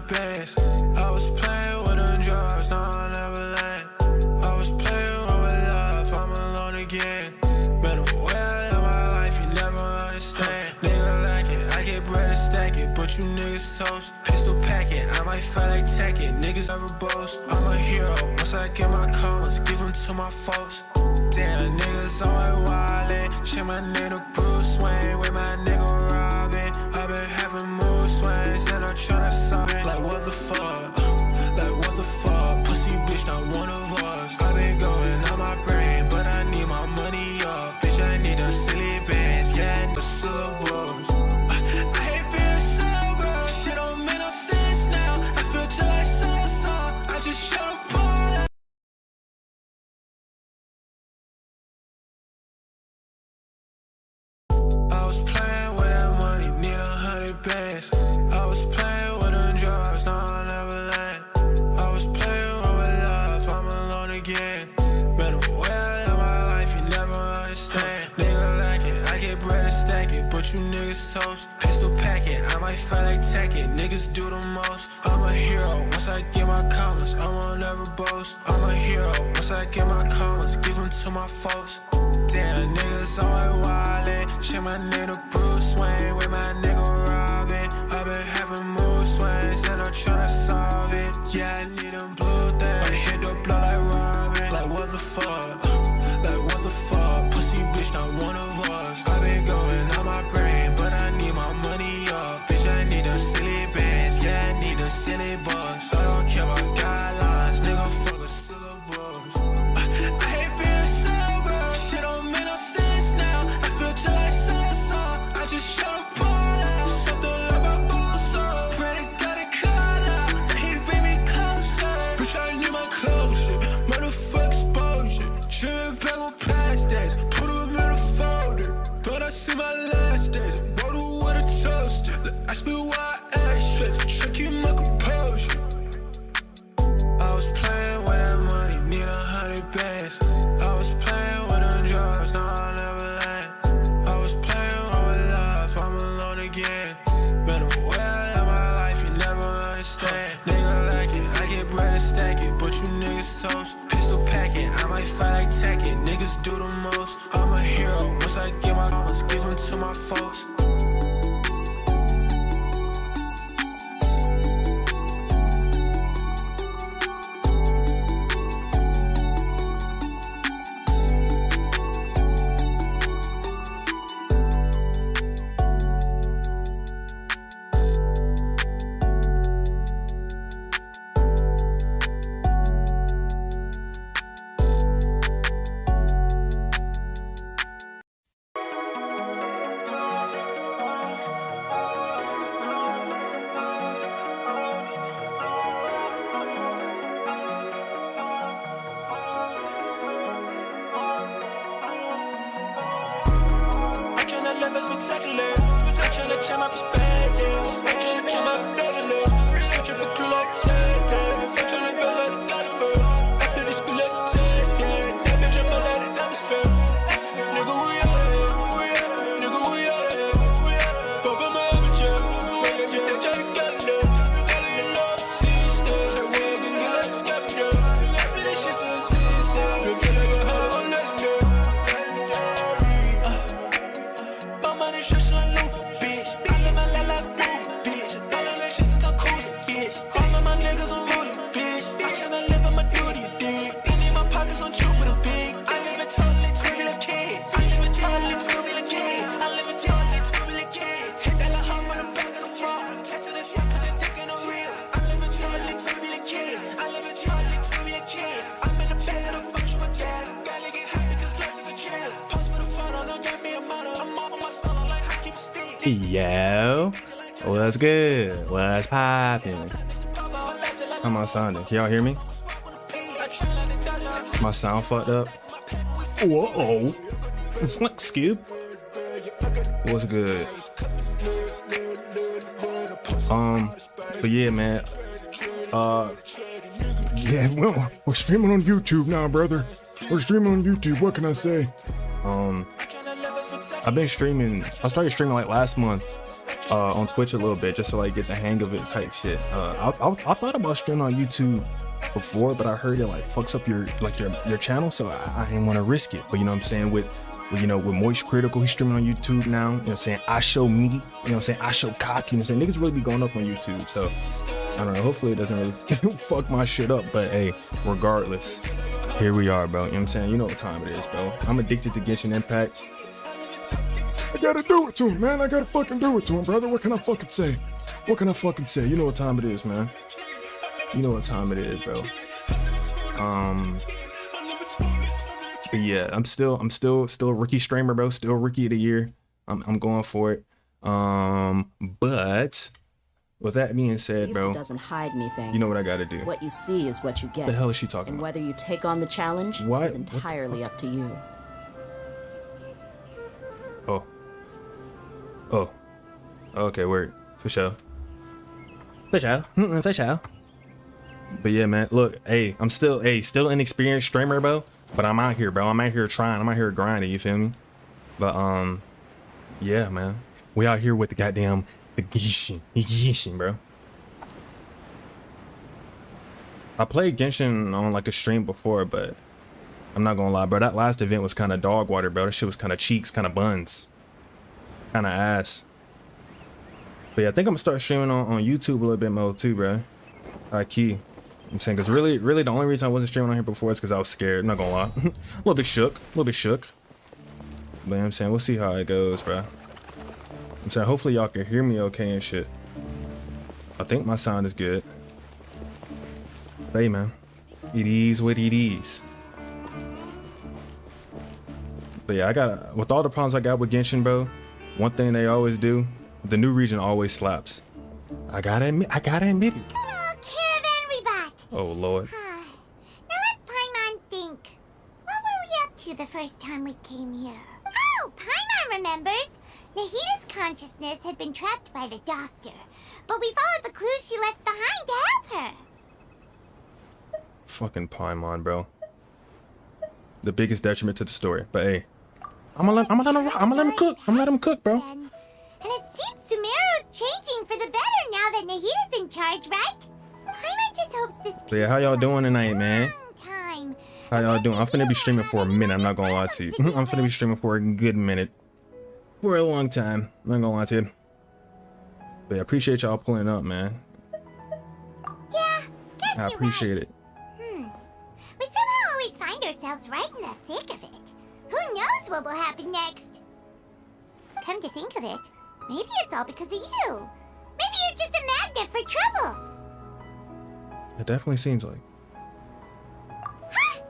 bands. I was playing with them drugs, no, I never land. I was playing with love, I'm alone again. Been away of my life, you never understand. Nigga like it, I get bread and stack it, but you niggas toast. Pistol packing, I might fight like Tekken. Niggas never boast. I'm a hero, once I get my comments, give them to my folks. Damn, niggas always wildin'. Shit, my nigga Bruce Wayne with my nigga Robin. I been having mood swings and I'm tryna solve it. Like what the fuck? Like what the fuck? Pussy bitch, not one of us. I been going on my brain, but I need my money up. Bitch, I need a silly bands, yeah, I need the syllables. I hate being sober. Shit don't make no sense now. I feel just like so-so. I just shut up. I was playing with that money, need 100 bands. I was playing with them drugs, no, I never land. I was playing with love, I'm alone again. Been away of my life, you never understand. Nigga like it, I get bread and stack it, but you niggas toast. Pistol packing, I might fight like Tekken. Niggas do the most. I'm a hero, once I get my comments, I won't ever boast. I'm a hero, once I get my comments, give them to my folks. Damn, niggas always wildin'. Shit, my nigga Bruce Wayne with my nigga Robin. I been having mood swings and I'm tryna solve it. Yeah, I need them blue things. I hit the blow like Robin. Like what the fuck? Like what the fuck? Pussy bitch, not one of us. I been going on my brain, but I need my money up. Bitch, I need the silly bands. Yeah, I need the silly bus. I don't care about guidelines, nigga, fuck the syllables. I hate being sober. Shit don't make no sense now. I feel just like so-so. I just shut up all out. Something like my boots up. Pray to God it call out. And he bring me closer. Bitch, I need my closure. Motherfuck exposure. Tripping back on past days. Put them in a folder. Thought I see my last days. Water with a toaster. Ask me why I act straight. Try keep my composure. I was playing with that money, need 100 bands. I was playing with them drugs, no, I never land. I was playing with love, I'm alone again. Been away of my life, you never understand. Nigga like it, I get bread and stack it, but you niggas toast. Pistol packing, I might fight like Tekken. Niggas do the most. I'm a hero, once I get my comments, give them to my folks. Spectacular. I'm tryna change my perspective. I'm tryna change my regular. Searching for true like Taylor. I'm tryna build like Oliver. After this school like Taylor. That bitch in my light atmosphere. Nigga, we out of here. Nigga, we out of here. Fall from my amateur. Nigga, they tryna get it up. Gotta get love, sister. Turn web and get like a scavenger. Ask me that shit to a sister. Feel like a hell of a legendary. Yo, what's good? What's poppin'? How am I sounding? Can y'all hear me? My sound fucked up. Whoa, it's like Skip. What's good? But yeah, man. Yeah, well, we're streaming on YouTube now, brother. We're streaming on YouTube. What can I say? I've been streaming. I started streaming like last month. on Twitch a little bit just to like get the hang of it type shit. I thought about streaming on YouTube before, but I heard it like fucks up your channel, so I didn't want to risk it. But you know what I'm saying, with Moist Critical, he's streaming on YouTube now. You know what I'm saying? I show meat, you know what I'm saying? I show cock, you know what I'm saying? Niggas really be going up on YouTube, so I don't know, hopefully it doesn't really fuck my shit up. But hey, regardless, here we are, bro. You know what I'm saying? You know what time it is, bro. I'm addicted to Genshin Impact. I gotta do it to him, man. I gotta fucking do it to him, brother. What can I fucking say? What can I fucking say? You know what time it is, man. You know what time it is, bro. But yeah, I'm still rookie streamer, bro. Still rookie of the year. I'm going for it. But with that being said, bro, doesn't hide anything. You know what I gotta do. What you see is what you get. What the hell is she talking and about? Whether you take on the challenge What? is entirely up to you. Oh. Okay, word. For sure. For sure. For sure. But yeah, man, look, hey, I'm still inexperienced streamer, bro. But I'm out here, bro. I'm out here trying. I'm out here grinding, you feel me? But yeah, man. We out here with the goddamn genshin, bro. I played Genshin on like a stream before, but I'm not gonna lie, bro. That last event was kind of dog water, bro. That shit was kind of cheeks, kind of buns, kind of ass. But yeah, I think I'm gonna start streaming on YouTube a little bit more too, bro. Key. I'm saying, because really the only reason I wasn't streaming on here before is because I was scared. I'm not gonna lie. A little bit shook. But you know what I'm saying, we'll see how it goes, bro. I'm saying, hopefully y'all can hear me okay and shit. I think my sound is good. But hey, man, it is what it is. But yeah, with all the problems I got with Genshin, bro, one thing they always do, the new region always slaps. I gotta admit it. Caravan rebot. Oh lord. Now let Paimon think. What were we up to the first time we came here? Oh, Paimon remembers. Nahita's consciousness had been trapped by the doctor, but we followed the clues she left behind to help her. Fucking Paimon, bro. The biggest detriment to the story. But hey, I'm gonna let him cook. I'm gonna let him cook, bro. And it seems Sumeru's changing for the better now that Nahita's in charge, right? Paimon just hopes this. So yeah, how y'all doing tonight, man? Time. How y'all doing? I'm finna be streaming for a minute. I'm not gonna lie to you. I'm finna be streaming for a good minute. For a long time. I'm not gonna lie to you. But yeah, I appreciate y'all pulling up, man. Yeah, guess I appreciate it. We somehow always find ourselves right in the thick of it. Who knows what will happen next? Come to think of it, maybe it's all because of you. Maybe you're just a magnet for trouble. It definitely seems like. Huh?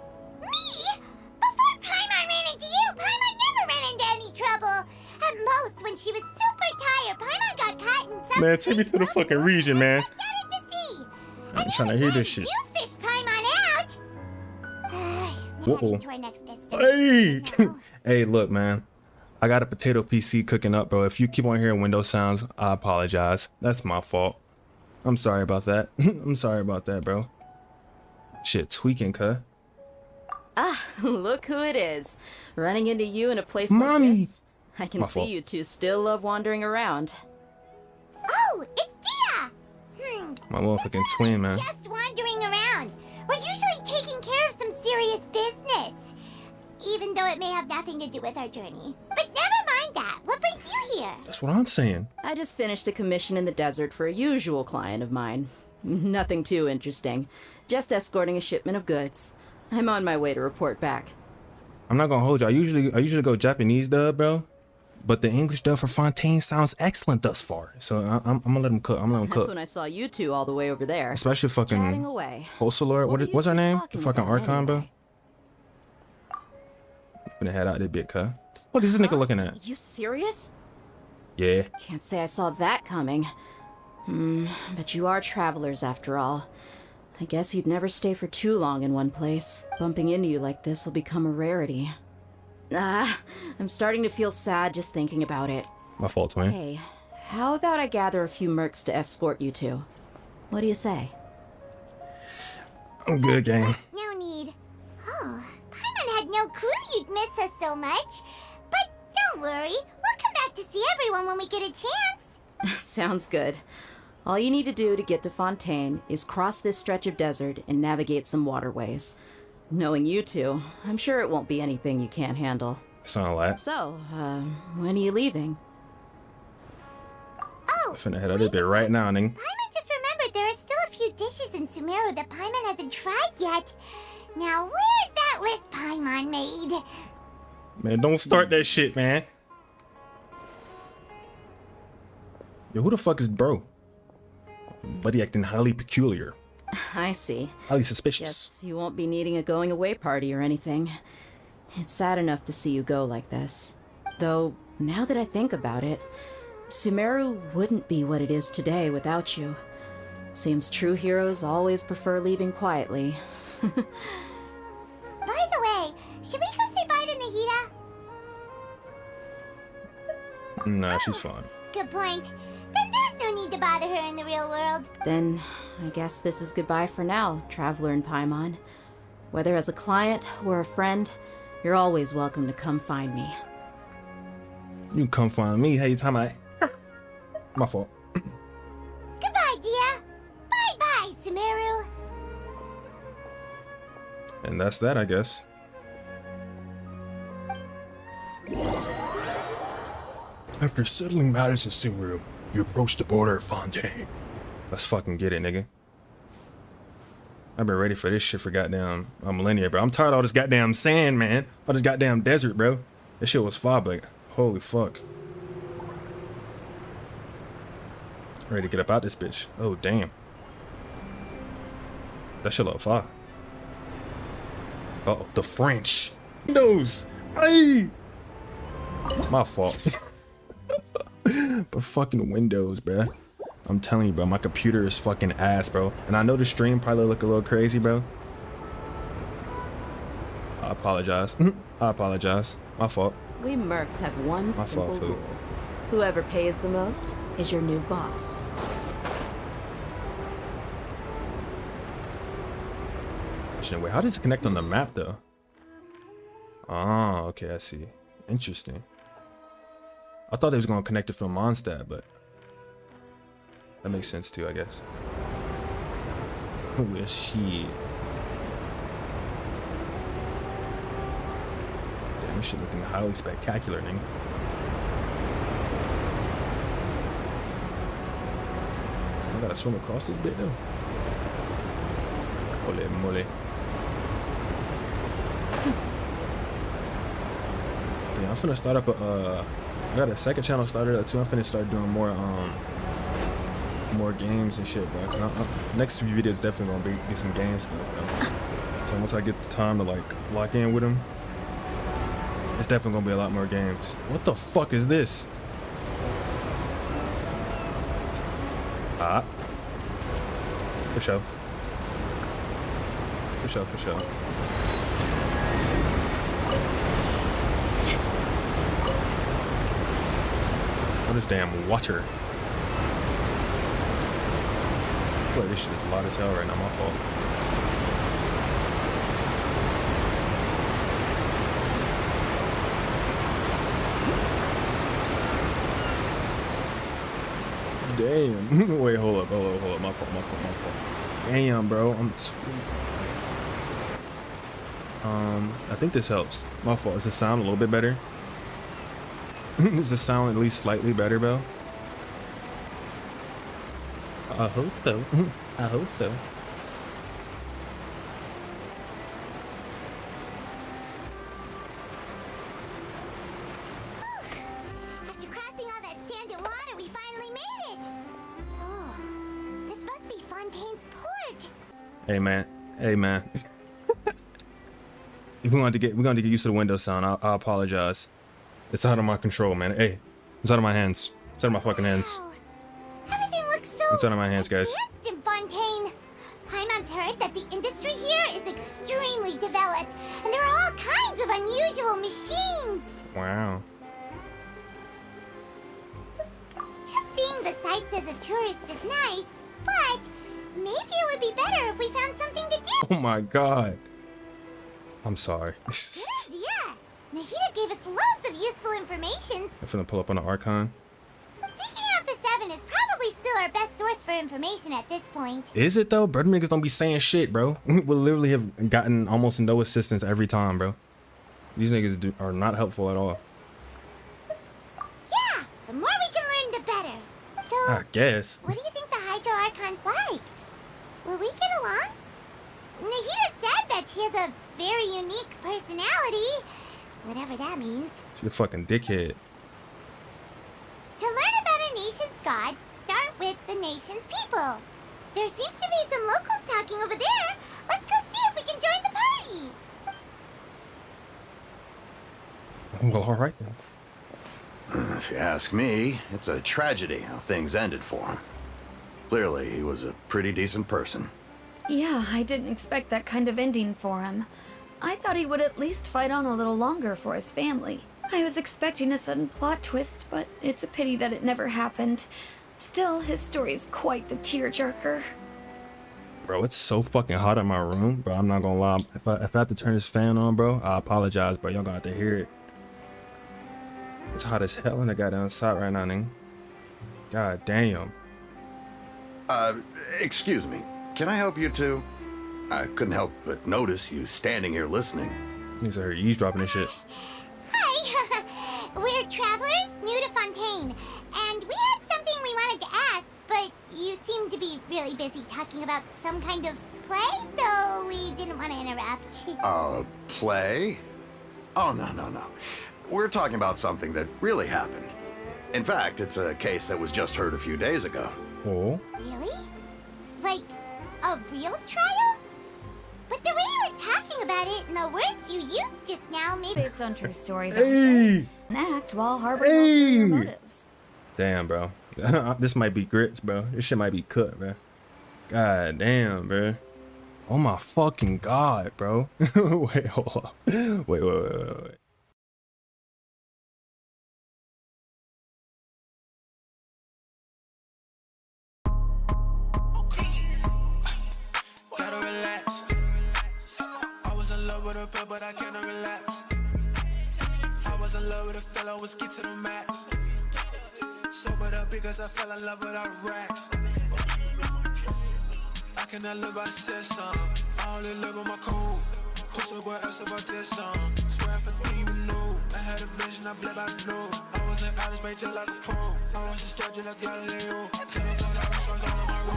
Me? Before Paimon ran into you, Paimon never ran into any trouble. At most, when she was super tired, Paimon got caught in some... Man, take me to the fucking region, man. Got it to see. I'm trying to hear this shit. You fished Paimon out. Uh-oh. To our next destination. Hey! Hey, look, man. I got a potato PC cooking up, bro. If you keep on hearing window sounds, I apologize. That's my fault. I'm sorry about that. I'm sorry about that, bro. Shit, tweaking, cuh. Ah, look who it is. Running into you in a place Mommy! like this. I can My see fault. you two still love wandering around. Oh, it's Dia! My motherfucking twin, man. Just wandering around. We're usually taking care of some serious business. Even though it may have nothing to do with our journey. But never mind that. What brings you here? That's what I'm saying. I just finished a commission in the desert for a usual client of mine. Nothing too interesting. Just escorting a shipment of goods. I'm on my way to report back. I'm not gonna hold you. I usually go Japanese dub, bro. But the English dub for Fontaine sounds excellent thus far. So I'm gonna let him cook. I'm gonna let him That's cook. when I saw you two all the way over there. Especially Chatting fucking away. Hosalor. What are you What's her two name? The talking fucking about Archon, bro. anyway? Gonna head out that bit, cuh. What is this nigga looking at? Are you serious? Yeah. Can't say I saw that coming. But you are travelers after all. I guess you'd never stay for too long in one place. Bumping into you like this will become a rarity. I'm starting to feel sad just thinking about it. My fault, twin. Hey, how about I gather a few mercs to escort you two? What do you say? I'm good, gang. No need. Oh, Paimon had no clue you'd miss us so much. But don't worry. We'll come back to see everyone when we get a chance. Sounds good. All you need to do to get to Fontaine is cross this stretch of desert and navigate some waterways. Knowing you two, I'm sure it won't be anything you can't handle. Sound like. So, when are you leaving? Oh, I'm finna head out of bit right now, ning. Paimon just remembered there are still a few dishes in Sumeru that Paimon hasn't tried yet. Now, where's that list Paimon made? Man, don't start that shit, man. Yo, who the fuck is bro? Buddy acting highly peculiar. I see. Highly suspicious. Guess you won't be needing a going away party or anything. It's sad enough to see you go like this. Though, now that I think about it, Sumeru wouldn't be what it is today without you. Seems true heroes always prefer leaving quietly. By the way, should we go say bye to Nahida? Nah, she's fine. Good point. Then there's no need to bother her in the real world. Then, I guess this is goodbye for now, Traveler and Paimon. Whether as a client or a friend, you're always welcome to come find me. You can come find me. Hey, time I. My fault. Goodbye, Dia. Bye-bye, Sumeru. And that's that, I guess. After settling matters in Sumeru, you approach the border of Fontaine. Let's fucking get it, nigga. I've been ready for this shit for goddamn a millennia, bro. I'm tired of all this goddamn sand, man. All this goddamn desert, bro. This shit was far, but holy fuck. Ready to get up out this bitch. Oh, damn. That shit look far. Uh-oh, the French. Windows. Hey! My fault. But fucking Windows, bro. I'm telling you, bro, my computer is fucking ass, bro. And I know the stream probably look a little crazy, bro. I apologize. I apologize. My fault. We mercs have one My simple fault, fool. rule. Whoever pays the most is your new boss. Shit, wait, how does it connect on the map, though? Oh, okay, I see. Interesting. I thought they was gonna connect it from Mondstadt, but that makes sense too, I guess. Well, shit. Damn, this shit looking highly spectacular, nigga. I gotta swim across this bit, though. Holy moly. Yeah, I'm finna start up a, I got a second channel started up too. I'm finna start doing more games and shit, bro. Cause next few videos definitely gonna be some game stuff, bro. So once I get the time to like lock in with them, it's definitely gonna be a lot more games. What the fuck is this? Ah. For sure. For sure, for sure. What is damn water? I feel like this shit is loud as hell right now, my fault. Damn. Wait, hold up. My fault. Damn, bro. I'm I think this helps. My fault. Does the sound a little bit better? Does the sound at least slightly better, bro? I hope so. I hope so. After crossing all that sand and water, we finally made it. Oh, this must be Fontaine's port. Hey man. Hey man. If we're going to get used to the window sound, I apologize. It's out of my control, man. Hey, it's out of my hands. It's out of my fucking hands. Wow. Everything looks so It's out of my hands, guys. advanced in Fontaine. Paimon's heard that the industry here is extremely developed, and there are all kinds of unusual machines. Wow. Just seeing the sights as a tourist is nice, but maybe it would be better if we found something to do. Oh my god. I'm sorry. Good idea. Nahida gave us loads of useful information. I'm finna pull up on the Archon. Seeking out the 7 for information at this point. Is it though? Bro, them niggas don't be saying shit, bro. We literally have gotten almost no assistance every time, bro. These niggas are not helpful at all. Yeah, the more we can learn, the better. So, I guess. what do you think the Hydro Archon's like? Will we get along? Nahida said that she has a very unique personality, whatever that means. She's a fucking dickhead. To learn about a nation's god, start with the nation's people. There seems to be some locals talking over there. Let's go see if we can join the party. Well, all right then. If you ask me, it's a tragedy how things ended for him. Clearly, he was a pretty decent person. Yeah, I didn't expect that kind of ending for him. I thought he would at least fight on a little longer for his family. I was expecting a sudden plot twist, but it's a pity that it never happened. Still, his story is quite the tearjerker. Bro, it's so fucking hot in my room, bro. I'm not gonna lie. If I have to turn this fan on, bro, I apologize, bro. Y'all gonna have to hear it. It's hot as hell in the goddamn side right now, nigga. God damn. Excuse me. Can I help you too? I couldn't help but notice you standing here listening. Niggas are eavesdropping and shit. Hi, we're travelers new to Fontaine, and we had something we wanted to ask, but you seem to be really busy talking about some kind of play, so we didn't want to interrupt. Play? Oh, no. We're talking about something that really happened. In fact, it's a case that was just heard a few days ago. Oh. Really? Like, a real trial? But the way you were talking about it and the words you used just now made... Based on true stories, Hey! and act while harboring ulterior motives. Damn, bro. This might be grits, bro. This shit might be cut, bro. God damn, bro. Oh my fucking god, bro. Wait, hold up. Wait. Gotta relax. I was in love with a pill, but I cannot relax. I was in love with a fellow, was get to the max. Sobered up because I fell in love without racks. I cannot live by system. I only live on my code. Who's sober else about this Swear if I didn't even know. I had a vision, I bled by the nose. I was in Alice, made just like a pro. I was just judging like Galileo. Can't go down, songs all on my road.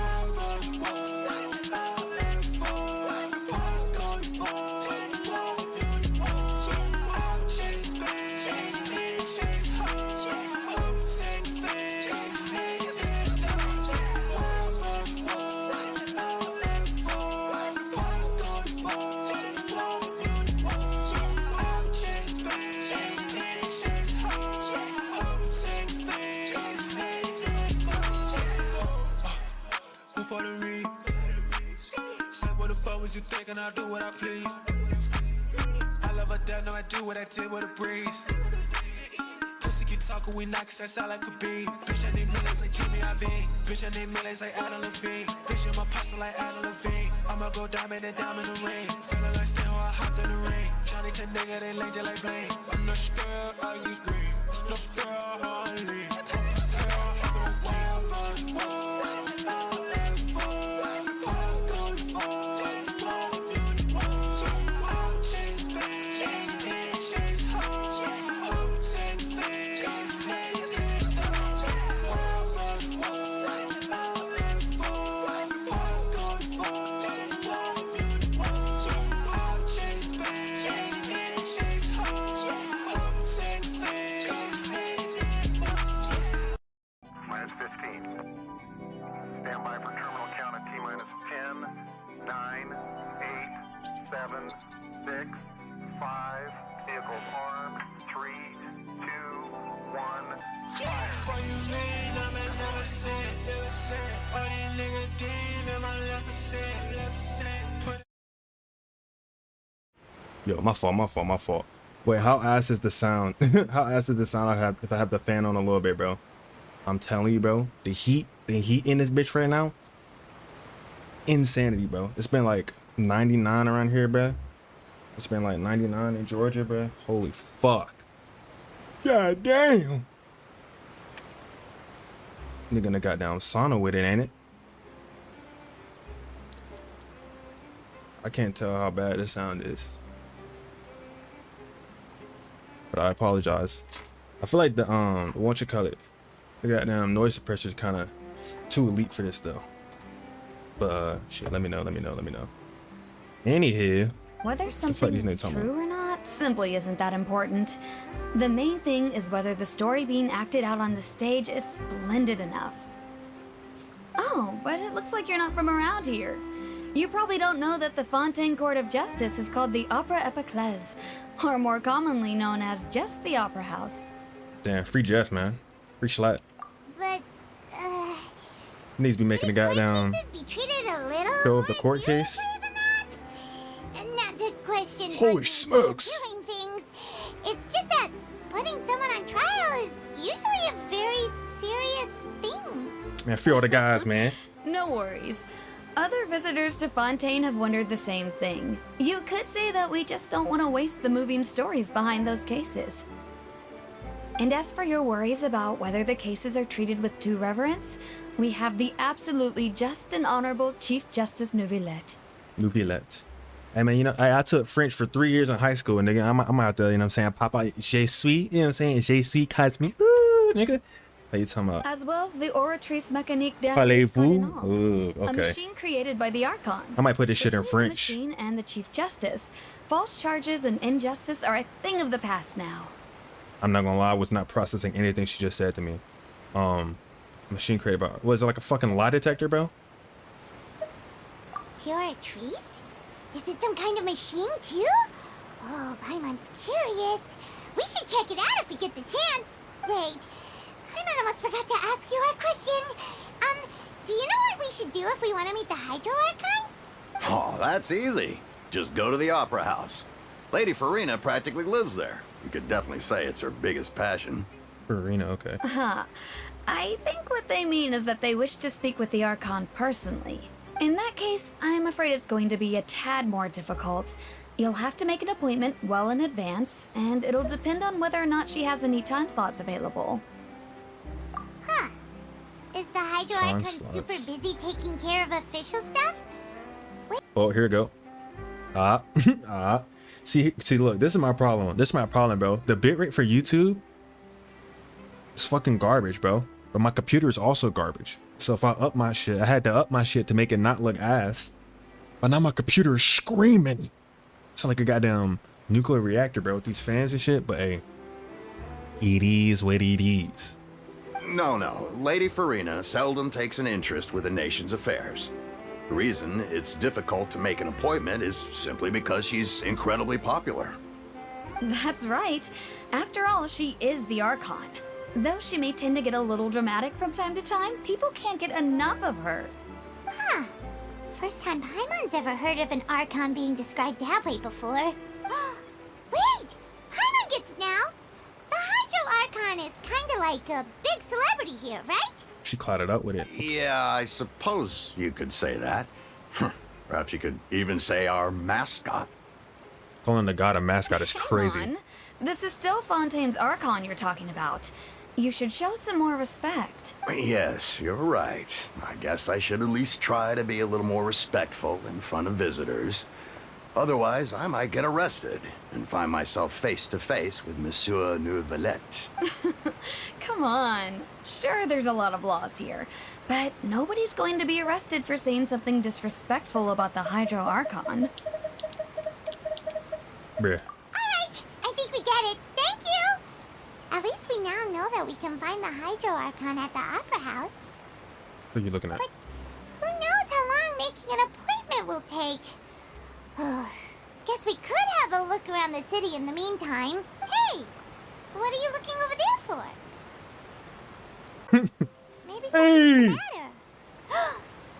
You thinking I'll do what I please? I love her dead, no I do what I did with a breeze. Pussy keep talking, we knock, cause that's all I could be. Bitch, I need millions like Jimmy Iovine. Bitch, I need millions like Adam Levine. Bitch, I'm a pastor like Adam Levine. I'ma go diamond and diamond in the ring. Feeling like Stan, I hopped in the ring. Johnny 10 nigga, they lame just like Blaine. I'm not scared, I get green. No fear, hardly. Yo, my fault. Wait, how ass is the sound? How ass is the sound if I have the fan on a little bit, bro? I'm telling you, bro, the heat in this bitch right now, insanity, bro. It's been like 99 around here, bro. It's been like 99 in Georgia, bro. Holy fuck. God damn. Nigga done got down sauna with it, ain't it? I can't tell how bad this sound is, but I apologize. I feel like the what you call it, the goddamn noise suppressor is kind of too elite for this though. But shit, let me know. Anywho, Whether something these is niggas talking true or not simply isn't that important. The main thing is whether the story being acted out on the stage is splendid enough. Oh, but it looks like you're not from around here. You probably don't know that the Fontaine Court of Justice is called the Opera Epiclese, or more commonly known as just the Opera House. damn, free Jeff, man, free Schlatt. But, He needs to be making a goddamn cases be treated a little show of the more court case. seriously than that? And not to question Holy judges smokes. doing things. It's just that putting someone on trial is usually a very serious thing. Man, free all the guys, man. No worries. Other visitors to Fontaine have wondered the same thing. You could say that we just don't want to waste the moving stories behind those cases. And as for your worries about whether the cases are treated with due reverence, we have the absolutely just and honorable Chief Justice Neuvillette. Neuvillette. Hey man, you know, I took French for 3 years in high school, and nigga, I'm out there, you know what I'm saying? Papa, je suis, you know what I'm saying? Je suis Cosme. Ooh, nigga. How you talking about? As well as the Oratrice Mécanique Parlez-vous? d'Arcade, Ooh, a okay. machine created by the Archon. I might put this shit in Between French. The machine and the Chief Justice, false charges and injustice are a thing of the past now. I'm not gonna lie, I was not processing anything she just said to me. Machine created by, was it like a fucking lie detector, bro? Pure trees? Is it some kind of machine too? Oh, Paimon's curious. We should check it out if we get the chance. Wait, Paimon almost forgot to ask you our question. Do you know what we should do if we want to meet the Hydro Archon? Oh, that's easy. Just go to the Opera House. Lady Farina practically lives there. You could definitely say it's her biggest passion. Arena, okay. I think what they mean is that they wish to speak with the Archon personally. In that case, I'm afraid it's going to be a tad more difficult. You'll have to make an appointment well in advance, and it'll depend on whether or not she has any time slots available. Huh. Is the Hydro Time Archon slots. super busy taking care of official stuff? Oh, here we go. See, look, this is my problem. Bro. The bitrate for YouTube is fucking garbage, bro. But my computer is also garbage. So if I up my shit, I had to up my shit to make it not look ass. But now my computer is screaming. It's like a goddamn nuclear reactor, bro, with these fans and shit. But hey, it is what it is. No. Lady Farina seldom takes an interest with the nation's affairs. The reason it's difficult to make an appointment is simply because she's incredibly popular. That's right. After all, she is the Archon. Though she may tend to get a little dramatic from time to time, people can't get enough of her. Huh. First time Paimon's ever heard of an Archon being described that way before. Wait! Paimon gets now! The Hydro Archon is kinda like a big celebrity here, right? She clouded up with it. Yeah, I suppose you could say that. Perhaps you could even say our mascot. Calling the god a mascot is crazy. Come on. This is still Fontaine's Archon you're talking about. You should show some more respect. Yes, you're right. I guess I should at least try to be a little more respectful in front of visitors. Otherwise, I might get arrested and find myself face to face with Monsieur Neuvillette. Come on. Sure, there's a lot of laws here, but nobody's going to be arrested for saying something disrespectful about the Hydro Archon. Bruh. Alright, I think we get it. Thank you! At least we now know that we can find the Hydro Archon at the Opera House. What are you looking at? But who knows how long making an appointment will take? Guess we could have a look around the city in the meantime. Hey! What are you looking over there for? Maybe something's the matter.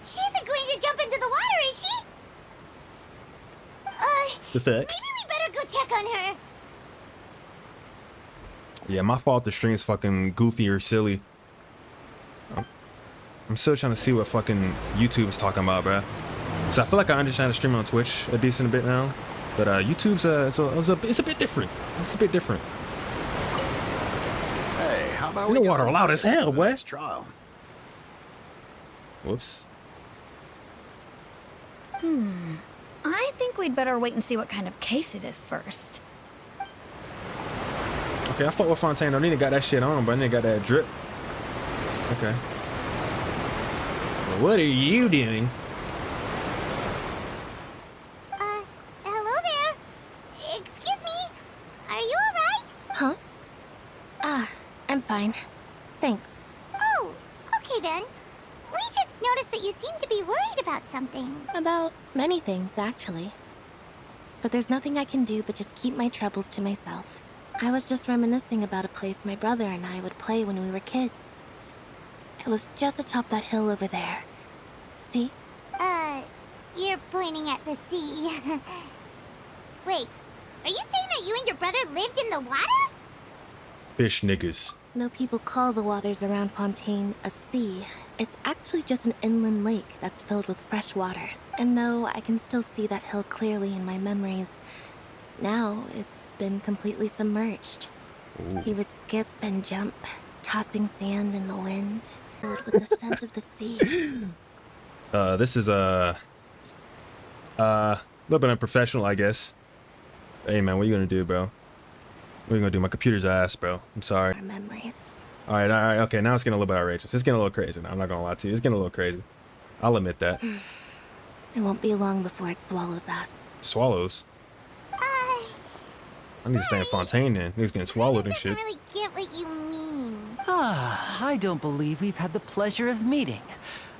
She isn't going to jump into the water, is she? The fuck? Maybe we better go check on her. Yeah, my fault the stream's fucking goofy or silly. I'm still trying to see what fucking YouTube is talking about, bruh. So I feel like I understand the stream on Twitch a decent bit now. But YouTube's it's a bit different. It's a bit different. Hey, how about In the we get water some loud as hell, for the boy. next trial? Whoops. I think we'd better wait and see what kind of case it is first. Okay, I fuck with Fontaine. Though. Nigga got that shit on, but nigga got that drip. Okay. Well, what are you doing? Hello there. Excuse me. Are you alright? Huh? I'm fine. Thanks. Oh, okay then. We just noticed that you seem to be worried about something. About many things, actually. But there's nothing I can do but just keep my troubles to myself. I was just reminiscing about a place my brother and I would play when we were kids. It was just atop that hill over there. See? You're pointing at the sea. Wait, are you saying that you and your brother lived in the water? Fish niggas. No people call the waters around Fontaine a sea. It's actually just an inland lake that's filled with fresh water. And no, I can still see that hill clearly in my memories. Now, it's been completely submerged. Ooh. He would skip and jump, tossing sand in the wind, filled with the scent of the sea. This is a little bit unprofessional, I guess. Hey man, what you gonna do, bro? What you gonna do? My computer's ass, bro. I'm sorry. Our memories. All right, okay. Now it's getting a little bit outrageous. It's getting a little crazy now. I'm not gonna lie to you. It's getting a little crazy. I'll admit that. It won't be long before it swallows us. Swallows. I need to stay in Fontaine then. Niggas getting swallowed and shit. I don't really get what you mean. I don't believe we've had the pleasure of meeting.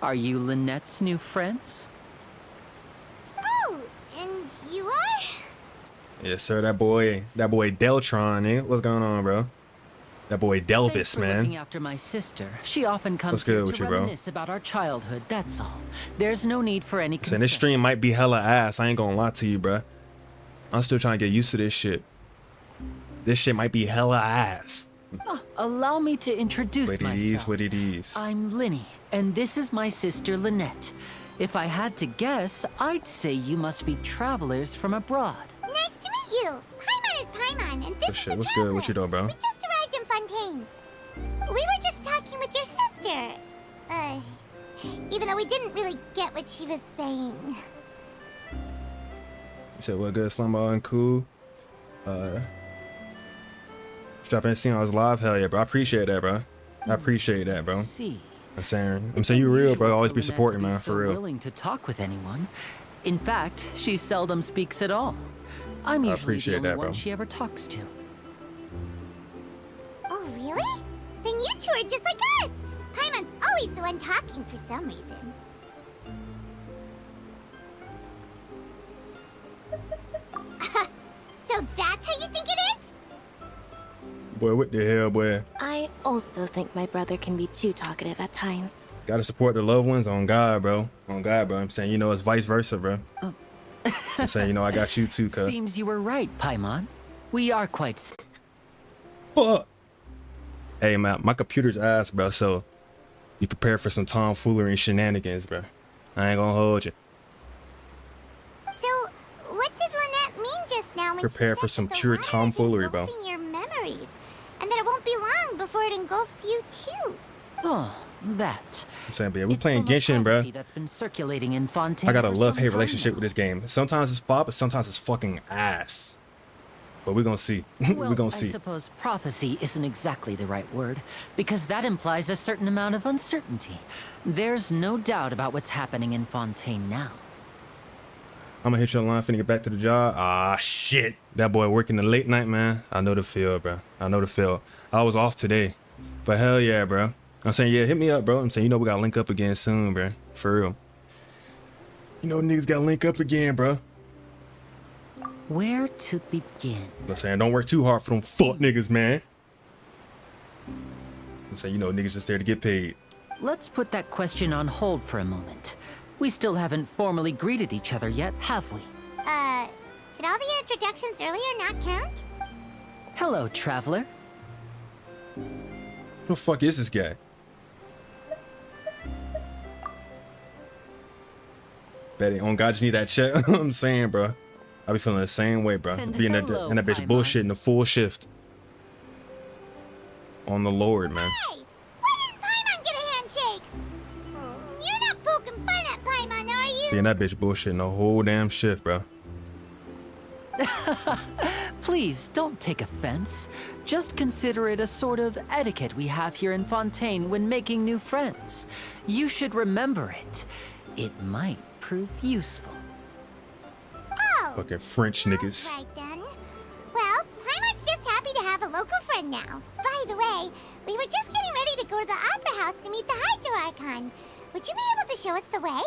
Are you Lynette's new friends? Oh, and you are? Yes, sir. That boy Deltron, nigga. What's going on, bro? That boy Thanks Delvis, for man. looking after my sister. She often comes What's good here with to you, bro? reminisce about our childhood, that's all. There's no need for any Saying concern. this stream might be hella ass. I ain't gonna lie to you, bro. I'm still trying to get used to this shit. This shit might be hella ass. Allow me to introduce What it myself. is, what it is. I'm Linny, and this is my sister Lynette. If I had to guess, I'd say you must be travelers from abroad. Nice to meet you. Paimon is Paimon, and this Oh is shit, the what's good? What you traveler. doing, bro? We just arrived in Fontaine. We were just talking with your sister. Even though we didn't really get what she was saying. You said what good, Slumber and cool. Drop in scene on his live, hell yeah, bro. I appreciate that, bro. I appreciate that, bro. See. I'm saying you real, bro. Always be supporting, man, for real. Willing to talk with anyone. In fact, she seldom speaks at all. I'm I usually appreciate the only that, bro. one she ever talks to. Oh, really? Then you two are just like us. Paimon's always the one talking for some reason. So that's how you think it is? Boy, what the hell, boy? I also think my brother can be too talkative at times. Gotta support the loved ones on God, bro. On God, bro. I'm saying, you know, it's vice versa, bro. I'm saying, you know, I got you too, cuz. Seems you were right, Paimon. We are quite... Fuck. Hey, man, my computer's ass, bro. So, be prepared for some tomfoolery and shenanigans, bro. I ain't gonna hold you. So, what did Lynette mean just now when Prepare she for said some that the pure water is tomfoolery, bro. engulfing your memories, and that it won't be long before it engulfs you too? Oh, that. I'm saying, but yeah, we It's playing from a Genshin, bro. prophecy that's been circulating in Fontaine I got a for love-hate some time relationship now. with this game. Sometimes it's fun, but sometimes it's fucking ass. But we're gonna see. We're gonna I see. suppose prophecy isn't exactly the right word, because that implies a certain amount of uncertainty. There's no doubt about what's happening in Fontaine now. I'm gonna hit your line, finna get back to the job. Ah, shit. That boy working the late night, man. I know the feel, bro. I know the feel. I was off today. But hell yeah, bro. I'm saying, yeah, hit me up, bro. I'm saying, you know, we gotta link up again soon, bro. For real. You know, niggas gotta link up again, bro. Where to begin? I'm saying, don't work too hard for them fuck niggas, man. I'm saying, you know, niggas just there to get paid. Let's put that question on hold for a moment. We still haven't formally greeted each other yet, have we? Did all the introductions earlier not count? Hello, traveler. Who the fuck is this guy? Betty, on God, you need that check. I'm saying, bro. I be feeling the same way, bro. And Being hello, in that bitch Paimon. bullshit in the full shift. On the Lord, man. Hey, why didn't Paimon get a handshake? You're not poking fun at Paimon, are you? Being that bitch bullshitting the whole damn shift, bro. Please don't take offense. Just consider it a sort of etiquette we have here in Fontaine when making new friends. You should remember it. It might prove useful. Oh, Fucking French niggas. right then. Well, Paimon's just happy to have a local friend now. By the way, we were just getting ready to go to the Opera House to meet the Hydro Archon. Would you be able to show us the way?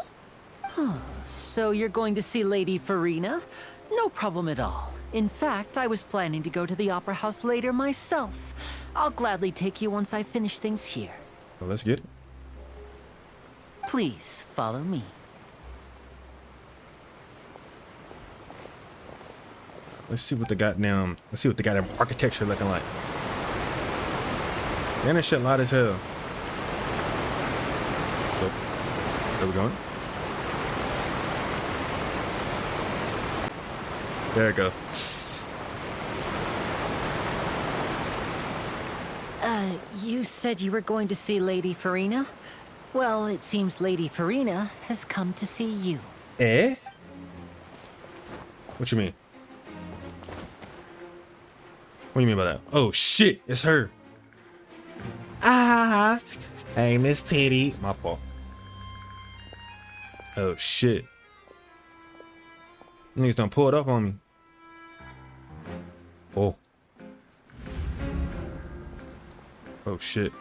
So you're going to see Lady Farina? No problem at all. In fact, I was planning to go to the Opera House later myself. I'll gladly take you once I finish things here. Well, let's get it. Please follow me. Let's see what the goddamn architecture looking like. Man, that shit loud as hell. Look. Where we going? There we go. You said you were going to see Lady Farina? Well, it seems Lady Farina has come to see you. Eh? What you mean? What do you mean by that? Oh shit, it's her. Ah, hey Miss Titty. My fault. Oh shit. Niggas done pulled up on me. Oh. Oh shit.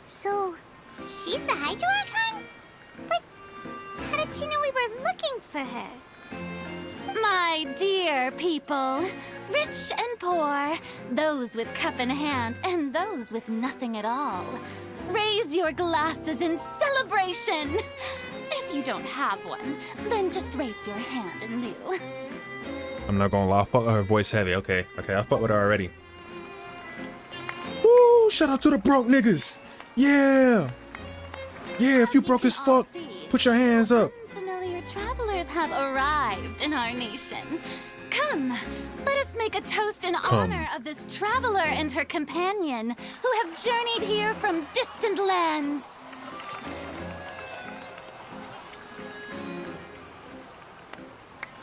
So, she's the Hydro Archon? But how did she know we were looking for her? My dear people, rich and poor, those with cup in hand and those with nothing at all, raise your glasses in celebration. If you don't have one, then just raise your hand in lieu. I'm not gonna lie, I fuck with her voice heavy. Okay, I fuck with her already. Woo! Shout out to the broke niggas. Yeah. Yeah, if you broke as fuck, put your hands up. Unfamiliar travelers have arrived in our nation. Come, let us make a toast in honor of this traveler and her companion who have journeyed here from distant lands.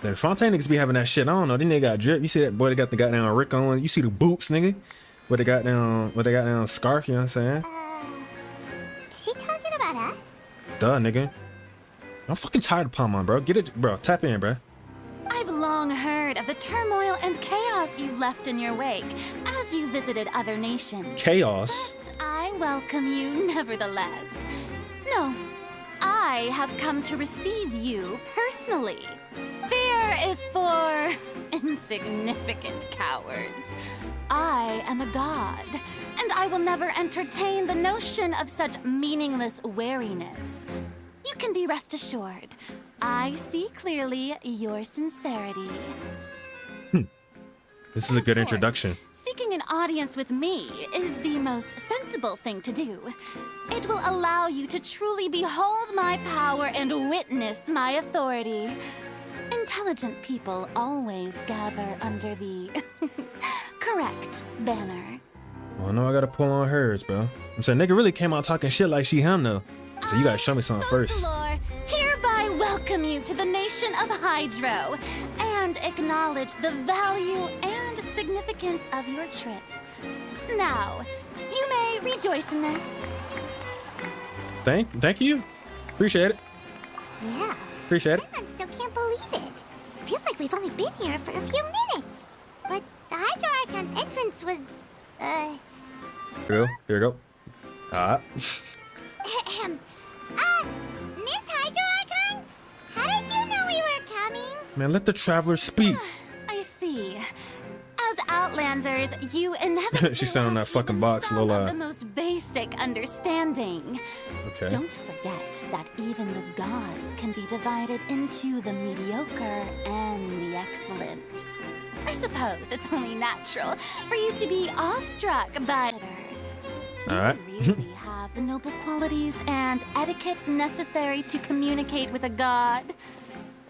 The Fontaine niggas be having that shit. I don't know. Then they got drip. You see that boy that got the goddamn Rick on. You see the boots, nigga. With the goddamn scarf, you know what I'm saying? Is she talking about us? Duh, nigga. I'm fucking tired of Palmon, bro. Get it, bro. Tap in, bro. I've long heard of the turmoil and chaos you've left in your wake as you visited other nations. Chaos. But I welcome you nevertheless. No, I have come to receive you personally. Fear is for insignificant cowards. I am a god, and I will never entertain the notion of such meaningless wariness. You can be rest assured. I see clearly your sincerity. This is a good introduction. Seeking an audience with me is the most sensible thing to do. It will allow you to truly behold my power and witness my authority. Intelligent people always gather under the correct banner. Well, I know I gotta pull on hers, bro. I'm saying nigga really came out talking shit like she him though. So you gotta show me something first. Lord, hereby welcome you to the nation of Hydro and acknowledge the value and significance of your trip. Now, you may rejoice in this. Thank you. Appreciate it. Yeah. Appreciate it. I still can't believe it. Feels like we've only been here for a few minutes. But the Hydro Archon's entrance was, Here we go. Alright. Miss Hydro Archon? How did you know we were coming? Man, let the traveler speak. I see. As Outlanders, you inevitably She sound on that fucking even box, some Lola. of the most basic understanding. Okay. Don't forget that even the gods can be divided into the mediocre and the excellent. I suppose it's only natural for you to be awestruck by Do All right. you really have the noble qualities and etiquette necessary to communicate with a god?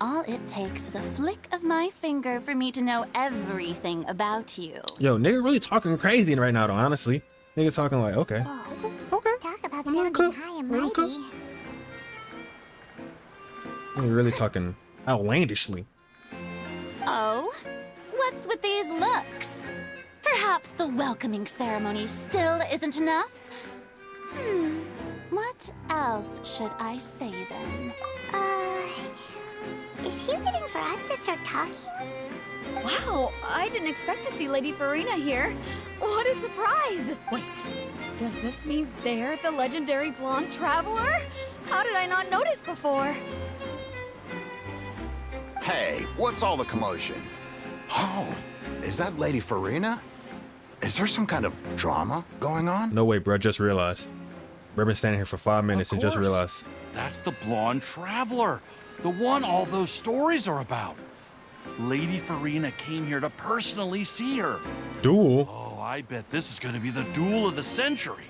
All it takes is a flick of my finger for me to know everything about you. Yo, nigga really talking crazy right now though, honestly. Nigga talking like, okay. Oh, okay. Talk about about I'm not sounding cook. high and I'm not cook. mighty. You're really talking outlandishly. Oh? What's with these looks? Perhaps the welcoming ceremony still isn't enough? What else should I say then? Is she waiting for us to start talking? Wow, I didn't expect to see Lady Farina here. What a surprise! Wait, does this mean they're the legendary blonde traveler? How did I not notice before? Hey, what's all the commotion? Oh, is that Lady Farina? Is there some kind of drama going on? No way, bro. Just realized. Bro, been standing here for 5 minutes and just course. realized. That's the blonde traveler, the one all those stories are about. Lady Farina came here to personally see her. Duel? Oh, I bet this is going to be the duel of the century.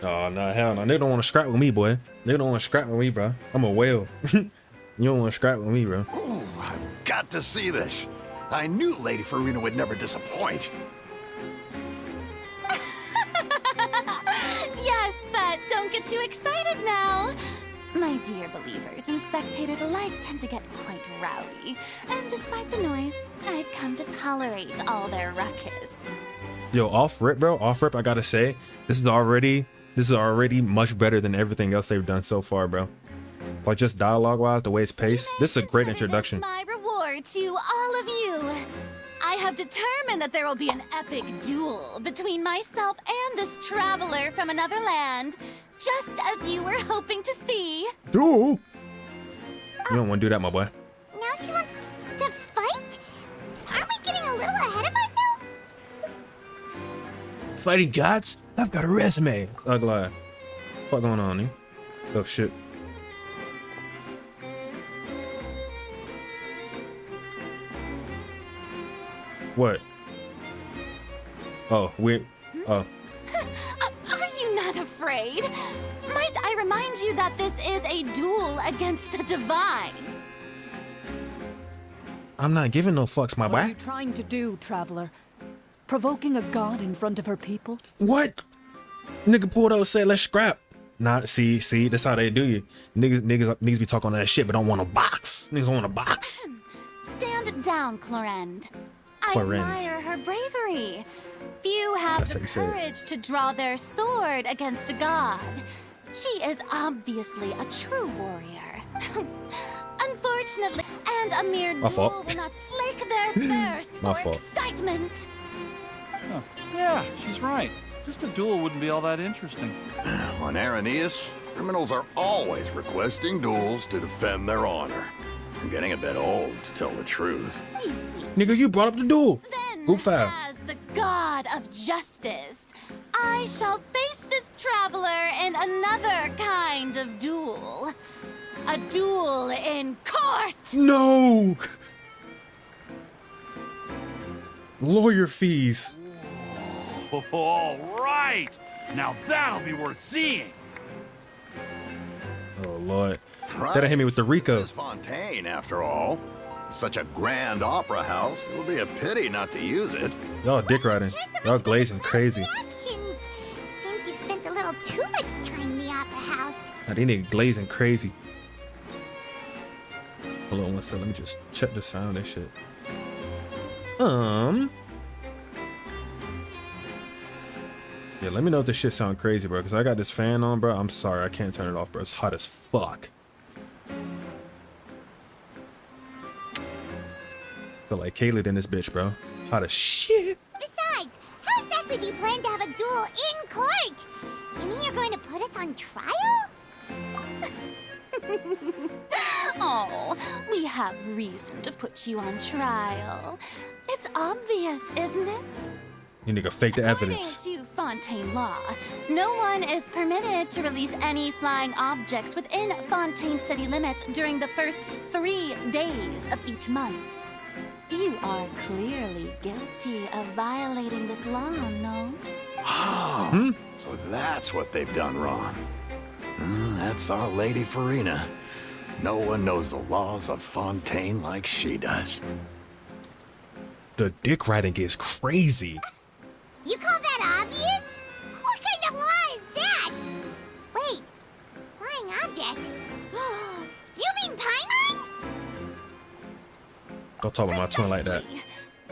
Oh, no, hell no. They don't want to scrap with me, boy. They don't want to scrap with me, bro. I'm a whale. You don't want to scrap with me, bro. Ooh, I've got to see this. I knew Lady Farina would never disappoint. Yes, but don't get too excited now. My dear believers and spectators alike tend to get quite rowdy, and despite the noise, I've come to tolerate all their ruckus. Yo, off rip, bro. Off rip, I gotta say, this is already much better than everything else they've done so far, bro. Like just dialogue-wise, the way it's paced. This is a great introduction. My reward to all of you. I have determined that there will be an epic duel between myself and this traveler from another land, just as you were hoping to see. Duel? You don't want to do that, my boy. Now she wants to fight? Aren't we getting a little ahead of ourselves? Fighting gods? I've got a resume. Thug life. What going on, dude? Oh shit. What? Oh, oh. Are you not afraid? Might I remind you that this is a duel against the divine? I'm not giving no fucks, my What are boy. you trying to do, traveler? Provoking a god in front of her people? What? Nigga pulled out and said, let's scrap. Nah, see, that's how they do you. Niggas be talking that shit, but don't want to box. Niggas don't want to box. Stand down, Clorend. I Clorend. admire her bravery. Few have That's the how you say it. courage to draw their sword against a god. She is obviously a true warrior. Unfortunately, and a mere My duel fault. will not slake their thirst My for fault. excitement. Huh. Yeah, she's right. Just a duel wouldn't be all that interesting. On Araneus, criminals are always requesting duels to defend their honor. I'm getting a bit old, to tell the truth. You see, Nigga, you brought up the duel. then, Goof foul. as the god of justice, I shall face this traveler in another kind of duel. A duel in court! No. Lawyer fees. All right. Now that'll be worth seeing. Oh Lord. Right. That'll hit me with the Rico. This is Fontaine, after all. Such a grand opera house. It would be a pity not to use it. Y'all dick riding. Y'all glazing crazy. Reactions. Seems you've spent a little too much time in the opera house. Now, they nigga glazing crazy. Hold on one second. Let me just check the sound and shit. Yeah, let me know if this shit sound crazy, bro. Because I got this fan on, bro. I'm sorry. I can't turn it off, bro. It's hot as fuck. Feel like Kaylee in this bitch, bro. Hot as shit. Besides, how exactly do you plan to have a duel in court? You mean you're going to put us on trial? Oh, we have reason to put you on trial. It's obvious, isn't it? You nigga fake the evidence. According to Fontaine law, no one is permitted to release any flying objects within Fontaine city limits during the first 3 days of each month. You are clearly guilty of violating this law, no? Oh, so that's what they've done wrong. That's our Lady Farina. No one knows the laws of Fontaine like she does. The dick riding is crazy. You call that obvious? What kind of law is that? object. You mean Paimon? Don't talk about my twin like that. Precisely.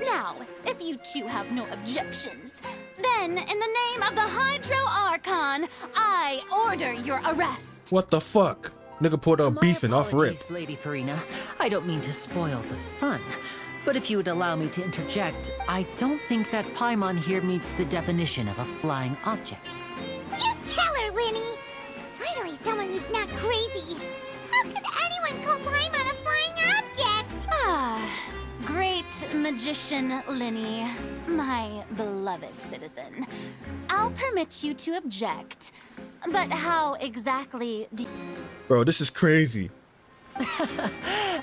Now, if you two have no objections, then in the name of the Hydro Archon, I order your arrest. What the fuck? Nigga put up beefing off rip. Apologies, Lady Farina. I don't mean to spoil the fun. But if you would allow me to interject, I don't think that Paimon here meets the definition of a flying object. You tell her, Linny! Finally someone who's not crazy. How could anyone call Paimon a flying object? Ah, great magician Linny, my beloved citizen. I'll permit you to object, but how exactly do Bro, this is crazy.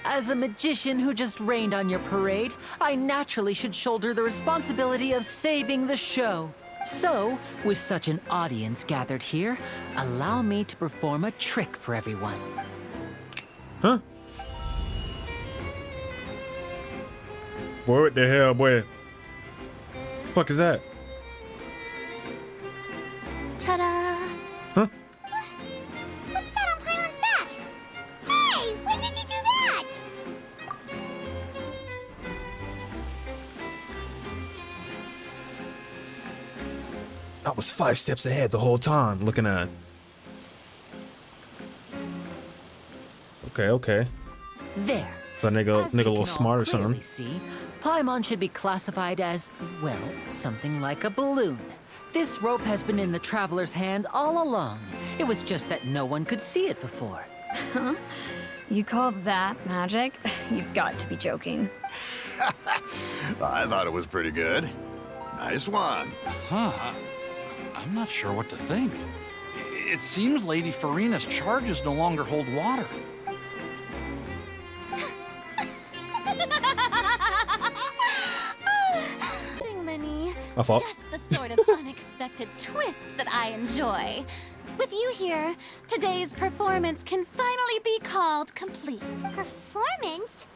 As a magician who just rained on your parade, I naturally should shoulder the responsibility of saving the show. So, with such an audience gathered here, allow me to perform a trick for everyone. Huh? Boy, what the hell, boy? The fuck is that? ta-da? Huh? What's that on Paimon's back? Hey, when did you do that? I was 5 steps ahead the whole time, looking at. Okay. There. That nigga As a you little can smart all or something. clearly see, Paimon should be classified as, well, something like a balloon. This rope has been in the traveler's hand all along. It was just that no one could see it before. Huh? You call that magic? You've got to be joking. I thought it was pretty good. Nice one. Huh. I'm not sure what to think. It seems Lady Farina's charges no longer hold water. Linny, My fault. just the sort of unexpected twist that I enjoy. With you here, today's performance can finally be called complete. Performance?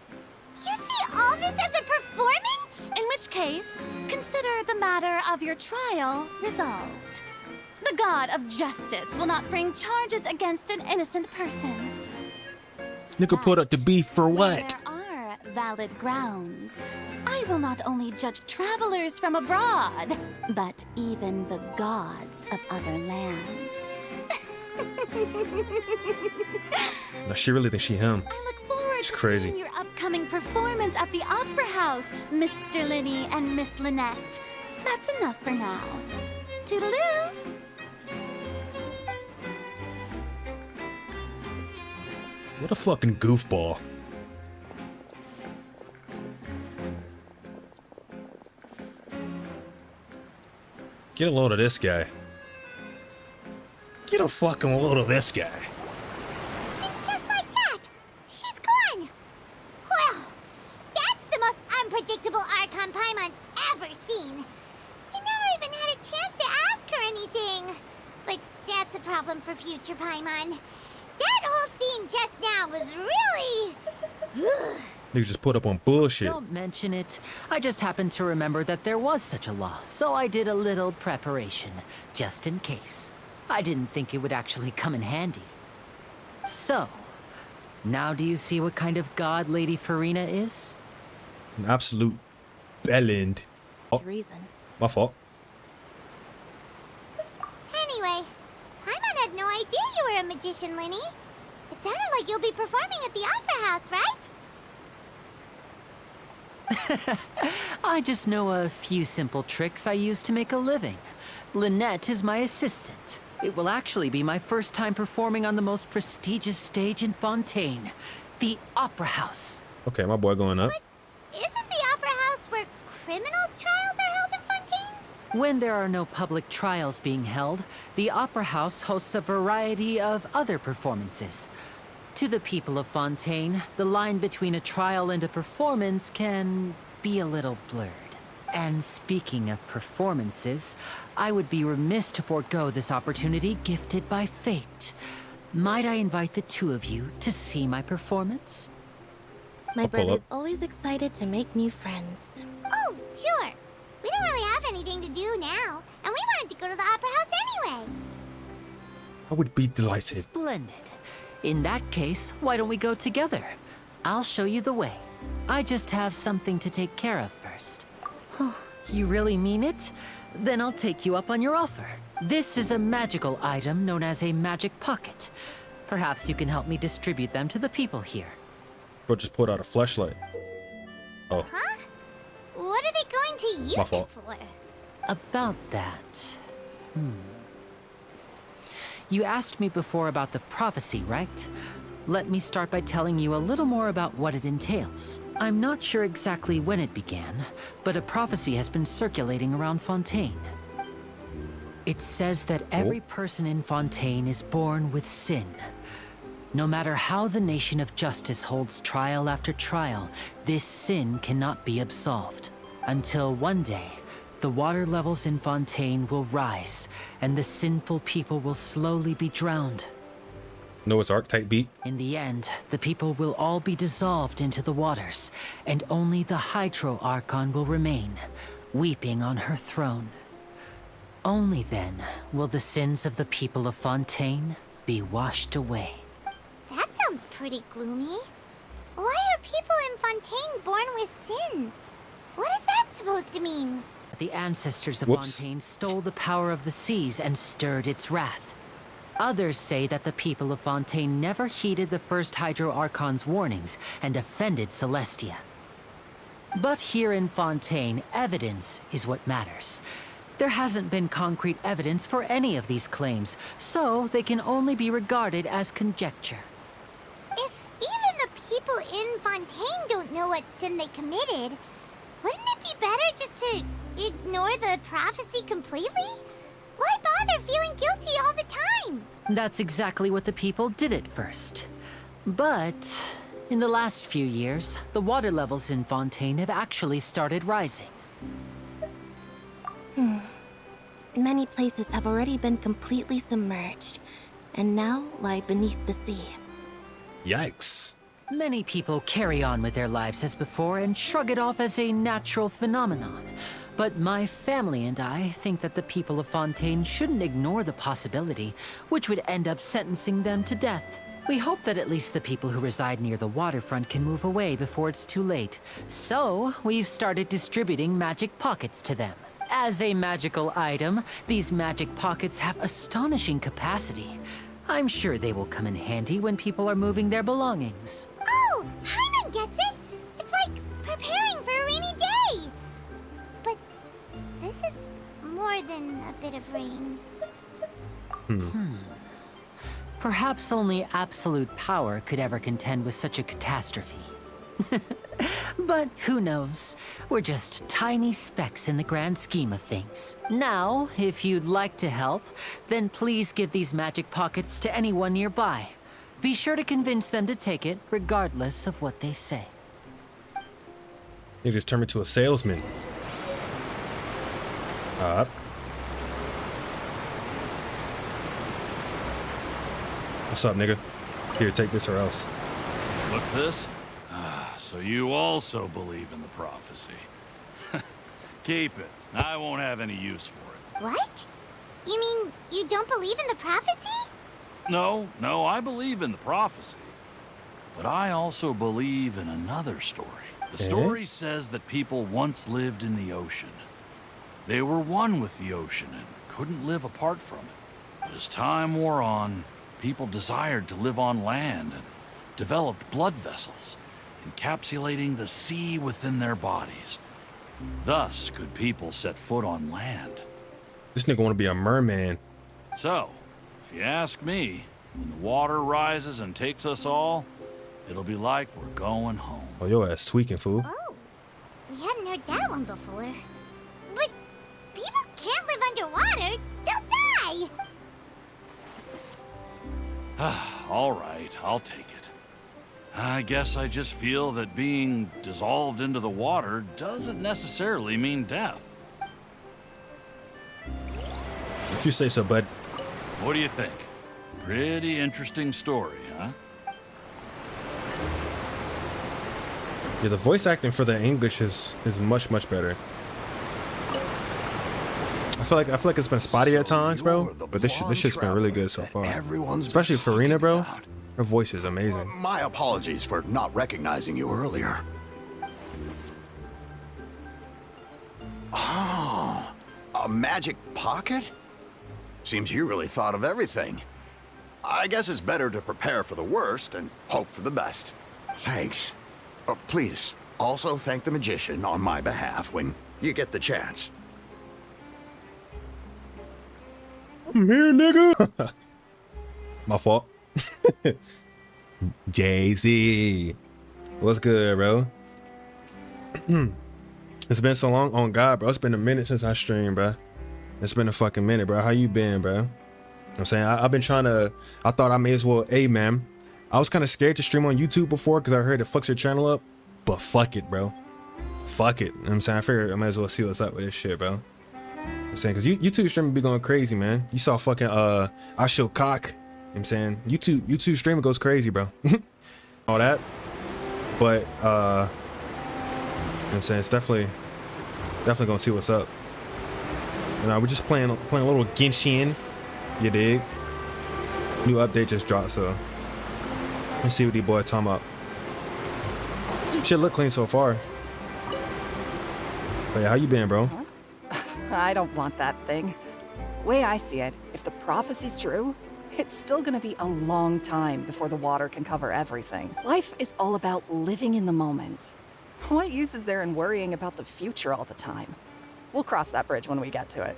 You see all this as a performance? In which case, consider the matter of your trial resolved. The god of justice will not bring charges against an innocent person. Nigga put up the beef for what? There are valid grounds. I will not only judge travelers from abroad, but even the gods of other lands. Now she really thinks she him. I look forward It's to crazy. seeing your upcoming performance at the Opera House, Mr. Linny and Miss Lynette. That's enough for now. Toodaloo! What a fucking goofball. Get a load of this guy. Get a fucking load of this guy. And just like that, she's gone. Well, that's the most unpredictable Archon Paimon's ever seen. He never even had a chance to ask her anything. But that's a problem for future Paimon. That whole scene just now was really... Niggas just put up on bullshit. Don't mention it. I just happened to remember that there was such a law, so I did a little preparation, just in case. I didn't think it would actually come in handy. So, now do you see what kind of god Lady Farina is? An absolute bellend. Oh, Reason. my fault. Anyway, Paimon had no idea you were a magician, Linny. It sounded like you'll be performing at the Opera House, right? I just know a few simple tricks I use to make a living. Lynette is my assistant. It will actually be my first time performing on the most prestigious stage in Fontaine, the Opera House. Okay, my boy going up. Isn't the Opera House where criminal trials are held in Fontaine? When there are no public trials being held, the Opera House hosts a variety of other performances. To the people of Fontaine, the line between a trial and a performance can be a little blurred. And speaking of performances, I would be remiss to forego this opportunity gifted by fate. Might I invite the two of you to see my performance? My I'll pull brother's up. always excited to make new friends. Oh, sure. We don't really have anything to do now, and we wanted to go to the Opera House anyway. I would be delighted. Splendid. In that case, why don't we go together? I'll show you the way. I just have something to take care of first. You really mean it? Then I'll take you up on your offer. This is a magical item known as a magic pocket. Perhaps you can help me distribute them to the people here. Bro just pulled out a flashlight. Oh. Huh? What are they going to use My it fault. for? About that. You asked me before about the prophecy, right? Let me start by telling you a little more about what it entails. I'm not sure exactly when it began, but a prophecy has been circulating around Fontaine. It says that every person in Fontaine is born with sin. No matter how the nation of justice holds trial after trial, this sin cannot be absolved. Until one day, the water levels in Fontaine will rise, and the sinful people will slowly be drowned. Noah's Ark type beat. In the end, the people will all be dissolved into the waters, and only the Hydro Archon will remain, weeping on her throne. Only then will the sins of the people of Fontaine be washed away. That sounds pretty gloomy. Why are people in Fontaine born with sin? What is that supposed to mean? The ancestors of Whoops. Fontaine stole the power of the seas and stirred its wrath. Others say that the people of Fontaine never heeded the first Hydro Archon's warnings and offended Celestia. But here in Fontaine, evidence is what matters. There hasn't been concrete evidence for any of these claims, so they can only be regarded as conjecture. If even the people in Fontaine don't know what sin they committed, wouldn't it be better just to ignore the prophecy completely? Why bother feeling guilty all the time? That's exactly what the people did at first. But in the last few years, the water levels in Fontaine have actually started rising. Many places have already been completely submerged, and now lie beneath the sea. Yikes. Many people carry on with their lives as before and shrug it off as a natural phenomenon. But my family and I think that the people of Fontaine shouldn't ignore the possibility, which would end up sentencing them to death. We hope that at least the people who reside near the waterfront can move away before it's too late. So, we've started distributing magic pockets to them. As a magical item, these magic pockets have astonishing capacity. I'm sure they will come in handy when people are moving their belongings. Oh, Hyman gets it! It's like preparing for a rainy day! But this is more than a bit of rain. Perhaps only absolute power could ever contend with such a catastrophe. But who knows? We're just tiny specks in the grand scheme of things. Now, if you'd like to help, then please give these magic pockets to anyone nearby. Be sure to convince them to take it, regardless of what they say. He just turned me to a salesman. What's up, nigga? Here, take this or else. What's this? So you also believe in the prophecy. Keep it. I won't have any use for it. What? You mean you don't believe in the prophecy? No, I believe in the prophecy. But I also believe in another story. The story says that people once lived in the ocean. They were one with the ocean and couldn't live apart from it. But as time wore on, people desired to live on land and developed blood vessels, encapsulating the sea within their bodies. Thus could people set foot on land. This nigga wanna be a merman. So, if you ask me, when the water rises and takes us all, it'll be like we're going home. Oh, your ass tweaking, fool. Oh, we hadn't heard that one before. But people can't live underwater. They'll die! All right, I'll take it. I guess I just feel that being dissolved into the water doesn't necessarily mean death. If you say so, bud. What do you think? Pretty interesting story, huh? Yeah, the voice acting for the English is much better. I feel like it's been spotty at times, bro. But this shit's been really good so far. Especially Farina, bro. Her voice is amazing. My apologies for not recognizing you earlier. Oh, a magic pocket? Seems you really thought of everything. I guess it's better to prepare for the worst and hope for the best. Thanks. Please, also thank the magician on my behalf when you get the chance. I'm here, nigga. My fault. Jay-Z. What's good, bro? It's been so long. On God, bro. It's been a minute since I streamed, bro. It's been a fucking minute, bro. How you been, bro? You know what I'm saying? I've been trying to... I thought I may as well... Hey, man. I was kind of scared to stream on YouTube before because I heard it fucks your channel up. But fuck it, bro. Fuck it. You know what I'm saying? I figured I might as well see what's up with this shit, bro. I'm saying, because YouTube streaming be going crazy, man. You saw fucking I Show Cock. You know what I'm saying? YouTube streaming goes crazy, bro. All that. But you know what I'm saying? It's definitely gonna see what's up. You know, we're just playing a little genshin. You dig? New update just dropped, so let's see what these boys talking about. Shit look clean so far. But yeah, how you been, bro? I don't want that thing. Way I see it, if the prophecy's true, it's still gonna be a long time before the water can cover everything. Life is all about living in the moment. What use is there in worrying about the future all the time? We'll cross that bridge when we get to it.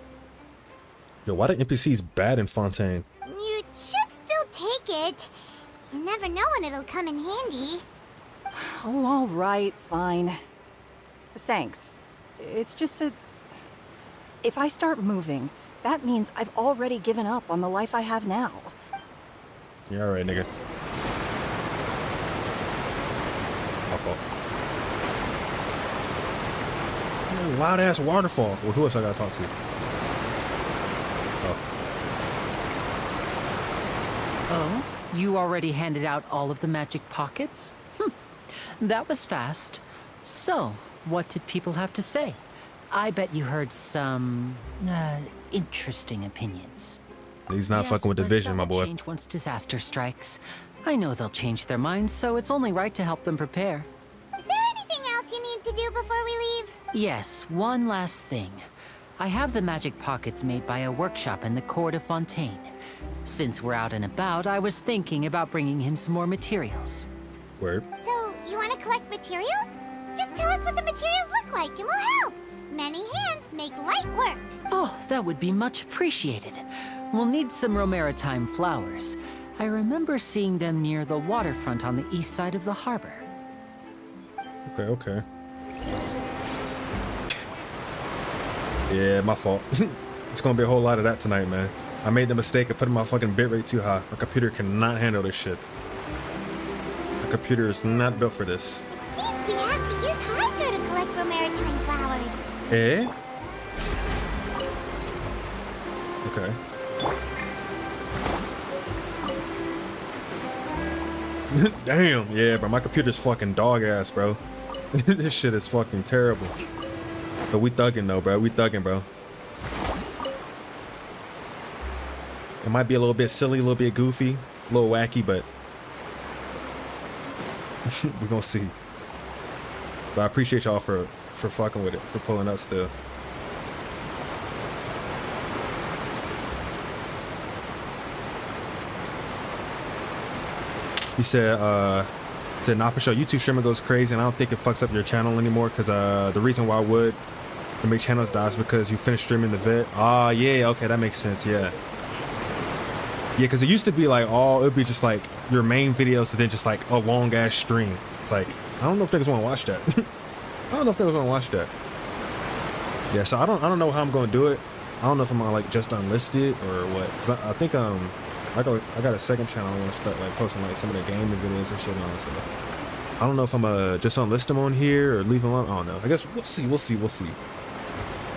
Yo, why the NPCs bad in Fontaine? You should still take it. You never know when it'll come in handy. Oh, all right, fine. Thanks. It's just that if I start moving, that means I've already given up on the life I have now. Yeah, alright, nigga. My fault. Loud ass waterfall. Well, who else I gotta talk to? Oh, you already handed out all of the magic pockets? That was fast. So, what did people have to say? I bet you heard some interesting opinions. He's not fucking with the vision, my boy. Change once disaster strikes. I know they'll change their minds, so it's only right to help them prepare. Is there anything else you need to do before we leave? Yes, one last thing. I have the magic pockets made by a workshop in the court of Fontaine. Since we're out and about, I was thinking about bringing him some more materials. Word. So, you want to collect materials? Just tell us what the materials look like and we'll help. Many hands make light work. Oh, that would be much appreciated. We'll need some romaritime flowers. I remember seeing them near the waterfront on the east side of the harbor. Okay. Yeah, my fault. It's gonna be a whole lot of that tonight, man. I made the mistake of putting my fucking bitrate too high. My computer cannot handle this shit. My computer is not built for this. It seems we have to use hydro to collect romaritime flowers. Eh? Okay. Damn, yeah, bro. My computer's fucking dog ass, bro. This shit is fucking terrible. But we thugging though, bro. We thugging, bro. It might be a little bit silly, a little bit goofy, a little wacky, but we're gonna see. But I appreciate y'all for fucking with it, for pulling up still. He said, not for sure. YouTube streaming goes crazy, and I don't think it fucks up your channel anymore. Cause the reason why I would make channels die is because you finish streaming the vid. Ah, yeah, okay, that makes sense. Yeah. Yeah, because it used to be like it'd be just like your main videos and then just like a long ass stream. It's like, I don't know if niggas want to watch that. I don't know if niggas want to watch that. Yeah, so I don't know how I'm gonna do it. I don't know if I'm gonna like just unlist it or what. Cause I think I got a second channel I want to start like posting like some of the gaming videos and shit on. So I don't know if I'm just unlist them on here or leave them on. I don't know. I guess we'll see.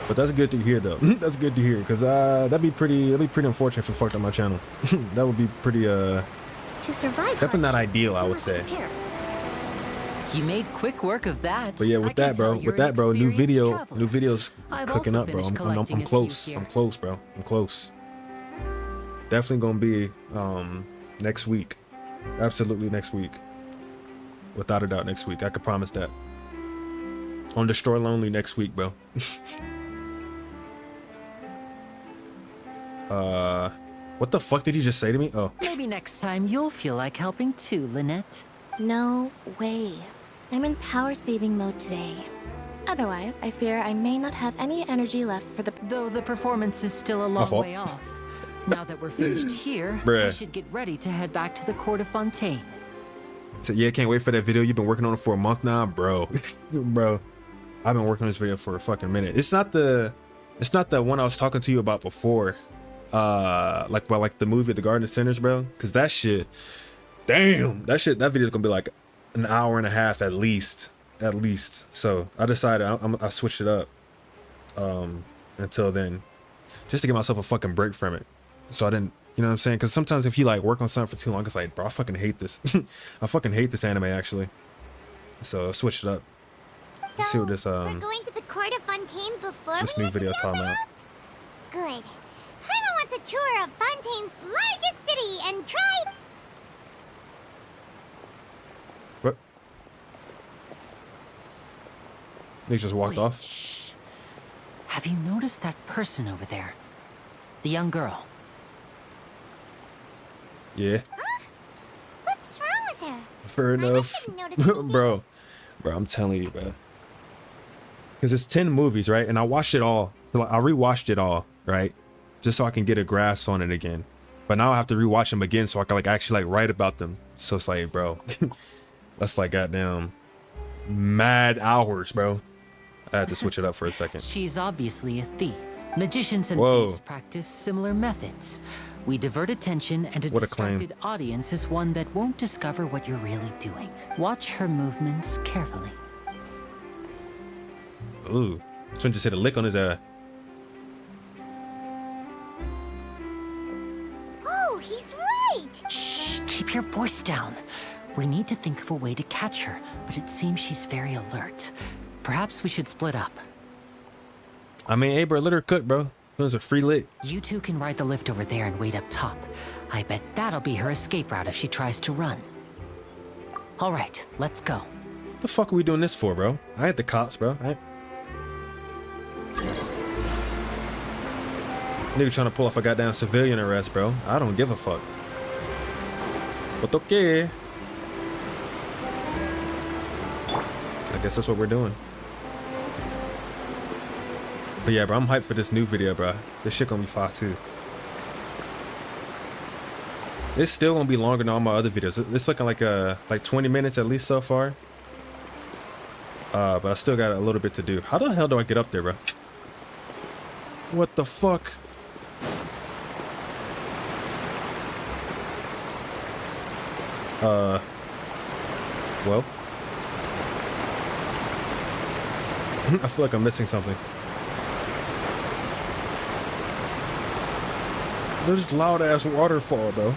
But that's good to hear though. That's good to hear, because that'd be pretty unfortunate if it fucked up my channel. That would be pretty To survive definitely not ideal, I would say. You made quick work of that. But yeah, with that, bro, new videos cooking up, bro. I'm close. I'm close, bro. I'm close. Definitely gonna be next week. Absolutely next week. Without a doubt next week. I could promise that. On Destroy Lonely next week, bro. What the fuck did you just say to me? Oh. Maybe next time you'll feel like helping too, Lynette. No way. I'm in power saving mode today. Otherwise, I fear I may not have any energy left for the... Though the performance is still a long way off. Now that we're finished here, we should get ready to head back to the court of Fontaine. So yeah, can't wait for that video. You've been working on it for a month now, bro. Bro, I've been working on this video for a fucking minute. It's not the one I was talking to you about before. Like the movie The Garden of Sinners, bro. Cause that shit, damn, that video is gonna be like an hour and a half at least. So I decided I switched it up until then, just to give myself a fucking break from it. So I didn't, you know what I'm saying? Because sometimes if you like work on something for too long, it's like, bro, I fucking hate this. I fucking hate this anime actually. So I switched it up. Let's see what this we're going to the court of Fontaine before this new video talking about. Good. Paimon wants a tour of Fontaine's largest city and try. What? They just walked off. Shh. Have you noticed that person over there? The young girl. Yeah. Huh? What's wrong with her? Fair enough. bro, I'm telling you, bro. Because it's 10 movies, right? And I watched it all. I rewatched it all, right? Just so I can get a grasp on it again. But now I have to rewatch them again so I can like actually like write about them. So it's like, bro, that's like goddamn mad hours, bro. I had to switch it up for a second. She's obviously a thief. Magicians and thieves practice similar methods. We divert attention, and a distracted audience is one that won't discover what you're really doing. Watch her movements carefully. Ooh, Trin just hit a lick on his eye. Oh, he's right! Shh, keep your voice down. We need to think of a way to catch her, but it seems she's very alert. Perhaps we should split up. I mean, hey, bro, let her cook, bro. It was a free lick. You two can ride the lift over there and wait up top. I bet that'll be her escape route if she tries to run. All right, let's go. What the fuck are we doing this for, bro? I ain't the cops, bro. Nigga trying to pull off a goddamn civilian arrest, bro. I don't give a fuck. But okay. I guess that's what we're doing. But yeah, bro, I'm hyped for this new video, bro. This shit gonna be fire too. It's still gonna be longer than all my other videos. It's looking like 20 minutes at least so far. But I still got a little bit to do. How the hell do I get up there, bro? What the fuck? Well. I feel like I'm missing something. There's this loud ass waterfall, though.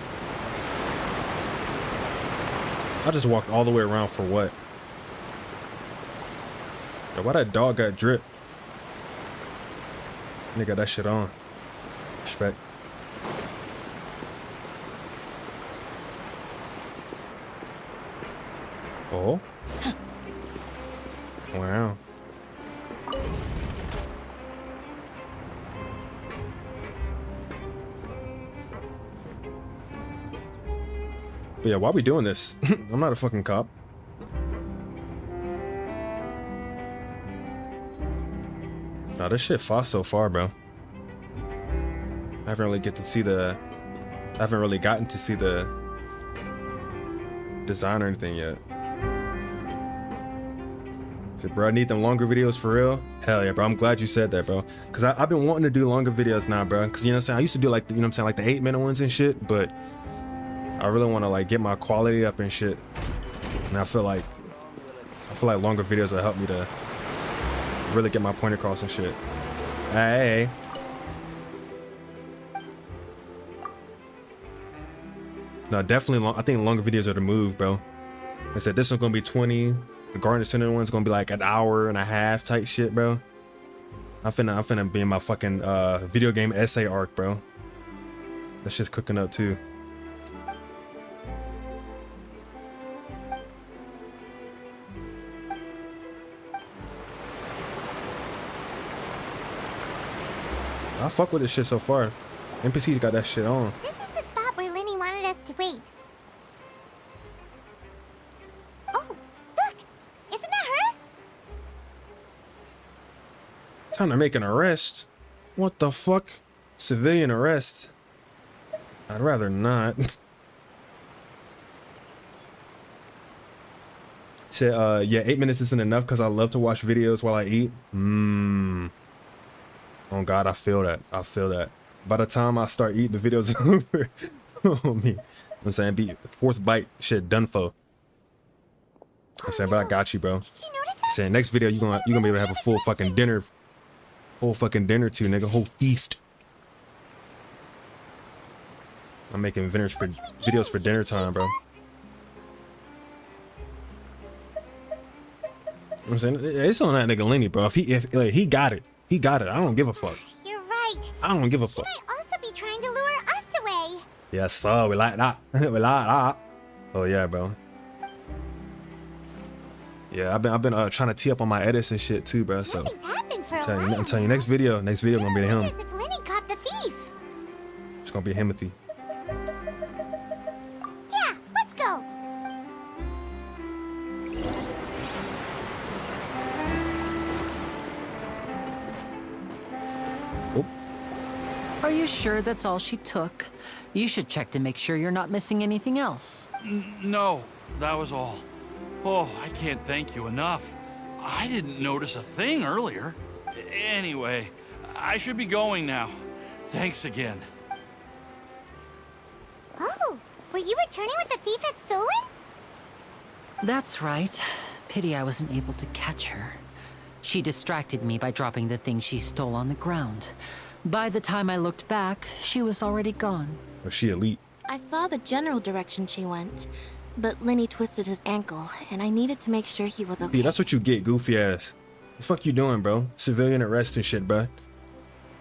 I just walked all the way around for what? Yo, why that dog got drip? Nigga got that shit on. Respect. Oh. Wow. But yeah, why are we doing this? I'm not a fucking cop. Nah, this shit fast so far, bro. I haven't really gotten to see the design or anything yet. So, bro, I need them longer videos for real. Hell yeah, bro. I'm glad you said that, bro. Cause I've been wanting to do longer videos now, bro. Cause you know what I'm saying? I used to do like, you know what I'm saying, like the 8-minute ones and shit, but I really want to like get my quality up and shit. And I feel like longer videos will help me to really get my point across and shit. Hey. No, definitely. I think longer videos are the move, bro. I said this one's gonna be 20. The Garden Center one's gonna be like an hour and a half type shit, bro. I'm finna be in my fucking video game essay arc, bro. That shit's cooking up too. I fuck with this shit so far. NPCs got that shit on. This is the spot where Lenny wanted us to wait. Oh, look! Isn't that her? Time to make an arrest. What the fuck? Civilian arrest. I'd rather not. Said, yeah, 8 minutes isn't enough because I love to watch videos while I eat. Oh God, I feel that. I feel that. By the time I start eating, the video's over. Oh me. I'm saying, be fourth bite, shit done for. I'm saying, but I got you, bro. Did you notice I'm saying, next video you gonna be able to have a full fucking dinner, too, nigga, whole feast. I'm making videos for dinner time, bro. I'm saying, it's on that nigga Lenny, bro. If like, he got it, he got it. I don't give a fuck. You're right. I don't give a He fuck. might also be trying to lure us away. Yes, sir. We like that. We like that. Oh yeah, bro. Yeah, I've been trying to tee up on my edits and shit too, bro. So Nothing's happened for a I'm while. telling you, next video gonna be him. Wonders if Lenny caught the thief. It's gonna be Himothy. Yeah, let's go. Are you sure that's all she took? You should check to make sure you're not missing anything else. No, that was all. Oh, I can't thank you enough. I didn't notice a thing earlier. Anyway, I should be going now. Thanks again. Oh, were you returning what the thief had stolen? That's right. Pity I wasn't able to catch her. She distracted me by dropping the thing she stole on the ground. By the time I looked back, she was already gone. Or she elite. I saw the general direction she went, but Lenny twisted his ankle, and I needed to make sure he was okay. Yeah, that's what you get, goofy ass. The fuck you doing, bro? Civilian arrest and shit, bro.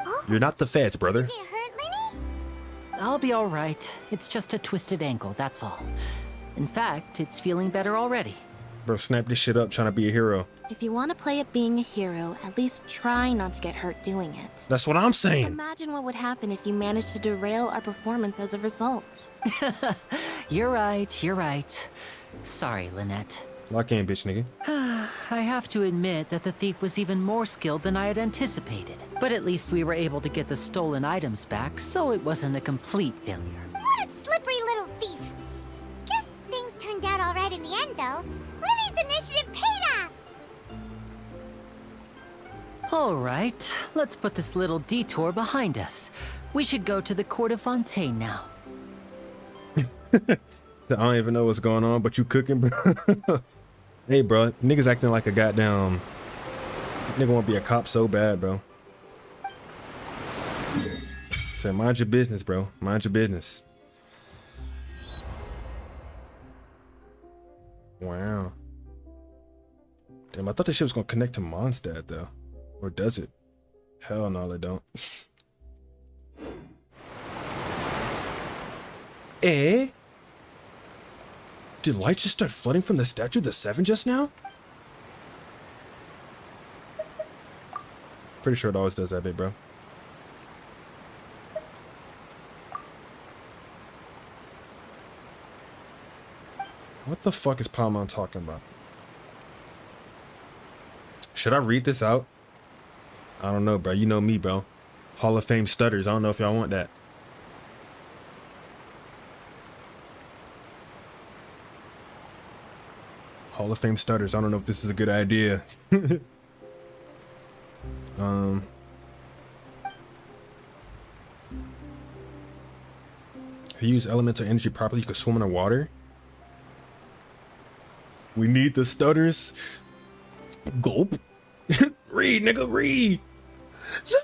Oh, You're not the feds, brother. did you get hurt, Lenny? I'll be all right. It's just a twisted ankle, that's all. In fact, it's feeling better already. Bro, snap this shit up trying to be a hero. If you want to play at being a hero, at least try not to get hurt doing it. That's what I'm saying. Imagine what would happen if you managed to derail our performance as a result. You're right, you're right. Sorry, Lynette. Lock in, bitch, nigga. I have to admit that the thief was even more skilled than I had anticipated. But at least we were able to get the stolen items back, so it wasn't a complete failure. What a slippery little thief. Guess things turned out all right in the end, though. Lenny's initiative paid off. All right, let's put this little detour behind us. We should go to the Court of Fontaine now. I don't even know what's going on, but you cooking, bro. Hey, bro, niggas acting like a goddamn nigga want to be a cop so bad, bro. So mind your business, bro. Mind your business. Wow. Damn, I thought this shit was gonna connect to Mondstadt though, or does it? Hell no, they don't. Eh? Did light just start flooding from the Statue of the Seven just now? Pretty sure it always does that bit, bro. What the fuck is Palmon talking about? Should I read this out? I don't know, bro. You know me, bro. Hall of Fame stutters. I don't know if y'all want that. Hall of Fame stutters. I don't know if this is a good idea. If you use elemental energy properly, you can swim in the water. We need the stutters. Gulp. Read, nigga, read. No.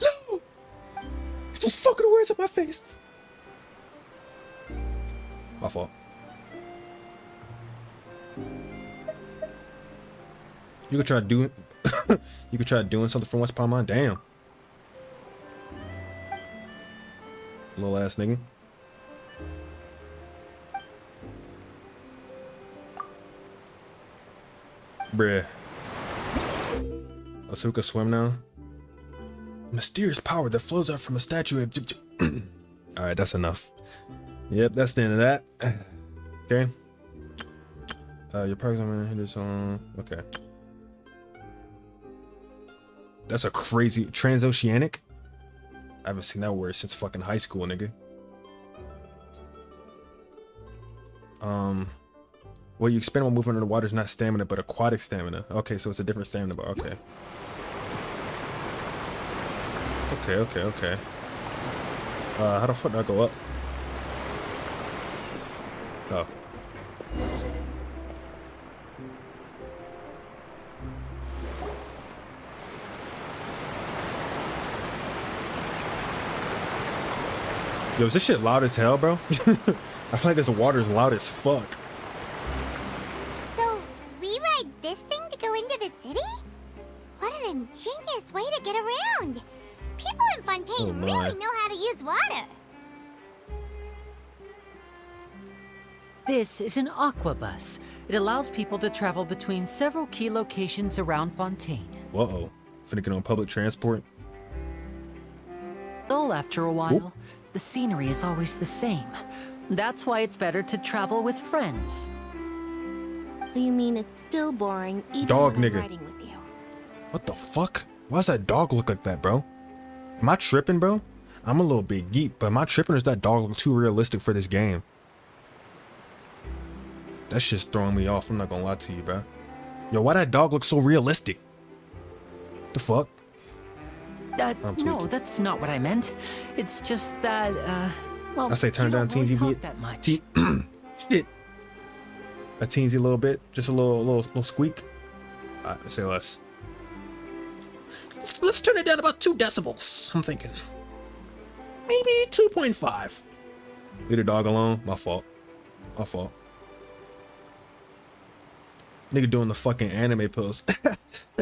No. Get those fucking words up my face. My fault. You could try doing you could try doing something from West Palmon. Damn. Little ass nigga. Bruh. Oh, so we can swim now? Mysterious power that flows out from a statue. All right, that's enough. Yep, that's the end of that. Okay. Your program hit this on. Okay. That's a crazy transoceanic. I haven't seen that word since fucking high school, nigga. Well, you expend while moving under the water is not stamina, but aquatic stamina. Okay, so it's a different stamina, but okay. Okay. How the fuck do I go up? Oh. Yo, is this shit loud as hell, bro? I feel like this water is loud as fuck. So, we ride this thing to go into the city? What an ingenious way to get around! People in Fontaine really know how to use water! This is an aquabus. It allows people to travel between several key locations around Fontaine. Whoa. Finna get on public transport? Well, after a while, the scenery is always the same. That's why it's better to travel with friends. So you mean it's still boring even Dog when I'm nigga. riding with you? What the fuck? Why does that dog look like that, bro? Am I tripping, bro? I'm a little bit geek, but am I tripping or is that dog look too realistic for this game? That shit's throwing me off, I'm not gonna lie to you, bro. Yo, why that dog look so realistic? The fuck? No, that's not what I meant. It's just that, well, I say turn you down don't really teensy talk bit. that much. Shit. A teensy little bit, just a little squeak. I say less. Let's turn it down about 2 decibels. I'm thinking maybe 2.5. Leave the dog alone. My fault. Nigga doing the fucking anime pose.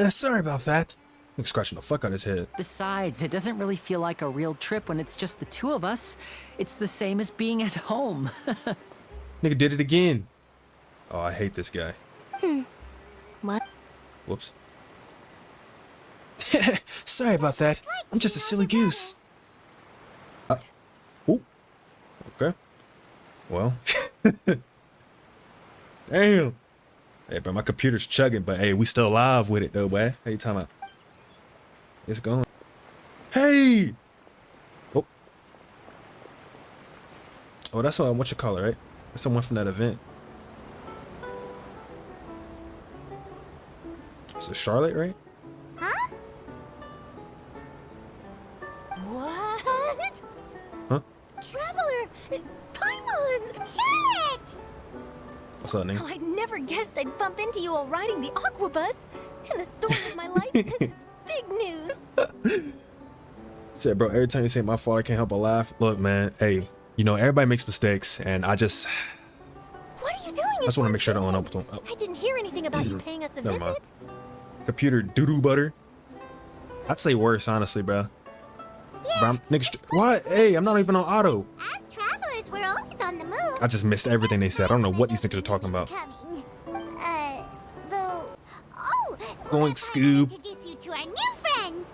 Sorry about that. Nigga scratching the fuck out his head. Besides, it doesn't really feel like a real trip when it's just the two of us. It's the same as being at home. Nigga did it again. Oh, I hate this guy. What? Whoops. Sorry about that. I'm just a silly goose. Ooh. Okay. Well. Damn. Hey, bro, my computer's chugging, but hey, we still live with it though, boy. How you talking about? It's going. Hey! Oh. Oh, that's what you call it, right? That's someone from that event. Is it Charlotte, right? Huh? What? Huh? Traveler! Paimon! Charlotte! What's up, nigga? Oh, I never guessed I'd bump into you while riding the aquabus. In the story of my life, this is big news. Said, bro, every time you say my fault, I can't help but laugh. Look, man, hey, you know, everybody makes mistakes, and I just... What are you doing? I just want to make sure I don't own up to him. Oh, I didn't hear anything about you paying us a never visit. mind. Computer doo-doo butter. I'd say worse, honestly, bro. Bro, nigga, what? Hey, I'm not even on auto. As travelers, we're always on the move. I just missed everything they said. I don't know what these niggas are talking about. Coming. Though... Oh! Going Scoob. Introduce you to our new friends!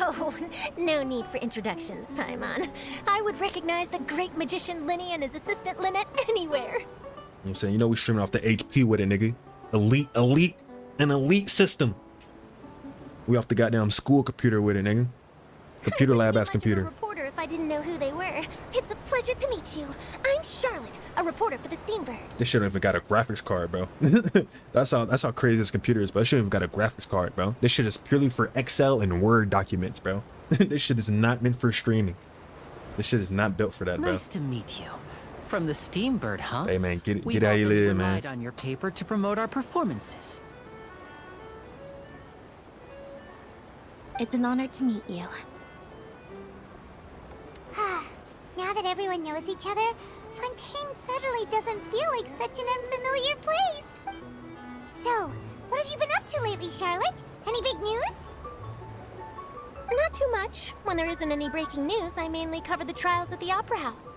Oh, no need for introductions, Paimon. I would recognize the great magician Linny and his assistant Lynette anywhere. You know what I'm saying? You know we streaming off the HP with it, nigga. An elite system. We off the goddamn school computer with it, nigga. Computer lab ass computer. Reporter if I didn't know who they were. It's a pleasure to meet you. I'm Charlotte, a reporter for the Steambird. This shit don't even got a graphics card, bro. that's how crazy this computer is, but it shouldn't even got a graphics card, bro. This shit is purely for Excel and Word documents, bro. This shit is not meant for streaming. This shit is not built for that, bro. Nice to meet you. From the Steambird, huh? Hey man, get We've how you always live, man. relied on your paper to promote our performances. It's an honor to meet you. Now that everyone knows each other, Fontaine suddenly doesn't feel like such an unfamiliar place. So, what have you been up to lately, Charlotte? Any big news? Not too much. When there isn't any breaking news, I mainly cover the trials at the Opera House.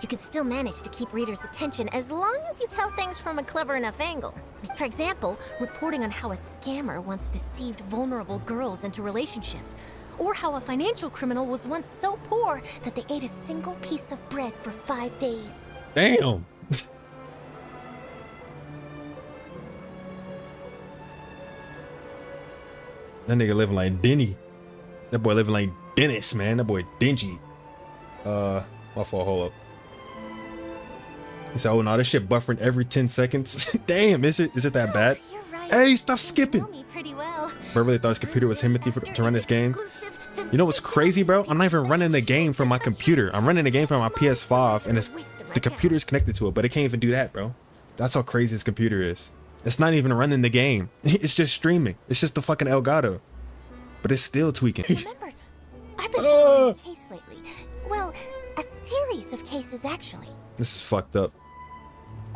You can still manage to keep readers' attention as long as you tell things from a clever enough angle. For example, reporting on how a scammer once deceived vulnerable girls into relationships, or how a financial criminal was once so poor that they ate a single piece of bread for 5 days. Damn. That nigga living like Denny. That boy living like Dennis, man. That boy dingy. My fault, hold up. He said, oh no, this shit buffering every 10 seconds. Damn, is it that bad? You're right. Hey, stop skipping. You know me pretty well. Bro really thought his computer was Timothy to run this game. You know what's crazy, bro? I'm not even running the game from my computer. I'm running the game from my PS5 and the computer's connected to it, but it can't even do that, bro. That's how crazy this computer is. It's not even running the game. It's just streaming. It's just the fucking Elgato. But it's still tweaking. Remember, I've been following a case lately. Well, a series of cases, actually. This is fucked up.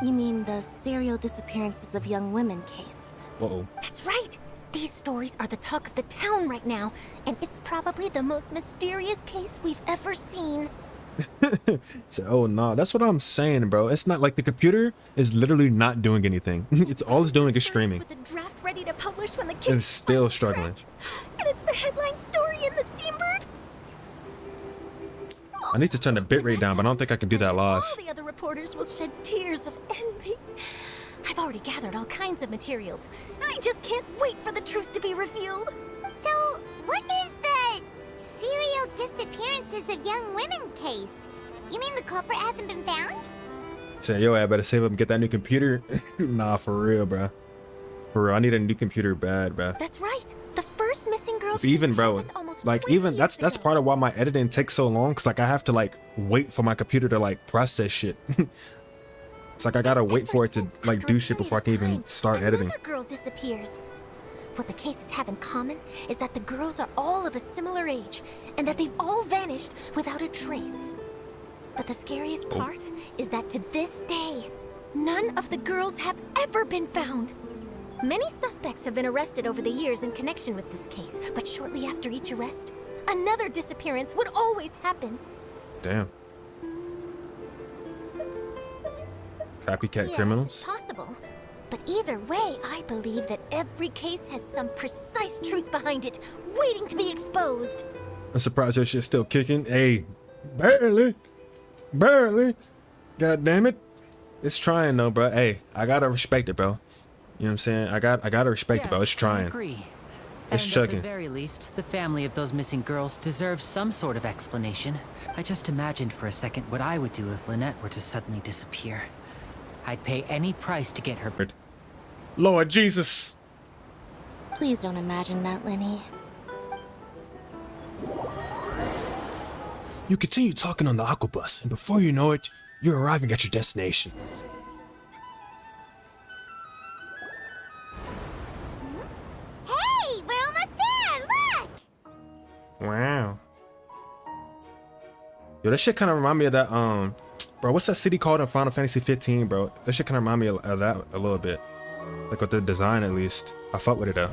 You mean the serial disappearances of young women case? Uh-oh. That's right. These stories are the talk of the town right now, and it's probably the most mysterious case we've ever seen. So, oh no, that's what I'm saying, bro. It's not like the computer is literally not doing anything. It's all it's doing is streaming. With the draft ready to publish when the It's kids still struggling. and it's the headline story in the Steambird. I need to turn the bitrate down, but I don't think I can do that live. All the other reporters will shed tears of envy. I've already gathered all kinds of materials. I just can't wait for the truth to be revealed. So, what is the serial disappearances of young women case? You mean the culprit hasn't been found? Say, yo, I better save up and get that new computer. Nah, for real, bro. For real, I need a new computer bad, bro. That's right. The first missing girl. It's even, bro. Like, even that's part of why my editing takes so long. Cause like I have to like wait for my computer to like process shit. It's like I gotta wait for it to like do shit before I can even start editing. Another girl disappears. What the cases have in common is that the girls are all of a similar age, and that they've all vanished without a trace. But the scariest part is that to this day, none of the girls have ever been found. Many suspects have been arrested over the years in connection with this case, but shortly after each arrest, another disappearance would always happen. Damn. Copycat criminals? It's possible. But either way, I believe that every case has some precise truth behind it, waiting to be exposed. I'm surprised your shit's still kicking. Hey, barely. God damn it. It's trying though, bro. Hey, I gotta respect it, bro. You know what I'm saying? I gotta respect it, bro. It's trying. I agree. It's And chugging. at the very least, the family of those missing girls deserves some sort of explanation. I just imagined for a second what I would do if Lynette were to suddenly disappear. I'd pay any price to get her. Lord Jesus. Please don't imagine that, Lenny. You continue talking on the aquabus, and before you know it, you're arriving at your destination. Hey, we're almost there! Look! Wow. Yo, that shit kind of remind me of that, bro, what's that city called in Final Fantasy 15, bro? That shit kind of remind me of that a little bit. Like with the design, at least. I fuck with it, though.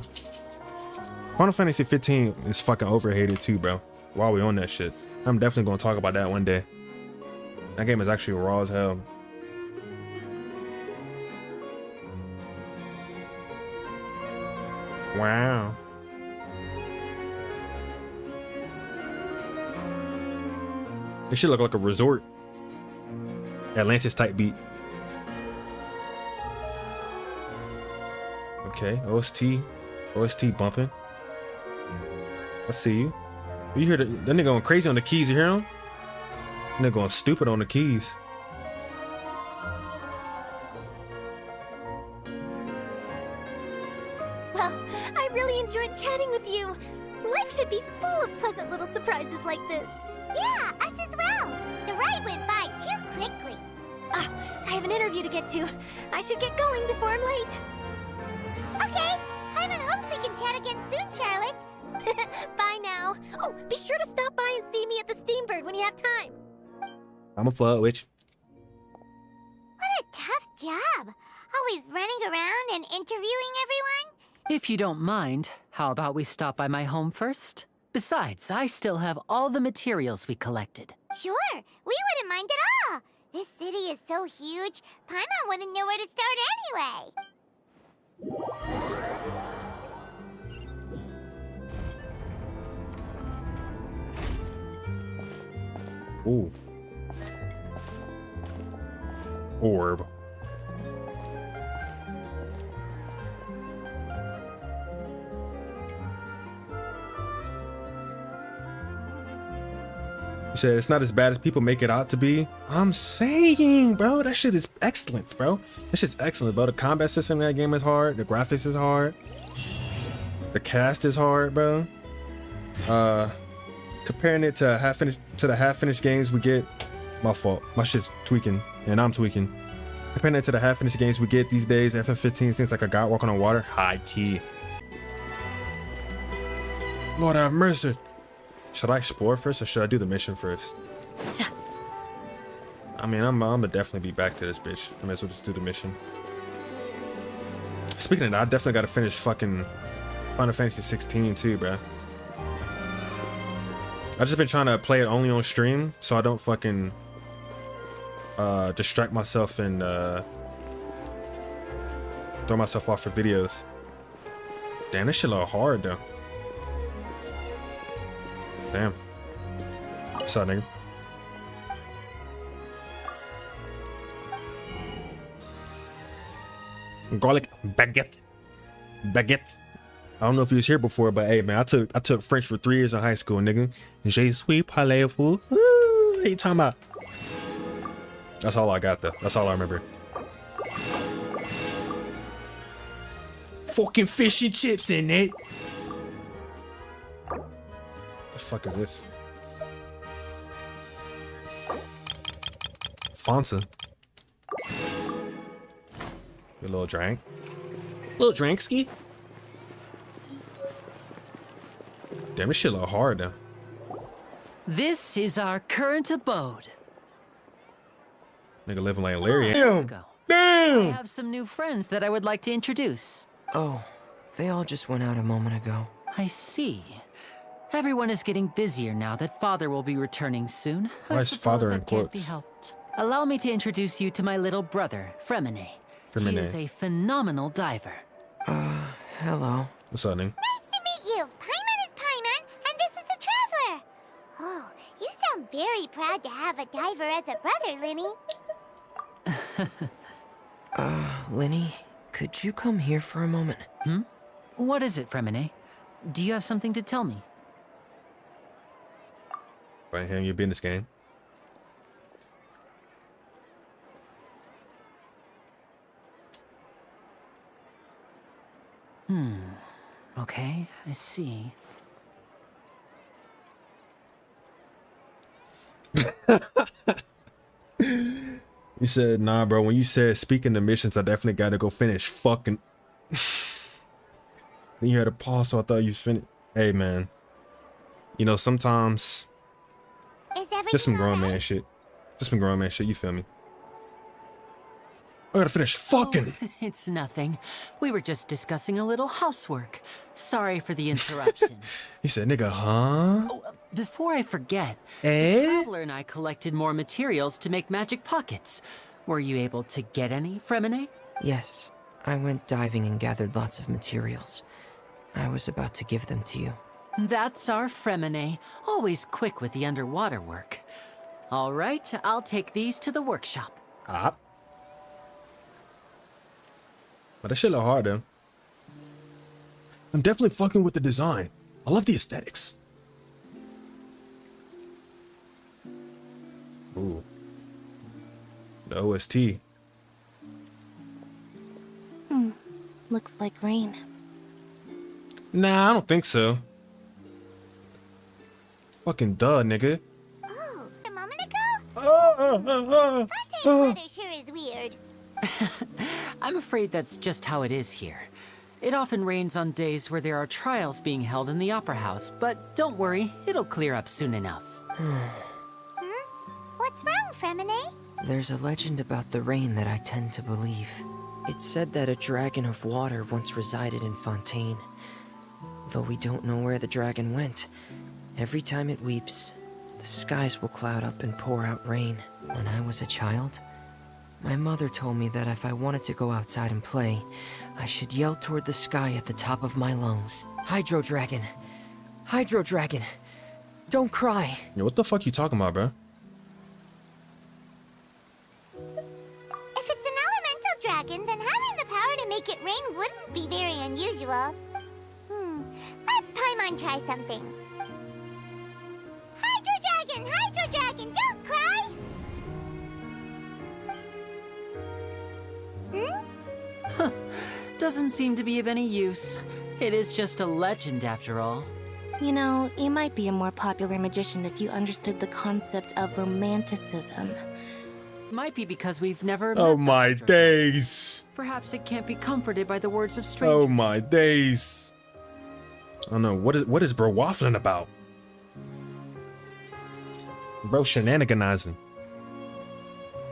Final Fantasy 15 is fucking overhated, too, bro. While we on that shit. I'm definitely gonna talk about that one day. That game is actually raw as hell. Wow. This shit look like a resort. Atlantis type beat. Okay, OST bumping. I see you. You hear that nigga going crazy on the keys, you hear him? That nigga going stupid on the keys. Well, I really enjoyed chatting with you. Life should be full of pleasant little surprises like this. Yeah, us as well. The ride went by too quickly. Ah, I have an interview to get to. I should get going before I'm late. Okay, Hyman hopes we can chat again soon, Charlotte. Bye now. Oh, be sure to stop by and see me at the Steambird when you have time. I'm a flood witch. What a tough job. Always running around and interviewing everyone. If you don't mind, how about we stop by my home first? Besides, I still have all the materials we collected. Sure, we wouldn't mind at all. This city is so huge, Paimon wouldn't know where to start anyway. Ooh. Orb. He said it's not as bad as people make it out to be. I'm saying, bro, that shit is excellent, bro. That shit's excellent, bro. The combat system in that game is hard. The graphics is hard. The cast is hard, bro. Comparing it to the half-finished games we get. My fault. My shit's tweaking, and I'm tweaking. Comparing it to the half-finished games we get these days, FF15 seems like a guy walking on water. High key. Lord have mercy. Should I explore first or should I do the mission first? I mean, I'm gonna definitely be back to this bitch. I might as well just do the mission. Speaking of that, I definitely gotta finish fucking Final Fantasy 16 too, bro. I just been trying to play it only on stream so I don't fucking distract myself and throw myself off for videos. Damn, this shit look hard though. Damn. What's up, nigga? Garlic baguette. Baguette. I don't know if he was here before, but hey, man, I took French for 3 years in high school, nigga. Je suis parlez-vous. What you talking about? That's all I got, though. That's all I remember. Fucking fish and chips in it. The fuck is this? Fonsa. A little drink. Little drinkski. Damn, this shit look hard though. This is our current abode. Nigga living like Larry. Let's go. Damn! I have some new friends that I would like to introduce. Oh, they all just went out a moment ago. I see. Everyone is getting busier now that Father will be returning soon. Why is Father in quotes? Allow me to introduce you to my little brother, Fremine. He is a phenomenal diver. Hello. What's up, nigga? Nice to meet you. Paimon is Paimon, and this is the Traveler. Oh, you sound very proud to have a diver as a brother, Linny. Linny, could you come here for a moment? What is it, Fremine? Do you have something to tell me? Right here in your business game. Okay, I see. He said, nah, bro, when you said speaking of missions, I definitely gotta go finish fucking. Then you had a pause, so I thought you finished. Hey, man. You know, sometimes. Just some grown man shit. Just some grown man shit, you feel me? I gotta finish fucking. Oh, it's nothing. We were just discussing a little housework. Sorry for the interruption. He said, nigga, huh? Oh, before I forget, the Traveler and I collected more materials to make magic pockets. Were you able to get any, Fremine? Yes, I went diving and gathered lots of materials. I was about to give them to you. That's our Fremine, always quick with the underwater work. All right, I'll take these to the workshop. But that shit look hard though. I'm definitely fucking with the design. I love the aesthetics. Ooh. The OST. Looks like rain. Nah, I don't think so. Fucking duh, nigga. Oh, a moment ago? Fontaine's weather sure is weird. I'm afraid that's just how it is here. It often rains on days where there are trials being held in the Opera House, but don't worry, it'll clear up soon enough. What's wrong, Fremine? There's a legend about the rain that I tend to believe. It's said that a dragon of water once resided in Fontaine. Though we don't know where the dragon went, every time it weeps, the skies will cloud up and pour out rain. When I was a child, my mother told me that if I wanted to go outside and play, I should yell toward the sky at the top of my lungs. Hydro Dragon! Hydro Dragon! Don't cry! Yo, what the fuck you talking about, bro? like it rain wouldn't be very unusual. Let Paimon try something. Hydro Dragon, don't cry! Doesn't seem to be of any use. It is just a legend after all. You know, you might be a more popular magician if you understood the concept of romanticism. Might be because we've never Oh met the my Hydro days. Dragon. Perhaps it can't be comforted by the words of strangers. Oh my days. I don't know. What is bro waffling about? Bro shenaniganizing.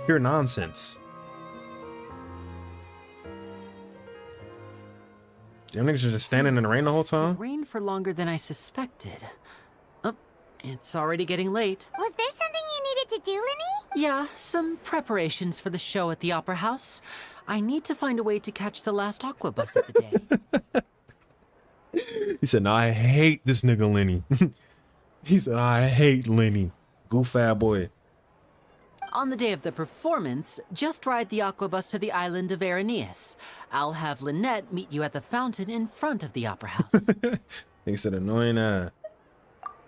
Pure nonsense. Them niggas just standing in the rain the whole time? It rained for longer than I suspected. Oh, it's already getting late. Was there something you needed to do, Linny? Yeah, some preparations for the show at the Opera House. I need to find a way to catch the last aqua bus of the day. He said, "No, I hate this nigga Lenny." He said, "I hate Lenny." Goof ass boy. On the day of the performance, just ride the aqua bus to the island of Araneus. I'll have Lynette meet you at the fountain in front of the Opera House. He said, "Annoying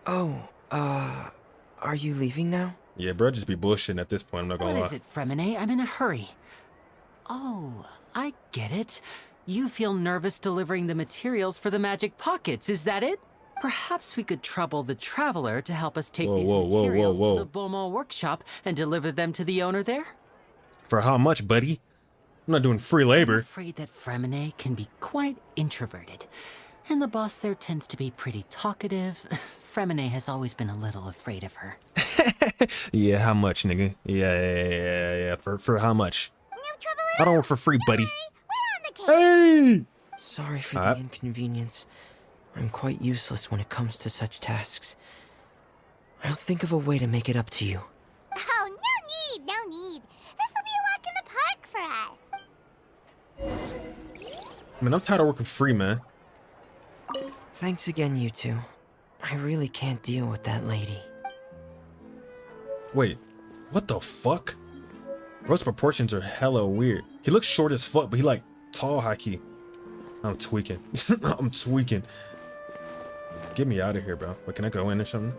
Oh, are you leaving now? Yeah, bro, just be bullshitting at this point. I'm not gonna What lie. is it, Fremine? I'm in a hurry. Oh, I get it. You feel nervous delivering the materials for the magic pockets, is that it? Perhaps we could trouble the traveler to help us take these materials to the Beaumont workshop and deliver them to the owner there? For how much, buddy? I'm not doing free labor. I'm afraid that Fremine can be quite introverted, and the boss there tends to be pretty talkative. Fremine has always been a little afraid of her. Yeah, how much, nigga? Yeah. For how much? I don't work for free, buddy. Hey! Sorry for the inconvenience. I'm quite useless when it comes to such tasks. I'll think of a way to make it up to you. Oh, no need. This will be a walk in the park for us. Man, I'm tired of working free, man. Thanks again, you two. I really can't deal with that lady. Wait, what the fuck? Bro's proportions are hella weird. He looks short as fuck, but he like tall high-key. I'm tweaking. I'm tweaking. Get me out of here, bro. Wait, can I go in or something?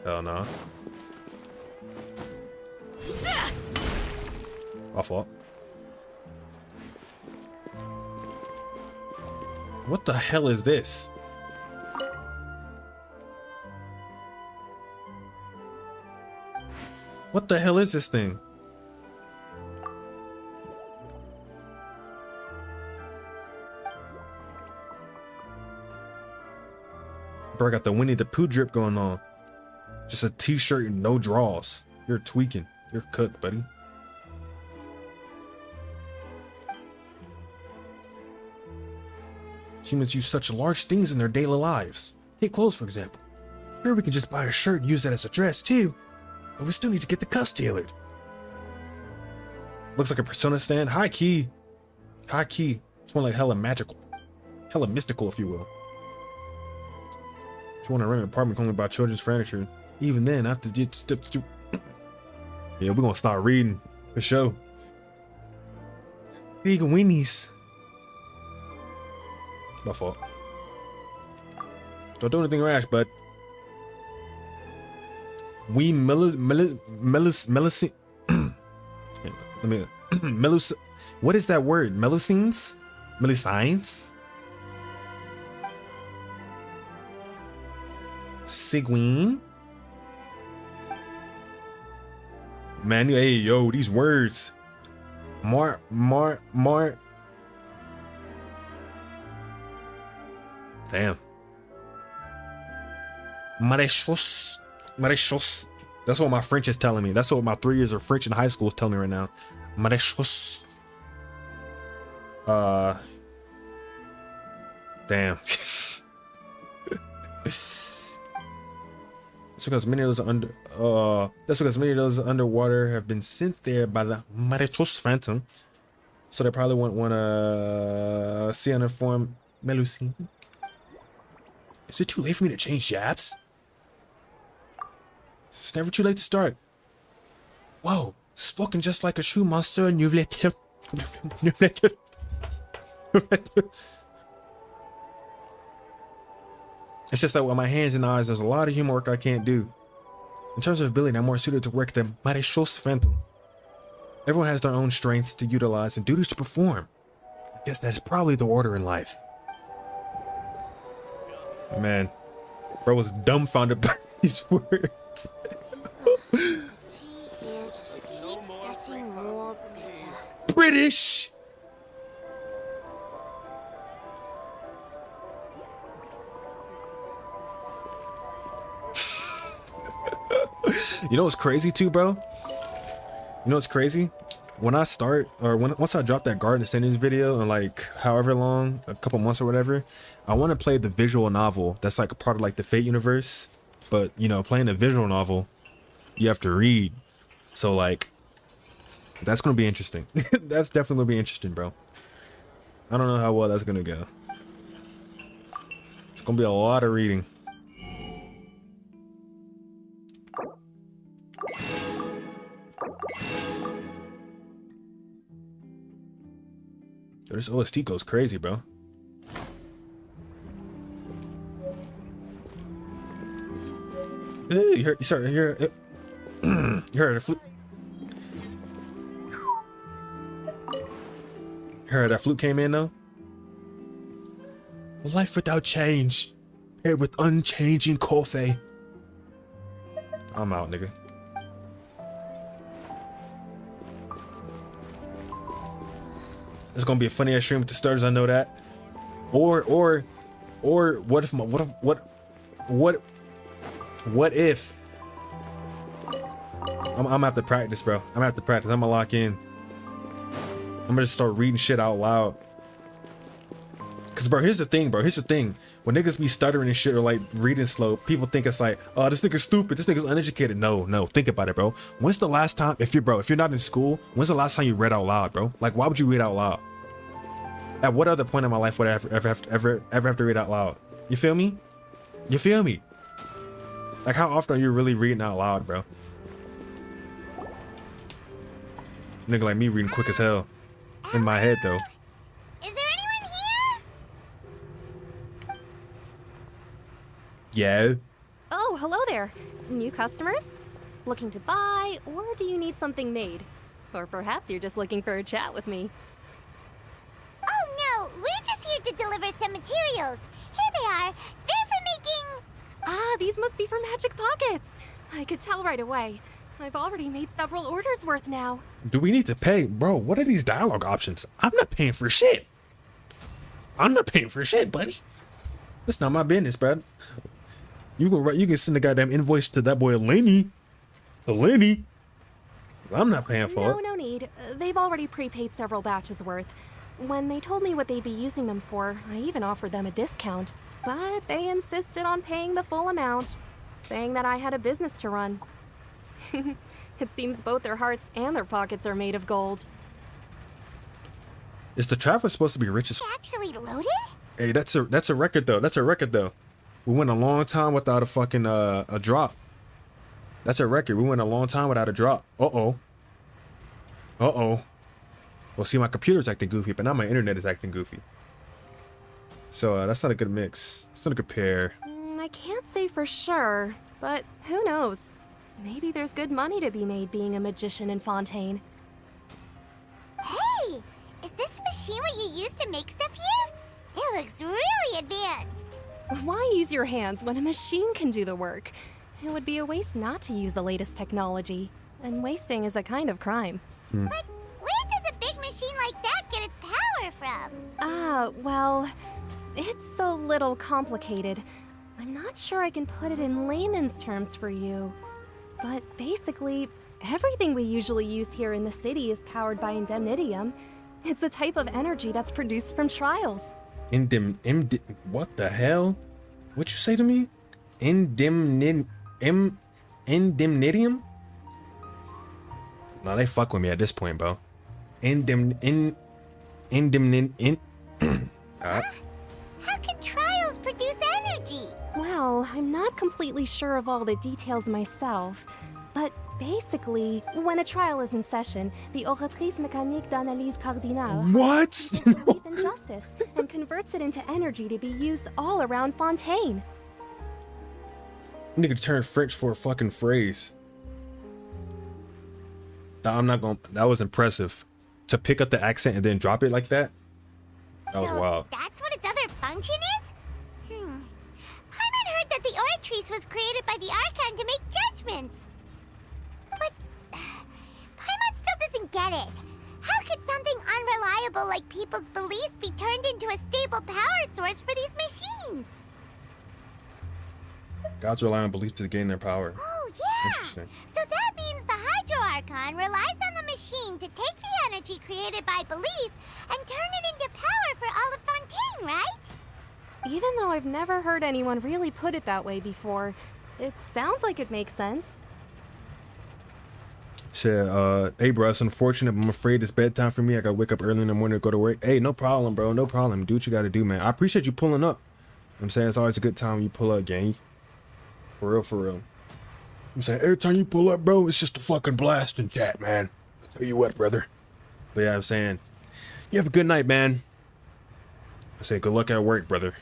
Hell no. My fault. What the hell is this? What the hell is this thing? Bro, got the Winnie the Pooh drip going on. Just a t-shirt and no draws. You're tweaking. You're cooked, buddy. Humans use such large things in their daily lives. Take clothes, for example. Sure, we can just buy a shirt and use that as a dress, too. But we still need to get the cuffs tailored. Looks like a Persona stand. High key. High key. It's more like hella magical. Hella mystical, if you will. If you want to rent an apartment, only buy children's furniture. Even then, I have to get steps to. Yeah, we're gonna start reading for sure. Big weenies. My fault. Don't do anything rash, bud. We melusine. Let me. What is that word? Melusines? Melusines? Sigween? Man, hey, yo, these words. Mart. Damn. Marechos. That's what my French is telling me. That's what my 3 years of French in high school is telling me right now. Marechos. Damn. That's because many of those underwater have been sent there by the Marechos Phantom. So they probably won't want to see uninformed Melusine. Is it too late for me to change jabs? It's never too late to start. Whoa, spoken just like a true monster. It's just that with my hands and eyes, there's a lot of human work I can't do. In terms of ability, I'm more suited to work than Maréchausse Phantom. Everyone has their own strengths to utilize and duties to perform. I guess that's probably the order in life. Man, bro was dumbfounded by these words. British! You know what's crazy too, bro? You know what's crazy? When I start, or once I drop that Garden Ascendance video in like however long, a couple months or whatever, I want to play the visual novel that's like a part of like the Fate universe. But you know, playing a visual novel, you have to read. So like, that's gonna be interesting. That's definitely gonna be interesting, bro. I don't know how well that's gonna go. It's gonna be a lot of reading. Yo, this OST goes crazy, bro. You heard, sorry, you heard a flute. Heard that flute came in though. A life without change, paired with unchanging coffee. I'm out, nigga. It's gonna be a funny ass stream with the starters, I know that. Or what if I'm gonna have to practice, bro. I'm gonna have to practice. I'm gonna lock in. I'm gonna just start reading shit out loud. Cause bro, here's the thing, bro. Here's the thing. When niggas be stuttering and shit or like reading slow, people think it's like, oh, this nigga's stupid, this nigga's uneducated. No, think about it, bro. When's the last time, if you're not in school, when's the last time you read out loud, bro? Like, why would you read out loud? At what other point in my life would I ever have to read out loud? You feel me? You feel me? Like, how often are you really reading out loud, bro? Nigga like me reading quick as hell. In my head, though. Is there anyone here? Yeah. Oh, hello there. New customers? Looking to buy, or do you need something made? Or perhaps you're just looking for a chat with me. Oh no, we're just here to deliver some materials. Here they are. They're for making... Ah, these must be for Magic Pockets. I could tell right away. I've already made several orders worth now. Do we need to pay? Bro, what are these dialogue options? I'm not paying for shit. I'm not paying for shit, buddy. That's not my business, bro. You can send a goddamn invoice to that boy Lenny. I'm not paying for it. No need. They've already prepaid several batches worth. When they told me what they'd be using them for, I even offered them a discount. But they insisted on paying the full amount, saying that I had a business to run. It seems both their hearts and their pockets are made of gold. Is the traveler supposed to be rich as... Actually loaded? Hey, that's a record though. That's a record though. We went a long time without a fucking a drop. That's a record. We went a long time without a drop. Uh-oh. Well, see, my computer's acting goofy, but now my internet is acting goofy. So that's not a good mix. It's not a good pair. I can't say for sure, but who knows? Maybe there's good money to be made being a magician in Fontaine. Hey! Is this machine what you use to make stuff here? It looks really advanced. Why use your hands when a machine can do the work? It would be a waste not to use the latest technology. And wasting is a kind of crime. But where does a big machine like that get its power from? Well, it's a little complicated. I'm not sure I can put it in layman's terms for you. But basically, everything we usually use here in the city is powered by indemnitium. It's a type of energy that's produced from trials. What the hell? What you say to me? Indemnitium? Nah, they fuck with me at this point, bro. How can trials produce energy? Well, I'm not completely sure of all the details myself, but Basically, when a trial is in session, the oratrice mécanique d'analyse cardinale What? belief in justice and converts it into energy to be used all around Fontaine. Nigga turned French for a fucking phrase. I'm not gonna. That was impressive. To pick up the accent and then drop it like that. That was wild. That's what its other function is? Paimon heard that the Oratrice was created by the Archon to make judgments. But Paimon still doesn't get it. How could something unreliable like people's beliefs be turned into a stable power source for these machines? Gods rely on belief to gain their power. Oh, yeah. Interesting. So that means the Hydro Archon relies on the machine to take the energy created by belief and turn it into power for all of Fontaine, right? Even though I've never heard anyone really put it that way before, it sounds like it makes sense. Said, hey bro, it's unfortunate, but I'm afraid it's bedtime for me. I gotta wake up early in the morning to go to work. Hey, no problem, bro. No problem. Do what you gotta do, man. I appreciate you pulling up. I'm saying it's always a good time when you pull up, gang. For real, for real. I'm saying every time you pull up, bro, it's just a fucking blast in chat, man. I'll tell you what, brother. But yeah, I'm saying, you have a good night, man. I say good luck at work, brother.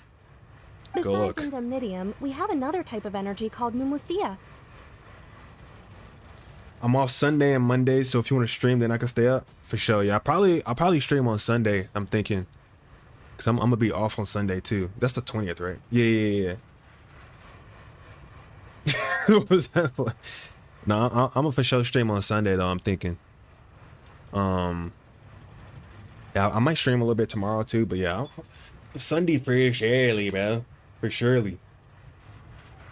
Good luck. Besides indemnitium, we have another type of energy called Mumusia. I'm off Sunday and Monday, so if you want to stream, then I can stay up for sure. Yeah, I'll probably stream on Sunday. I'm thinking, cause I'm gonna be off on Sunday too. That's the 20th, right? Yeah. What was that for? No, I'm gonna for sure stream on Sunday though. I'm thinking. Yeah, I might stream a little bit tomorrow too, but yeah, Sunday for surely, bro, for surely.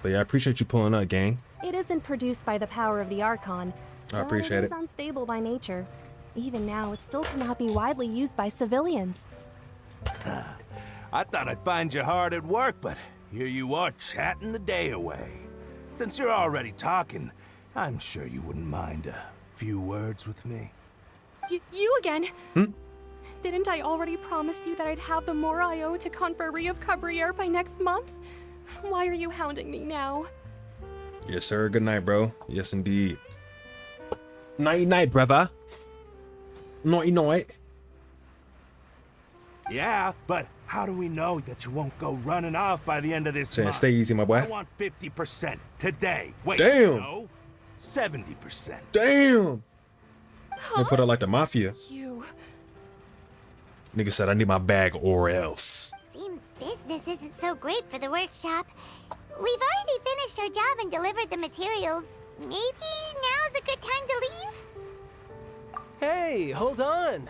But yeah, I appreciate you pulling up, gang. It isn't produced by the power of the Archon. I appreciate it. it. It is unstable by nature. Even now, it still cannot be widely used by civilians. I thought I'd find you hard at work, but here you are chatting the day away. Since you're already talking, I'm sure you wouldn't mind a few words with me. You again? Didn't I already promise you that I'd have the more I owe to Confrérie of Cabriere by next month? Why are you hounding me now? Yes, sir. Good night, bro. Yes, indeed. Night, brother. Night, night. Yeah, but how do we know that you won't go running off by the end of this month? Stay easy, my boy. I want 50% today. Wait, damn. No, 70%. Damn. They put it like the mafia. You. Nigga said I need my bag or else. Seems business isn't so great for the workshop. We've already finished our job and delivered the materials. Maybe now's a good time to leave? Hey, hold on.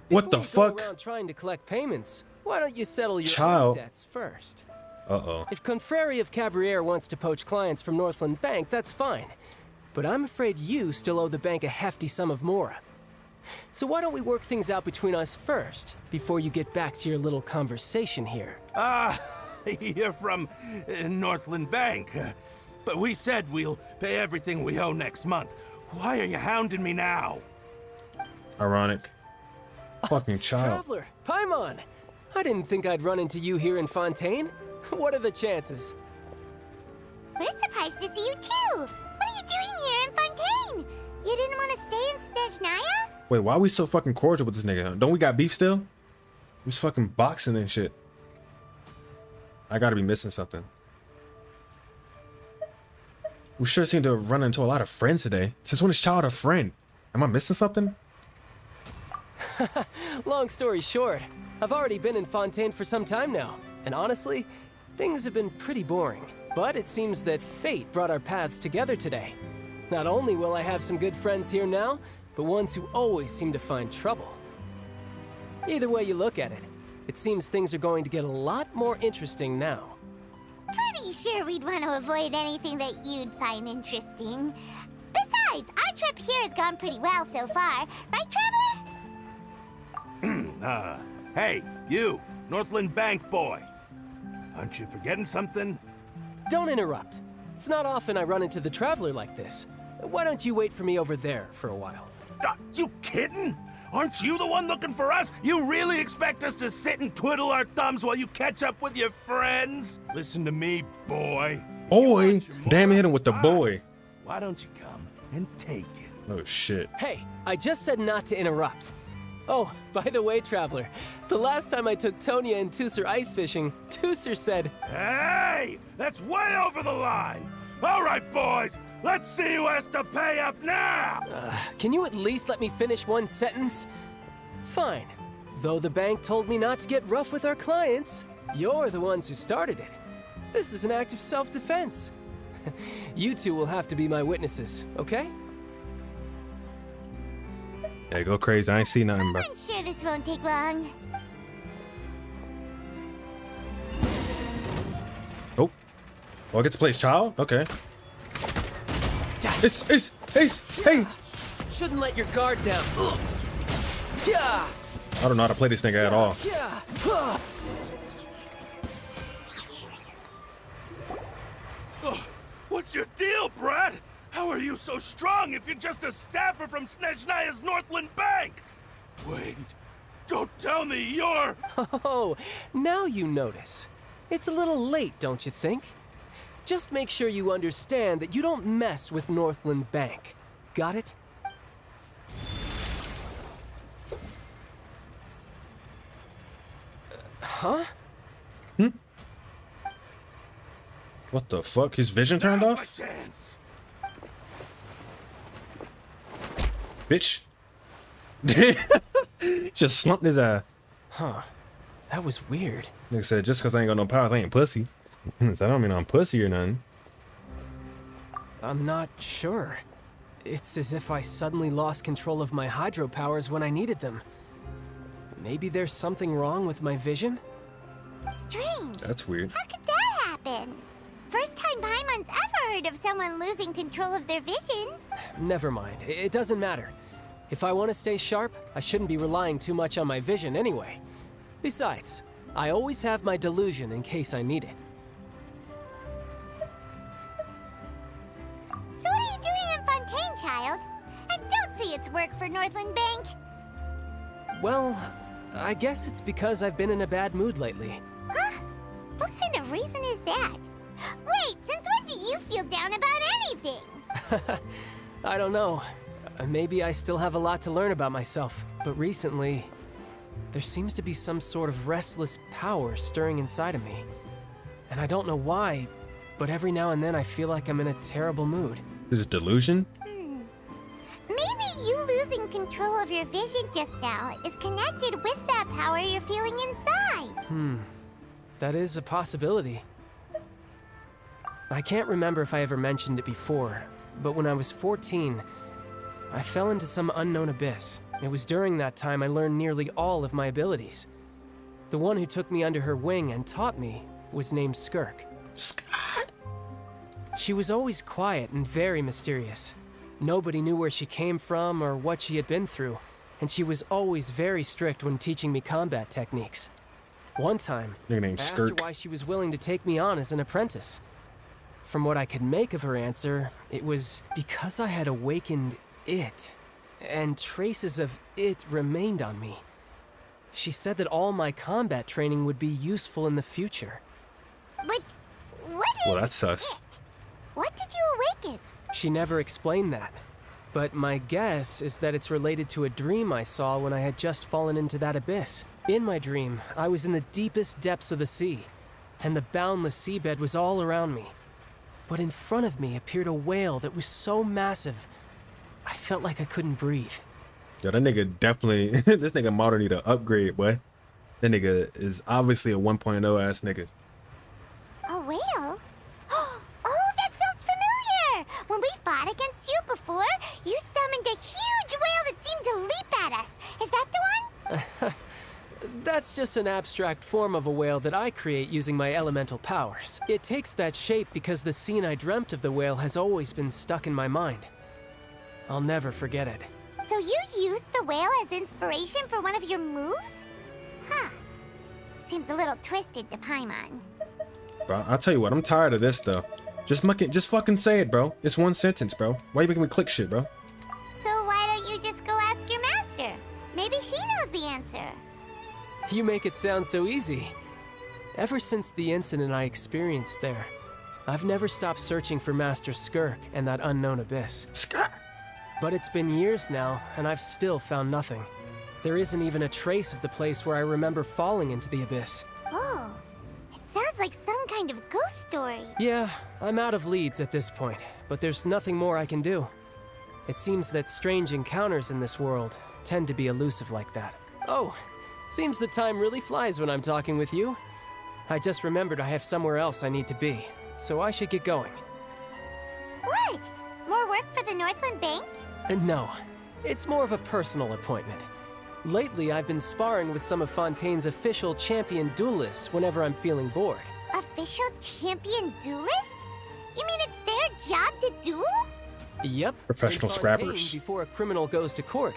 What the Before you fuck? go around trying to collect payments, why don't you settle your Child. own debts first? Uh-oh. If Confrérie of Cabriere wants to poach clients from Northland Bank, that's fine. But I'm afraid you still owe the bank a hefty sum of mora. So why don't we work things out between us first, before you get back to your little conversation here? You're from Northland Bank. But we said we'll pay everything we owe next month. Why are you hounding me now? Ironic. Fucking child. Traveler, Paimon! I didn't think I'd run into you here in Fontaine. What are the chances? We're surprised to see you too. What are you doing here in Fontaine? You didn't want to stay in Snezhnaya? Wait, why are we so fucking cordial with this nigga? Don't we got beef still? We was fucking boxing and shit. I gotta be missing something. We sure seem to have run into a lot of friends today. Since when is Child a friend? Am I missing something? Long story short, I've already been in Fontaine for some time now, and honestly, things have been pretty boring. But it seems that fate brought our paths together today. Not only will I have some good friends here now, but ones who always seem to find trouble. Either way you look at it, it seems things are going to get a lot more interesting now. Pretty sure we'd want to avoid anything that you'd find interesting. Besides, our trip here has gone pretty well so far. Right, Trevor? Hey, you, Northland Bank boy. Aren't you forgetting something? Don't interrupt. It's not often I run into the Traveler like this. Why don't you wait for me over there for a while? You kidding? Aren't you the one looking for us? You really expect us to sit and twiddle our thumbs while you catch up with your friends? Listen to me, boy. Boy? Damn, hit him with the boy. Why don't you come and take it. Oh shit. Hey, I just said not to interrupt. Oh, by the way, Traveler, the last time I took Tonya and Tusser ice fishing, Tusser said, Hey! That's way over the line! All right, boys, let's see who has to pay up now! Can you at least let me finish one sentence? Fine. Though the bank told me not to get rough with our clients, you're the ones who started it. This is an act of self-defense. You two will have to be my witnesses, okay? Yeah, go crazy. I ain't see nothing, bro. I'm sure this won't take long. Oh. Oh, I get to play as child? Okay. It's hey! Shouldn't let your guard down. Yeah. I don't know how to play this nigga at all. Yeah. What's your deal, Brad? How are you so strong if you're just a staffer from Snezhnaya's Northland Bank? Wait, don't tell me you're... Oh, now you notice. It's a little late, don't you think? Just make sure you understand that you don't mess with Northland Bank. Got it? Huh? What the fuck? His vision turned off? Bitch. Just slumped his eye. Huh. That was weird. Nigga said, just because I ain't got no powers, I ain't pussy. So I don't mean I'm pussy or nothing. I'm not sure. It's as if I suddenly lost control of my hydro powers when I needed them. Maybe there's something wrong with my vision? Strange. That's weird. How could that happen? First time Paimon's ever heard of someone losing control of their vision. Never mind. It doesn't matter. If I want to stay sharp, I shouldn't be relying too much on my vision anyway. Besides, I always have my delusion in case I need it. So what are you doing in Fontaine, child? I don't see it's work for Northland Bank. Well, I guess it's because I've been in a bad mood lately. Huh? What kind of reason is that? Wait, since when do you feel down about anything? I don't know. Maybe I still have a lot to learn about myself, but recently, there seems to be some sort of restless power stirring inside of me. And I don't know why, but every now and then I feel like I'm in a terrible mood. Is it delusion? Maybe you losing control of your vision just now is connected with that power you're feeling inside. That is a possibility. I can't remember if I ever mentioned it before, but when I was 14, I fell into some unknown abyss. It was during that time I learned nearly all of my abilities. The one who took me under her wing and taught me was named Skirk. She was always quiet and very mysterious. Nobody knew where she came from or what she had been through, and she was always very strict when teaching me combat techniques. One time, I asked her why she was willing to take me on as an apprentice. From what I could make of her answer, it was because I had awakened it, and traces of it remained on me. She said that all my combat training would be useful in the future. But what is... Well, that's sus. What did you awaken? She never explained that, but my guess is that it's related to a dream I saw when I had just fallen into that abyss. In my dream, I was in the deepest depths of the sea, and the boundless seabed was all around me. But in front of me appeared a whale that was so massive, I felt like I couldn't breathe. Yo, that nigga definitely, this nigga model need an upgrade, boy. That nigga is obviously a 1.0 ass nigga. A whale? Oh, that sounds familiar! When we fought against you before, you summoned a huge whale that seemed to leap at us. Is that the one? That's just an abstract form of a whale that I create using my elemental powers. It takes that shape because the scene I dreamt of the whale has always been stuck in my mind. I'll never forget it. So you used the whale as inspiration for one of your moves? Huh. Seems a little twisted to Paimon. Bro, I'll tell you what, I'm tired of this though. Just fucking say it, bro. It's one sentence, bro. Why you making me click shit, bro? So why don't you just go ask your master? Maybe she knows the answer. You make it sound so easy. Ever since the incident I experienced there, I've never stopped searching for Master Skirk and that unknown abyss. Skirk! But it's been years now, and I've still found nothing. There isn't even a trace of the place where I remember falling into the abyss. Oh, it sounds like some kind of ghost story. Yeah, I'm out of leads at this point, but there's nothing more I can do. It seems that strange encounters in this world tend to be elusive like that. Oh, seems the time really flies when I'm talking with you. I just remembered I have somewhere else I need to be, so I should get going. What? More work for the Northland Bank? No, it's more of a personal appointment. Lately, I've been sparring with some of Fontaine's official champion duelists whenever I'm feeling bored. Official champion duelists? You mean it's their job to duel? Yep. Professional In Fontaine, scrappers. Before a criminal goes to court,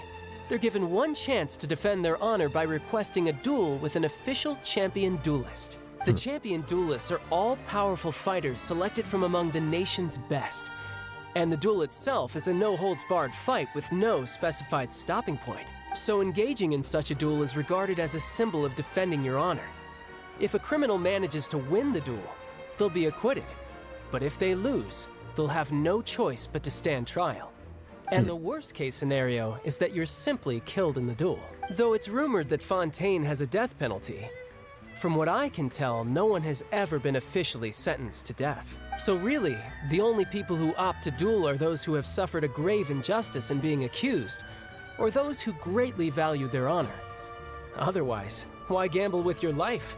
they're given one chance to defend their honor by requesting a duel with an official champion duelist. The champion duelists are all-powerful fighters selected from among the nation's best. And the duel itself is a no-holds-barred fight with no specified stopping point. So engaging in such a duel is regarded as a symbol of defending your honor. If a criminal manages to win the duel, they'll be acquitted. But if they lose, they'll have no choice but to stand trial. And the worst-case scenario is that you're simply killed in the duel. Though it's rumored that Fontaine has a death penalty, from what I can tell, no one has ever been officially sentenced to death. So really, the only people who opt to duel are those who have suffered a grave injustice in being accused, or those who greatly value their honor. Otherwise, why gamble with your life?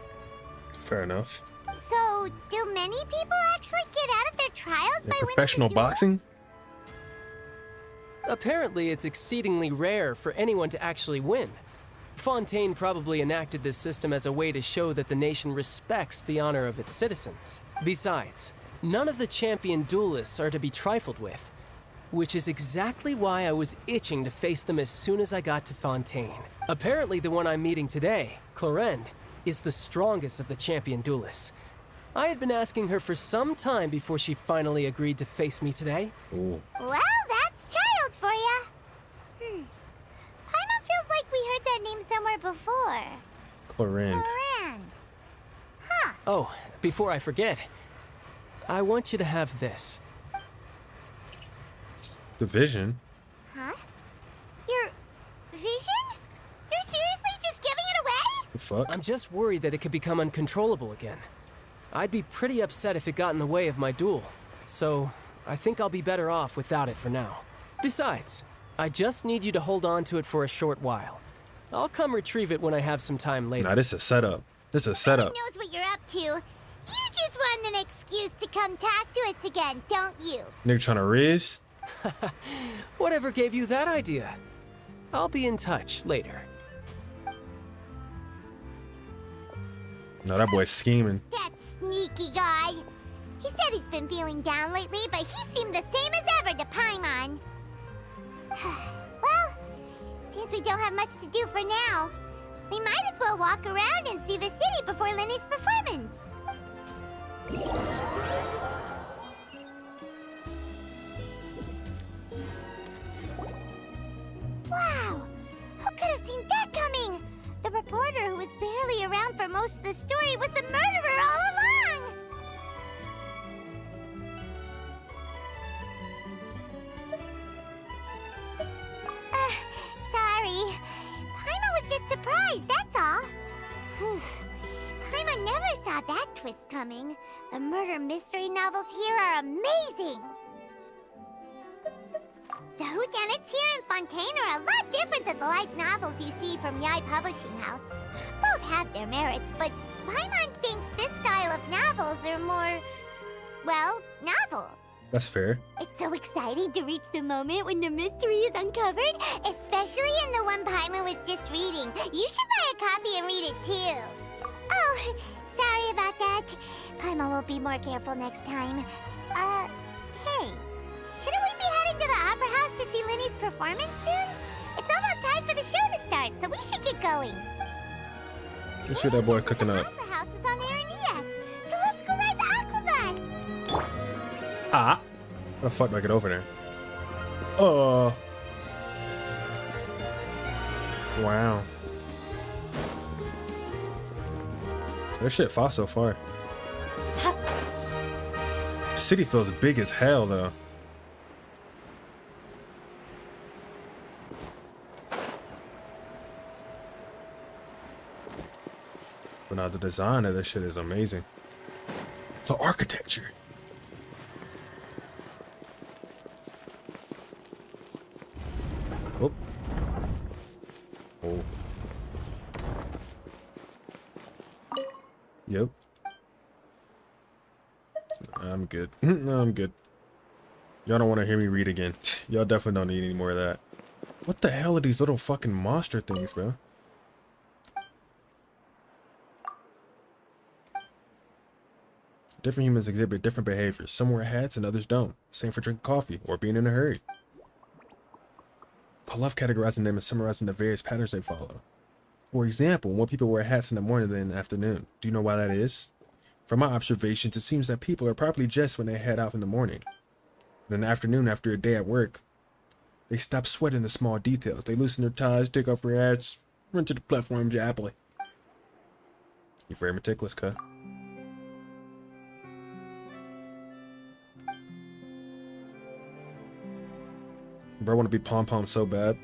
Fair enough. So, do many people actually get out of their trials by Professional winning the duel? boxing? Apparently, it's exceedingly rare for anyone to actually win. Fontaine probably enacted this system as a way to show that the nation respects the honor of its citizens. Besides, none of the champion duelists are to be trifled with, which is exactly why I was itching to face them as soon as I got to Fontaine. Apparently, the one I'm meeting today, Clorinde, is the strongest of the champion duelists. I had been asking her for some time before she finally agreed to face me today. Ooh. Well, that's child for ya. Paimon feels like we heard that name somewhere before. Clorinde. Clorinde. Huh. Oh, before I forget, I want you to have this. The vision? Huh? Your vision? You're seriously just giving it away? The fuck? I'm just worried that it could become uncontrollable again. I'd be pretty upset if it got in the way of my duel, so I think I'll be better off without it for now. Besides, I just need you to hold on to it for a short while. I'll come retrieve it when I have some time later. Nah, this is a setup. This is a setup. Knows what you're up to. You just want an excuse to come talk to us again, don't you? Nigga trying to riz? Whatever gave you that idea? I'll be in touch later. No, that boy's scheming. That sneaky guy. He said he's been feeling down lately, but he seemed the same as ever to Paimon. Well, since we don't have much to do for now, we might as well walk around and see the city before Lenny's performance. Wow! Who could have seen that coming? The reporter who was barely around for most of the story was the murderer all along! Sorry. Paimon was just surprised, that's all. Paimon never saw that twist coming. The murder mystery novels here are amazing! The whodunits here in Fontaine are a lot different than the light novels you see from Yai Publishing House. Both have their merits, but Paimon thinks this style of novels are more, well, novel. That's fair. It's so exciting to reach the moment when the mystery is uncovered, especially in the one Paimon was just reading. You should buy a copy and read it too. Oh, sorry about that. Paimon will be more careful next time. Hey, shouldn't we be heading to the Opera House to see Lenny's performance soon? It's almost time for the show to start, so we should get going. Let's see that boy cooking up. The Opera House is on Aranias, so let's go ride the Aquabus. Ah! How the fuck do I get over there? Wow. This shit far so far. City feels big as hell though. But now the design of this shit is amazing. The architecture. Oh. Oh. Yep. I'm good. No, I'm good. Y'all don't want to hear me read again. Y'all definitely don't need any more of that. What the hell are these little fucking monster things, bro? Different humans exhibit different behaviors. Some wear hats and others don't. Same for drinking coffee or being in a hurry. I love categorizing them and summarizing the various patterns they follow. For example, more people wear hats in the morning than in the afternoon. Do you know why that is? From my observations, it seems that people are properly dressed when they head out in the morning. But in the afternoon, after a day at work, they stop sweating the small details. They loosen their ties, take off their hats, run to the platforms happily. You're very meticulous, cuh. Bro, I want to be pom-pom so bad.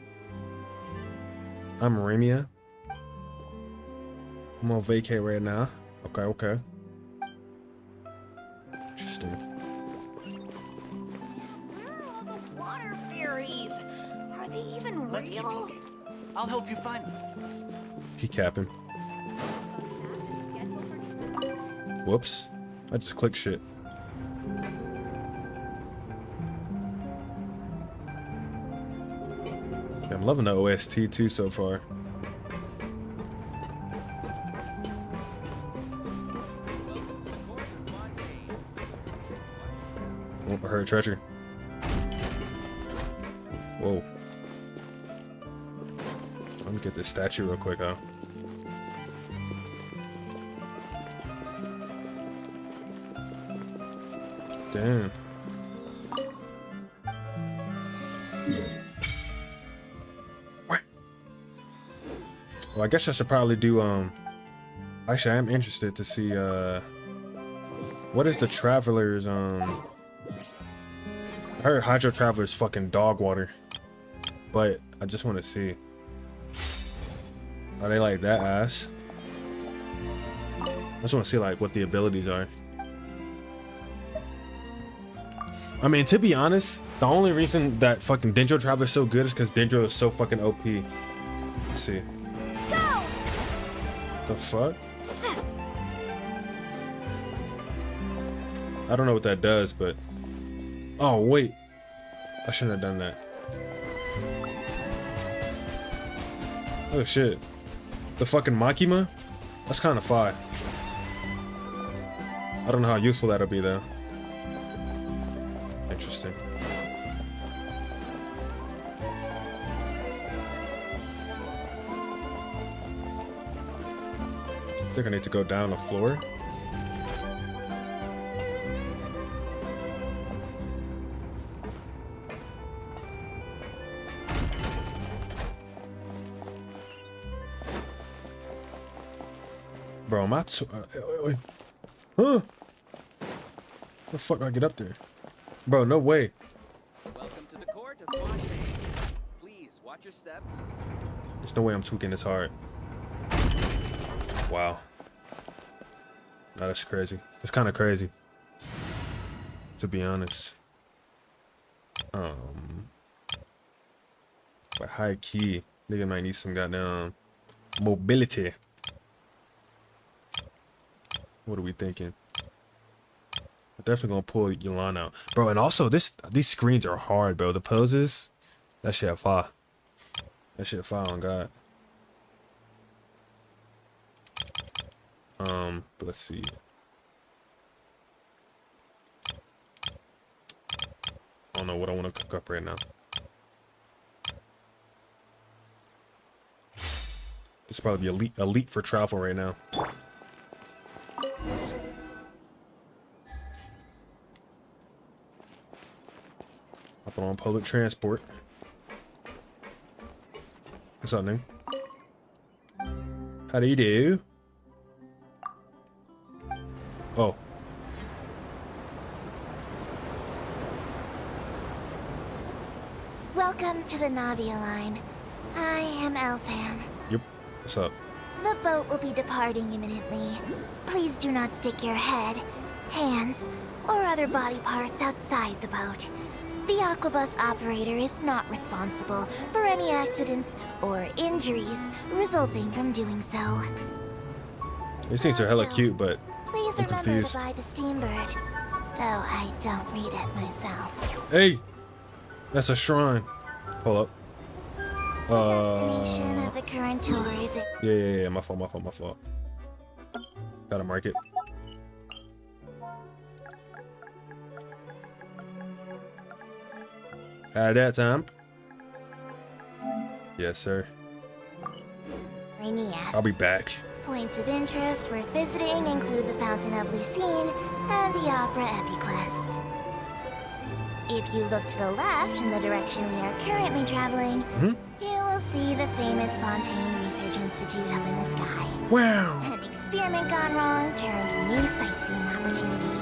I'm Ramia. I'm on vacay right now. Okay, okay. Interesting. Where are all the water fairies? Are they even Let's keep real? looking. I'll help you find them. He capping. Whoops. I just clicked shit. Yeah, I'm loving the OST too so far. Oh, I heard treasure. Whoa. Let me get this statue real quick, huh? Damn. What? Well, I guess I should probably do, actually, I am interested to see, what is the Traveler's, I heard Hydro Traveler's fucking dog water, but I just want to see. Are they like that ass? I just want to see, like, what the abilities are. I mean, to be honest, the only reason that fucking Dendro Traveler is so good is because Dendro is so fucking OP. Let's see. Go! The fuck? I don't know what that does, but... Oh, wait. I shouldn't have done that. Oh, shit. The fucking Makima? That's kind of fire. I don't know how useful that'll be, though. Interesting. I think I need to go down the floor. Bro, am I huh? How the fuck do I get up there? Bro, no way. Welcome to the court of Fontaine. Please watch your step. There's no way I'm tweaking this hard. Wow. No, that's crazy. It's kind of crazy, to be honest. But high key, nigga might need some goddamn mobility. What are we thinking? I'm definitely gonna pull Yolanda out, bro. And also, these screens are hard, bro. The poses, that shit fire. That shit fire on God. But let's see. I don't know what I want to cook up right now. This is probably elite for travel right now. Hopping on public transport. What's up, nigga? How do you do? Oh. Welcome to the Navia line. I am Elfan. Yep. What's up? The boat will be departing imminently. Please do not stick your head, hands, or other body parts outside the boat. The Aquabus operator is not responsible for any accidents or injuries resulting from doing so. These things are hella cute, but Please I'm remember confused. to buy the Steambird, though I don't read it myself. Hey, that's a shrine. Hold up. Destination of the current tour is Yeah. My fault. Gotta mark it. Had that time. Yes, sir. Rainias. I'll be back. Points of interest worth visiting include the Fountain of Lucine and the Opera Epiclese. If you look to the left in the direction we are currently traveling, you will see the famous Fontaine Research Institute up in the sky. Wow! An experiment gone wrong turned a new sightseeing opportunity.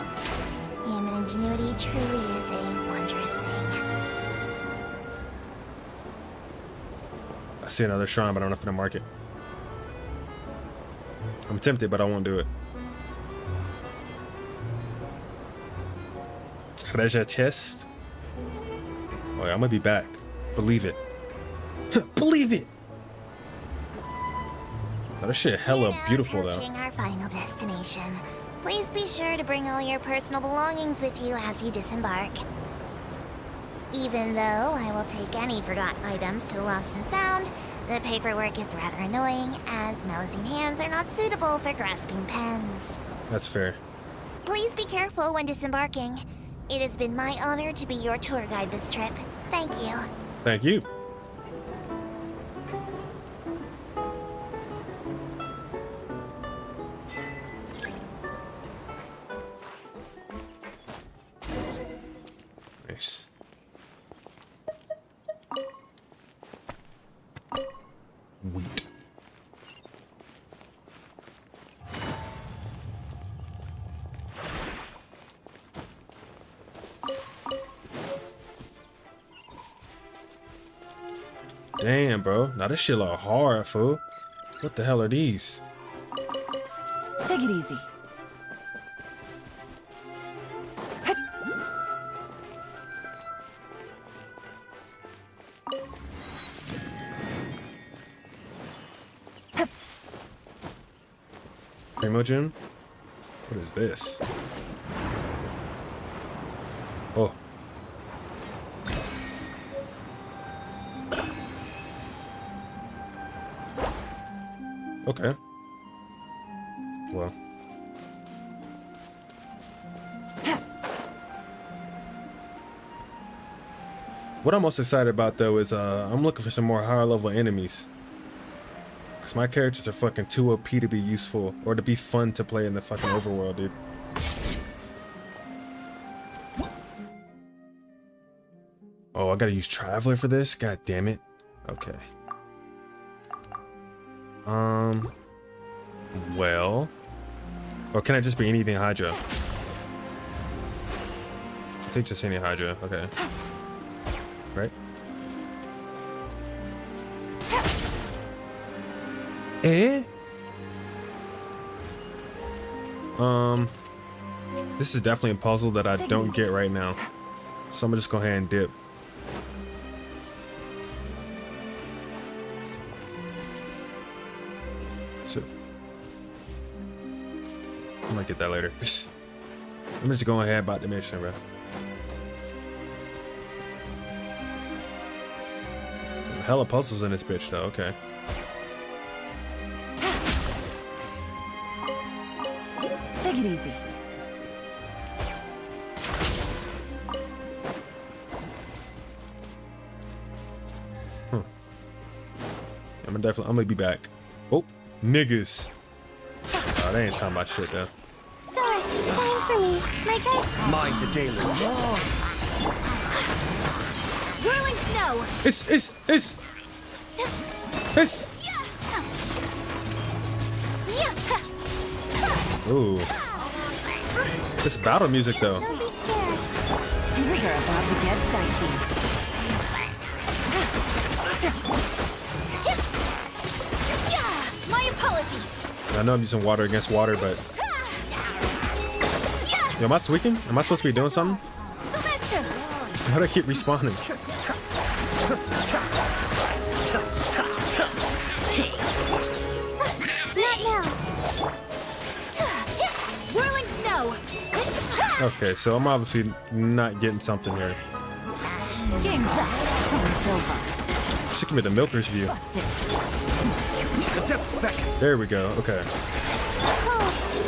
Human ingenuity truly is a wondrous thing. I see another shrine, but I don't know if I'm gonna mark it. I'm tempted, but I won't do it. Treasure chest. Oh yeah, I'm gonna be back. Believe it. Believe it. Oh, this shit hella beautiful though. Approaching our final destination. Please be sure to bring all your personal belongings with you as you disembark. Even though I will take any forgotten items to the lost and found, the paperwork is rather annoying, as Melusine hands are not suitable for grasping pens. That's fair. Please be careful when disembarking. It has been my honor to be your tour guide this trip. Thank you. Thank you. Nice. Wheat. Damn, bro. Now this shit look hard, fool. What the hell are these? Take it easy. Primogen? What is this? Oh. Okay. Well. What I'm most excited about though is I'm looking for some more higher level enemies. Cause my characters are fucking too OP to be useful or to be fun to play in the fucking overworld, dude. Oh, I gotta use Traveler for this? God damn it. Okay. Well. Or can I just be anything Hydra? I think just any Hydra. Okay. Right? Eh? This is definitely a puzzle that I don't get right now. So I'm gonna just go ahead and dip. So I might get that later. I'm just going ahead about the mission, bro. Hella puzzles in this bitch though, okay. Take it easy. I'm gonna be back. Oh, niggas. Oh, they ain't talking about shit though. Stars, shine for me. My guide. Mind the daily. Whirling snow. It's. Ooh. This battle music though. Don't be scared. Things are about to get dicey. I know I'm using water against water, but yo, am I tweaking? Am I supposed to be doing something? How do I keep respawning? Not now. Whirling snow. Okay, so I'm obviously not getting something here. Game's up. Silver. Just give me the milker's view. There we go. Okay. Oh,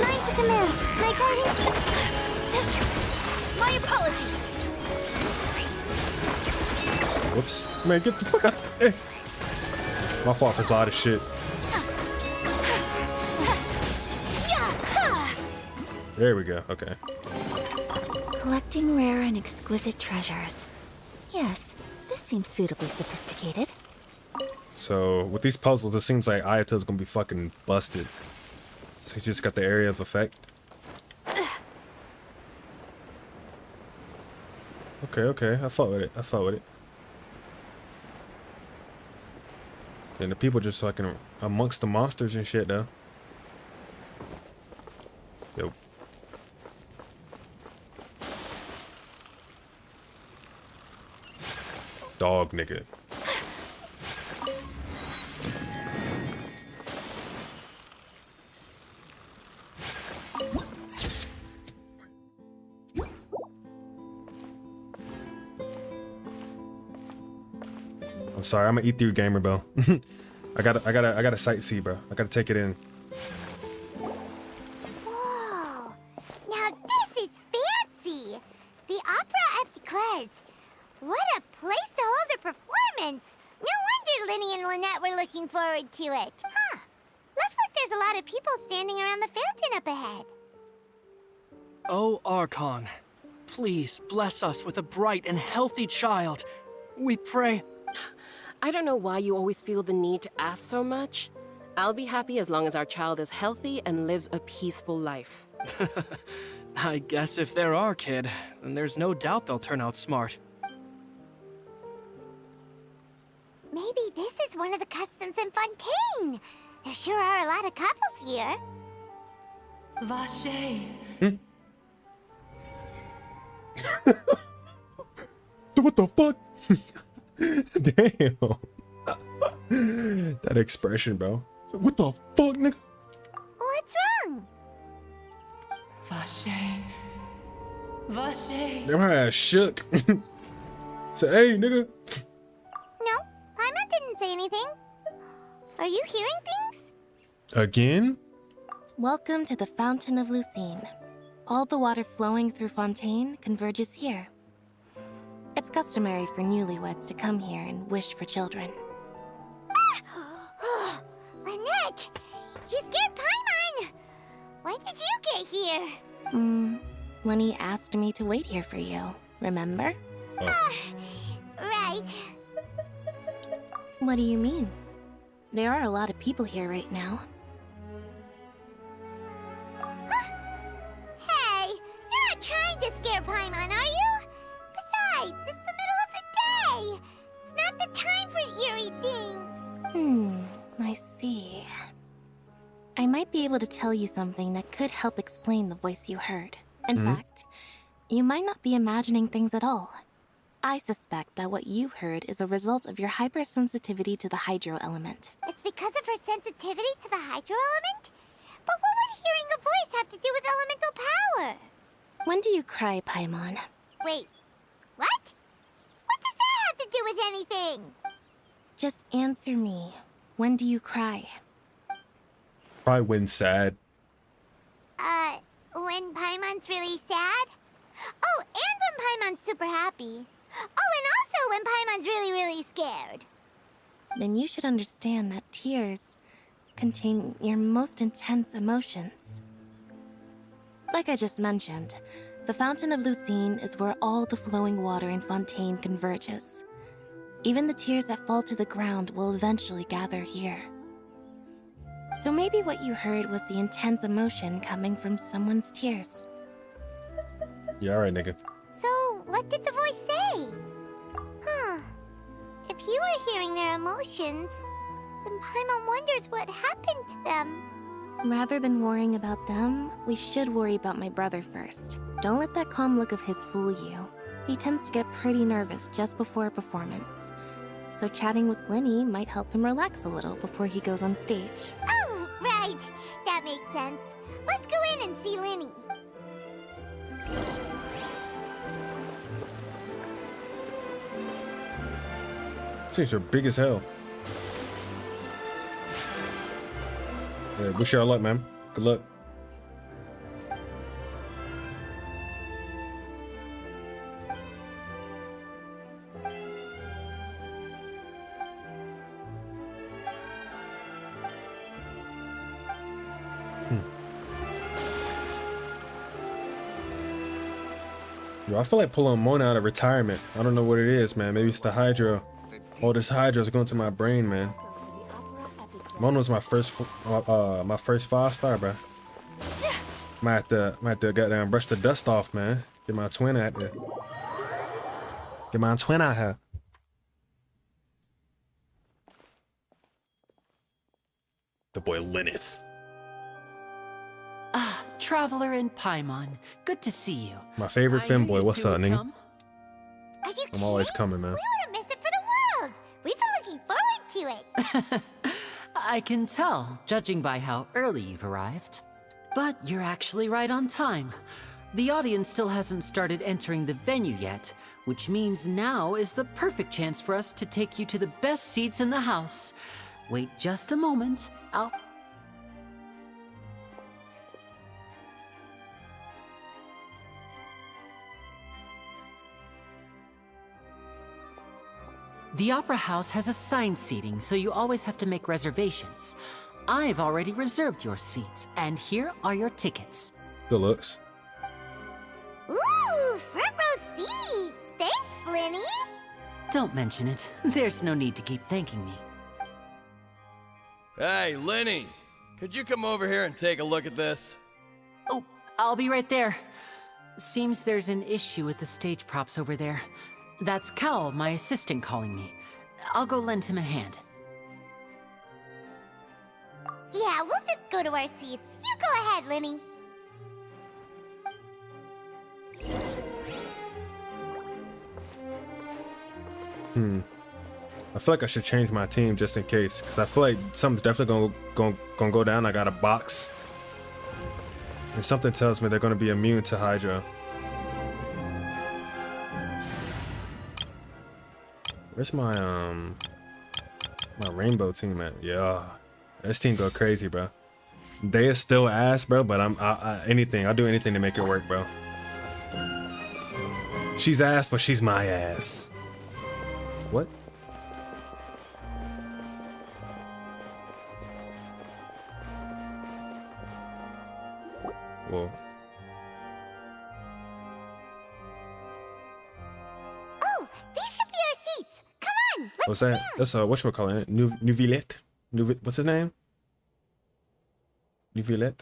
mine to command. My guardians. My apologies. Whoops. Man, get the fuck out. Eh. My fault for a lot of shit. There we go. Okay. Collecting rare and exquisite treasures. Yes, this seems suitably sophisticated. So with these puzzles, it seems like Ayato's gonna be fucking busted. So he's just got the area of effect. Okay. I fought with it. And the people just fucking amongst the monsters and shit though. Yo. Dog nigga. I'm sorry, I'm an E3 gamer, bro. I gotta sightsee, bro. I gotta take it in. Whoa. Now this is fancy. The Opera Epiclese. What a place to hold a performance. No wonder Linny and Lynette were looking forward to it. Huh. Looks like there's a lot of people standing around the fountain up ahead. Oh, Archon, please bless us with a bright and healthy child. We pray. I don't know why you always feel the need to ask so much. I'll be happy as long as our child is healthy and lives a peaceful life. I guess if they're our kid, then there's no doubt they'll turn out smart. Maybe this is one of the customs in Fontaine. There sure are a lot of couples here. Vache. What the fuck? Damn. That expression, bro. What the fuck, nigga? What's wrong? Vache. Vache. Damn, her ass shook. Say, hey, nigga. No, Paimon didn't say anything. Are you hearing things? Again? Welcome to the Fountain of Lucine. All the water flowing through Fontaine converges here. It's customary for newlyweds to come here and wish for children. Lynette, you scared Paimon. When did you get here? When he asked me to wait here for you, remember? Right. What do you mean? There are a lot of people here right now. Hey, you're not trying to scare Paimon, are you? Besides, it's the middle of the day. It's not the time for eerie things. I see. I might be able to tell you something that could help explain the voice you heard. In fact, you might not be imagining things at all. I suspect that what you heard is a result of your hypersensitivity to the hydro element. It's because of her sensitivity to the hydro element? But what would hearing a voice have to do with elemental power? When do you cry, Paimon? Wait, what? What does that have to do with anything? Just answer me. When do you cry? Probably when sad. When Paimon's really sad? Oh, and when Paimon's super happy. Oh, and also when Paimon's really, really scared. Then you should understand that tears contain your most intense emotions. Like I just mentioned, the Fountain of Lucine is where all the flowing water in Fontaine converges. Even the tears that fall to the ground will eventually gather here. So maybe what you heard was the intense emotion coming from someone's tears. Yeah, alright, nigga. So, what did the voice say? Huh. If you were hearing their emotions, then Paimon wonders what happened to them. Rather than worrying about them, we should worry about my brother first. Don't let that calm look of his fool you. He tends to get pretty nervous just before a performance. So chatting with Linny might help him relax a little before he goes on stage. Oh, right. That makes sense. Let's go in and see Linny. Things are big as hell. Yeah, wish y'all luck, man. Good luck. Yo, I feel like pulling Mona out of retirement. I don't know what it is, man. Maybe it's the Hydro. Oh, this Hydro's going to my brain, man. Mona was my first 5-star, bro. Might have to get down, brush the dust off, man. Get my twin out there. Get my twin out here. The boy Lyneth. Ah, Traveler in Paimon. Good to see you. My favorite femboy. What's up, nigga? Are you I'm always coming, man. We wouldn't miss it for the world. We've been looking forward to it. I can tell, judging by how early you've arrived. But you're actually right on time. The audience still hasn't started entering the venue yet, which means now is the perfect chance for us to take you to the best seats in the house. Wait just a moment. The Opera House has assigned seating, so you always have to make reservations. I've already reserved your seats, and here are your tickets. Good looks. Ooh, front row seats. Thanks, Linny. Don't mention it. There's no need to keep thanking me. Hey, Linny! Could you come over here and take a look at this? Oh, I'll be right there. Seems there's an issue with the stage props over there. That's Cal, my assistant, calling me. I'll go lend him a hand. Yeah, we'll just go to our seats. You go ahead, Linny. I feel like I should change my team just in case, because I feel like something's definitely gonna go down. I got a box, and something tells me they're gonna be immune to Hydra. Where's my my rainbow team at? Yeah, this team go crazy, bro. They is still ass, bro, but I'll do anything to make it work, bro. She's ass, but she's my ass. What? Whoa. Oh, these should be our seats. Come on, let's What's that? That's whatchamacallit, Nuvillette? What's his name? Nuvillette?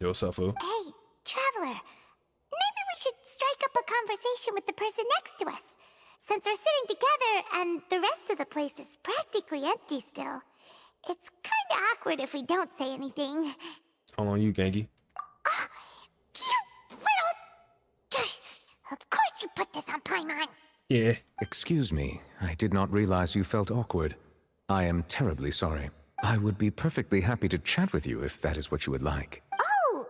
Yo, what's up, fool? Hey, Traveler. Maybe we should strike up a conversation with the person next to us. Since we're sitting together and the rest of the place is practically empty still, it's kinda awkward if we don't say anything. Hold on, you, Gangy. You little... Of course you put this on Paimon. Yeah. Excuse me, I did not realize you felt awkward. I am terribly sorry. I would be perfectly happy to chat with you if that is what you would like. Oh,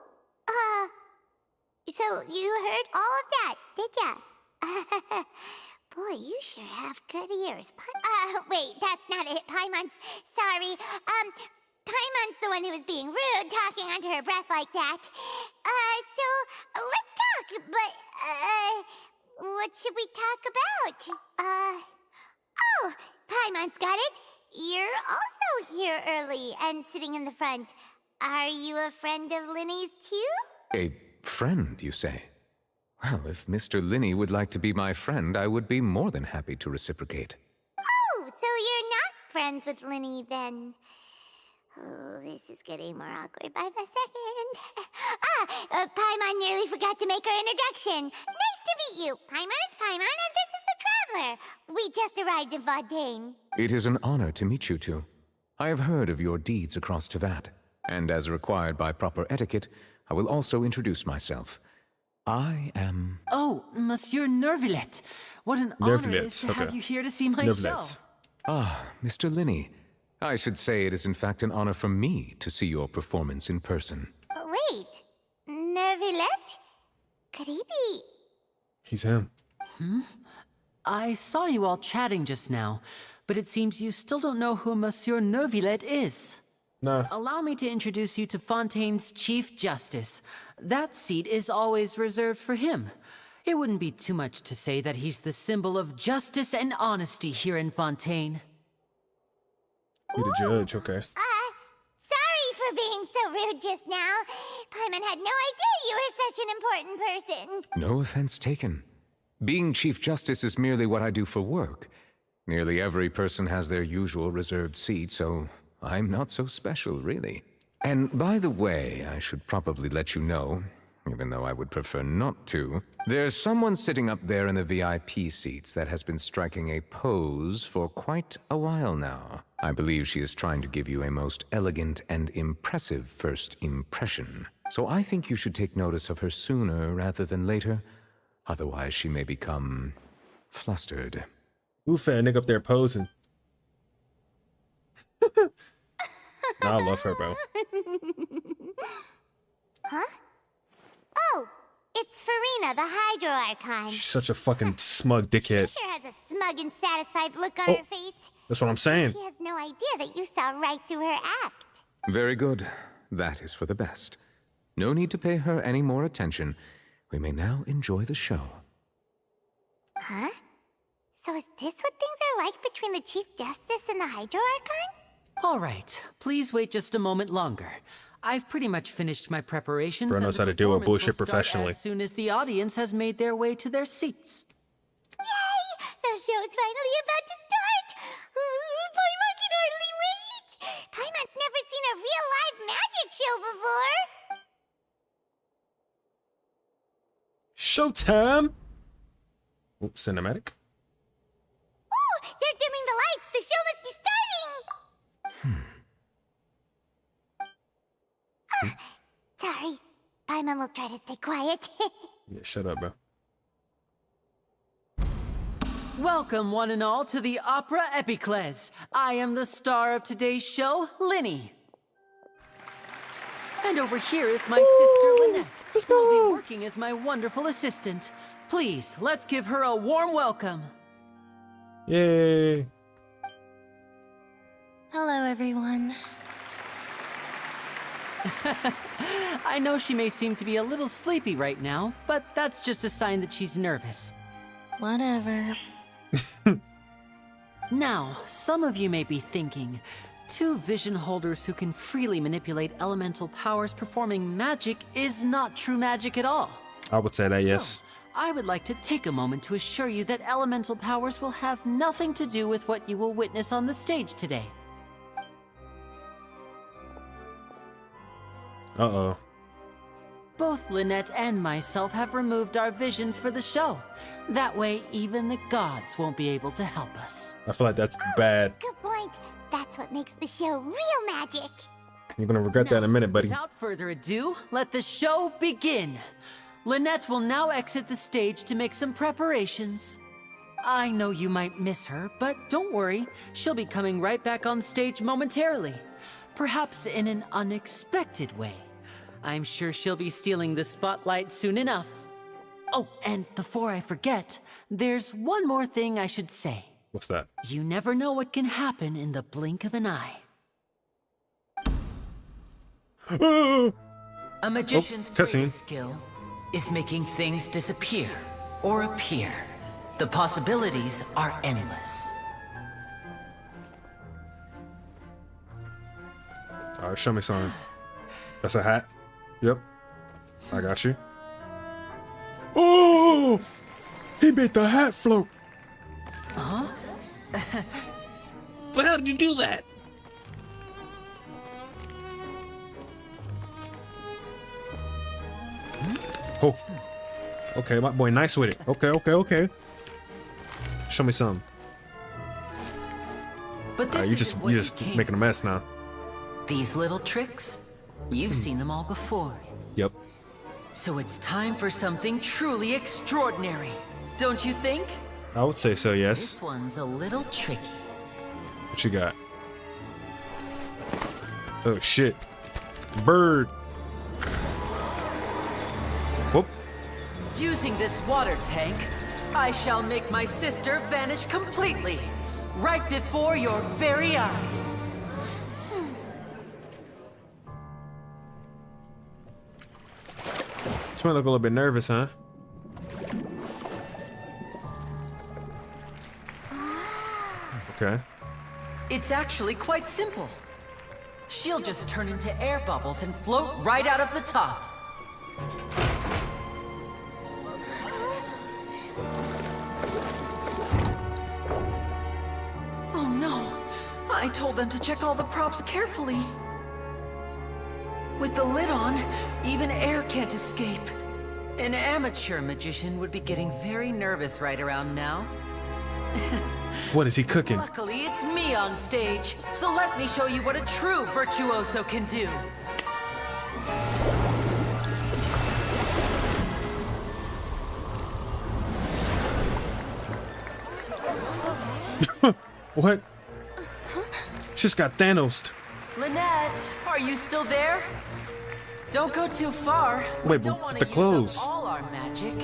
so you heard all of that, did ya? Boy, you sure have good ears. Wait, that's not it. Paimon's sorry. Paimon's the one who was being rude, talking under her breath like that. So let's talk, but, what should we talk about? Oh, Paimon's got it. You're also here early and sitting in the front. Are you a friend of Linny's too? A friend, you say? Well, if Mr. Linny would like to be my friend, I would be more than happy to reciprocate. Oh, so you're not friends with Linny then? Oh, this is getting more awkward by the second. Paimon nearly forgot to make her introduction. Nice to meet you. Paimon is Paimon, and this is the Traveler. We just arrived in Fontaine. It is an honor to meet you two. I have heard of your deeds across Tevat, and as required by proper etiquette, I will also introduce myself. I am... Oh, Monsieur Nervillet. What an honor it is to have you here to see my show. Ah, Mr. Linney. I should say it is in fact an honor for me to see your performance in person. Wait, Nervillet? Could he be... He's him. I saw you all chatting just now, but it seems you still don't know who Monsieur Nervillet is. No. Allow me to introduce you to Fontaine's Chief Justice. That seat is always reserved for him. It wouldn't be too much to say that he's the symbol of justice and honesty here in Fontaine. You're the judge, okay. Sorry for being so rude just now. Paimon had no idea you were such an important person. No offense taken. Being Chief Justice is merely what I do for work. Nearly every person has their usual reserved seat, so I'm not so special, really. And by the way, I should probably let you know, even though I would prefer not to, there's someone sitting up there in the VIP seats that has been striking a pose for quite a while now. I believe she is trying to give you a most elegant and impressive first impression. So I think you should take notice of her sooner rather than later. Otherwise, she may become flustered. Ooh, fat nigga up there posing. I love her, bro. Huh? Oh, it's Farina, the Hydro Archon. She's such a fucking smug dickhead. She sure has a smug and satisfied look on her face. That's what I'm saying. She has no idea that you saw right through her act. Very good. That is for the best. No need to pay her any more attention. We may now enjoy the show. Huh? So is this what things are like between the Chief Justice and the Hydro Archon? All right, please wait just a moment longer. I've pretty much finished my preparations. Bro knows how to deal with bullshit professionally. As soon as the audience has made their way to their seats. Yay! The show's finally about to start! Paimon can hardly wait! Paimon's never seen a real live magic show before! Showtime! Oops, cinematic. Oh, they're dimming the lights! The show must be starting! Sorry. Paimon will try to stay quiet. Yeah, shut up, bro. Welcome, one and all, to the Opera Epiclese. I am the star of today's show, Linny. And over here is my sister, Lynette, who will be working as my wonderful assistant. Please, let's give her a warm welcome. Yay. Hello, everyone. I know she may seem to be a little sleepy right now, but that's just a sign that she's nervous. Whatever. Now, some of you may be thinking, two vision holders who can freely manipulate elemental powers performing magic is not true magic at all. I would say that, yes. I would like to take a moment to assure you that elemental powers will have nothing to do with what you will witness on the stage today. Uh-oh. Both Lynette and myself have removed our visions for the show. That way, even the gods won't be able to help us. I feel like that's bad. Good point. That's what makes the show real magic. You're gonna regret that in a minute, buddy. Without further ado, let the show begin. Lynette will now exit the stage to make some preparations. I know you might miss her, but don't worry. She'll be coming right back on stage momentarily. Perhaps in an unexpected way. I'm sure she'll be stealing the spotlight soon enough. Oh, and before I forget, there's one more thing I should say. What's that? You never know what can happen in the blink of an eye. A magician's greatest skill is making things disappear or appear. The possibilities are endless. All right, show me something. That's a hat. Yep. I got you. Oh! He made the hat float. Huh? But how did you do that? Oh. Okay, my boy, nice with it. Okay. Show me some. But this you isn't what you just came making a mess now. These little tricks, you've seen them all before. Yep. So it's time for something truly extraordinary, don't you think? I would say so, yes. This one's a little tricky. What you got? Oh shit. Bird. Whoop. Using this water tank, I shall make my sister vanish completely, right before your very eyes. This one look a little bit nervous, huh? Okay. It's actually quite simple. She'll just turn into air bubbles and float right out of the top. Oh no! I told them to check all the props carefully. With the lid on, even air can't escape. An amateur magician would be getting very nervous right around now. What is he cooking? Luckily, it's me on stage, so let me show you what a true virtuoso can do. What? Just got Thanos'd. Lynette, are you still there? Don't go too far. Wait, Don't but wanna the use up clothes. all our magic.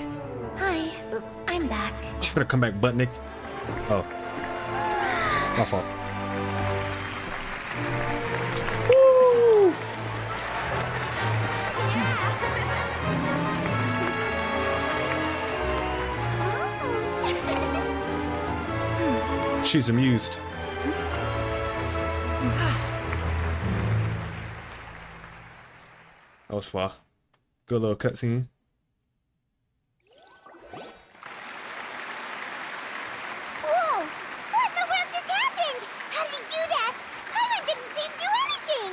Hi, I'm back. She's gonna come back butt naked. Oh. My fault. She's amused. That was far. Good little cutscene. Whoa! What in the world just happened? How did he do that? Paimon didn't seem to do anything.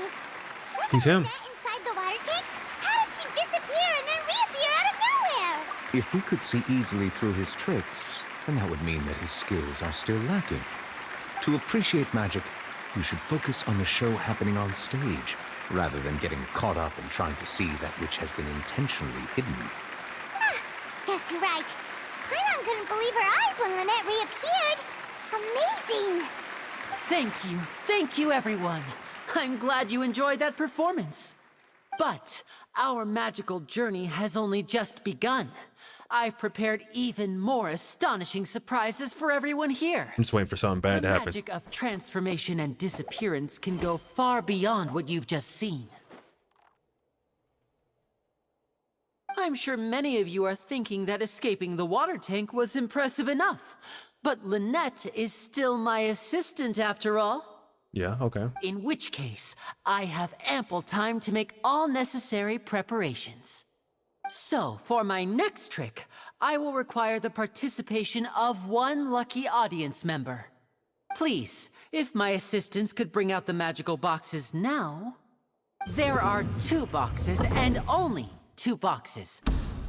Was He's him. that inside the water tank? How did she disappear and then reappear out of nowhere? If we could see easily through his tricks, then that would mean that his skills are still lacking. To appreciate magic, you should focus on the show happening on stage, rather than getting caught up in trying to see that which has been intentionally hidden. Guess you're right. Paimon couldn't believe her eyes when Lynette reappeared. Amazing! Thank you everyone. I'm glad you enjoyed that performance. But our magical journey has only just begun. I've prepared even more astonishing surprises for everyone here. I'm just waiting for something bad to The happen. magic of transformation and disappearance can go far beyond what you've just seen. I'm sure many of you are thinking that escaping the water tank was impressive enough. But Lynette is still my assistant after all. Yeah, okay. In which case, I have ample time to make all necessary preparations. So, for my next trick, I will require the participation of one lucky audience member. Please, if my assistants could bring out the magical boxes now. There are 2 boxes, and only 2 boxes.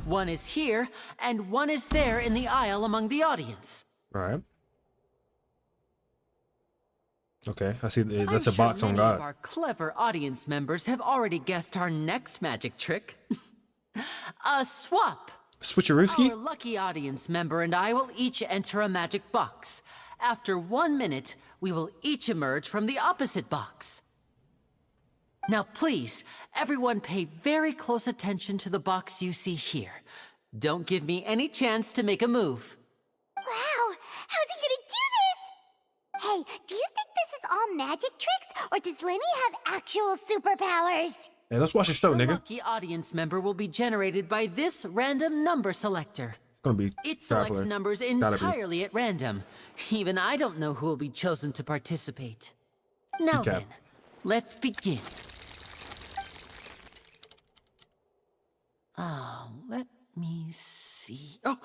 One is here, and one is there in the aisle among the audience. All right. Okay, I see. That's I'm a box sure on many of God. our clever audience members have already guessed our next magic trick. A swap. Switcherooski? Our lucky audience member and I will each enter a magic box. After 1 minute, we will each emerge from the opposite box. Now please, everyone pay very close attention to the box you see here. Don't give me any chance to make a move. Wow! How's he gonna do this? Hey, do you think this is all magic tricks, or does Lenny have actual superpowers? Hey, let's watch the show, The nigga. lucky audience member will be generated by this random number selector. It's gonna be It selects Traveler. numbers It's gotta be. entirely at random. Even I don't know who will be chosen to participate. Now Okay. then, let's begin. Let me see. Oh,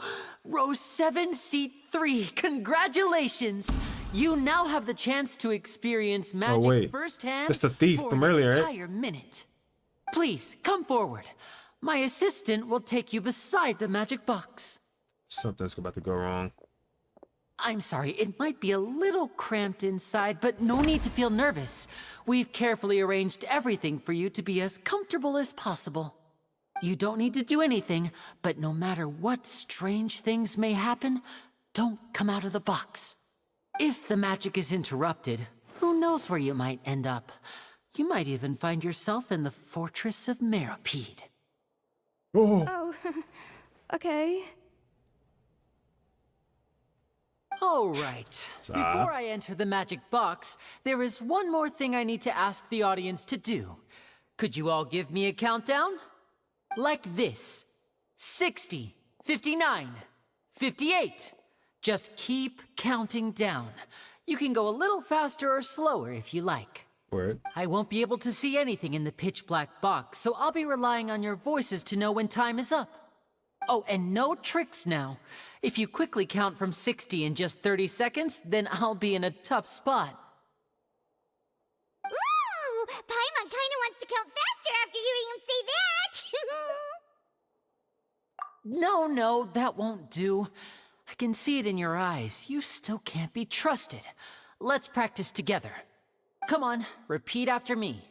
row 7, seat 3. Congratulations! You now have the chance to experience magic wait. firsthand That's the thief for from an earlier, right? entire minute. Please, come forward. My assistant will take you beside the magic box. Something's about to go wrong. I'm sorry, it might be a little cramped inside, but no need to feel nervous. We've carefully arranged everything for you to be as comfortable as possible. You don't need to do anything, but no matter what strange things may happen, don't come out of the box. If the magic is interrupted, who knows where you might end up? You might even find yourself in the Fortress of Meropide. Oh, okay. All right. Before I enter the magic box, there is one more thing I need to ask the audience to do. Could you all give me a countdown? Like this. 60, 59, 58. Just keep counting down. You can go a little faster or slower if you like. Word. I won't be able to see anything in the pitch black box, so I'll be relying on your voices to know when time is up. Oh, and no tricks now. If you quickly count from 60 in just 30 seconds, then I'll be in a tough spot. Ooh! Paimon kinda wants to count faster after hearing him say that! No, that won't do. I can see it in your eyes. You still can't be trusted. Let's practice together. Come on, repeat after me.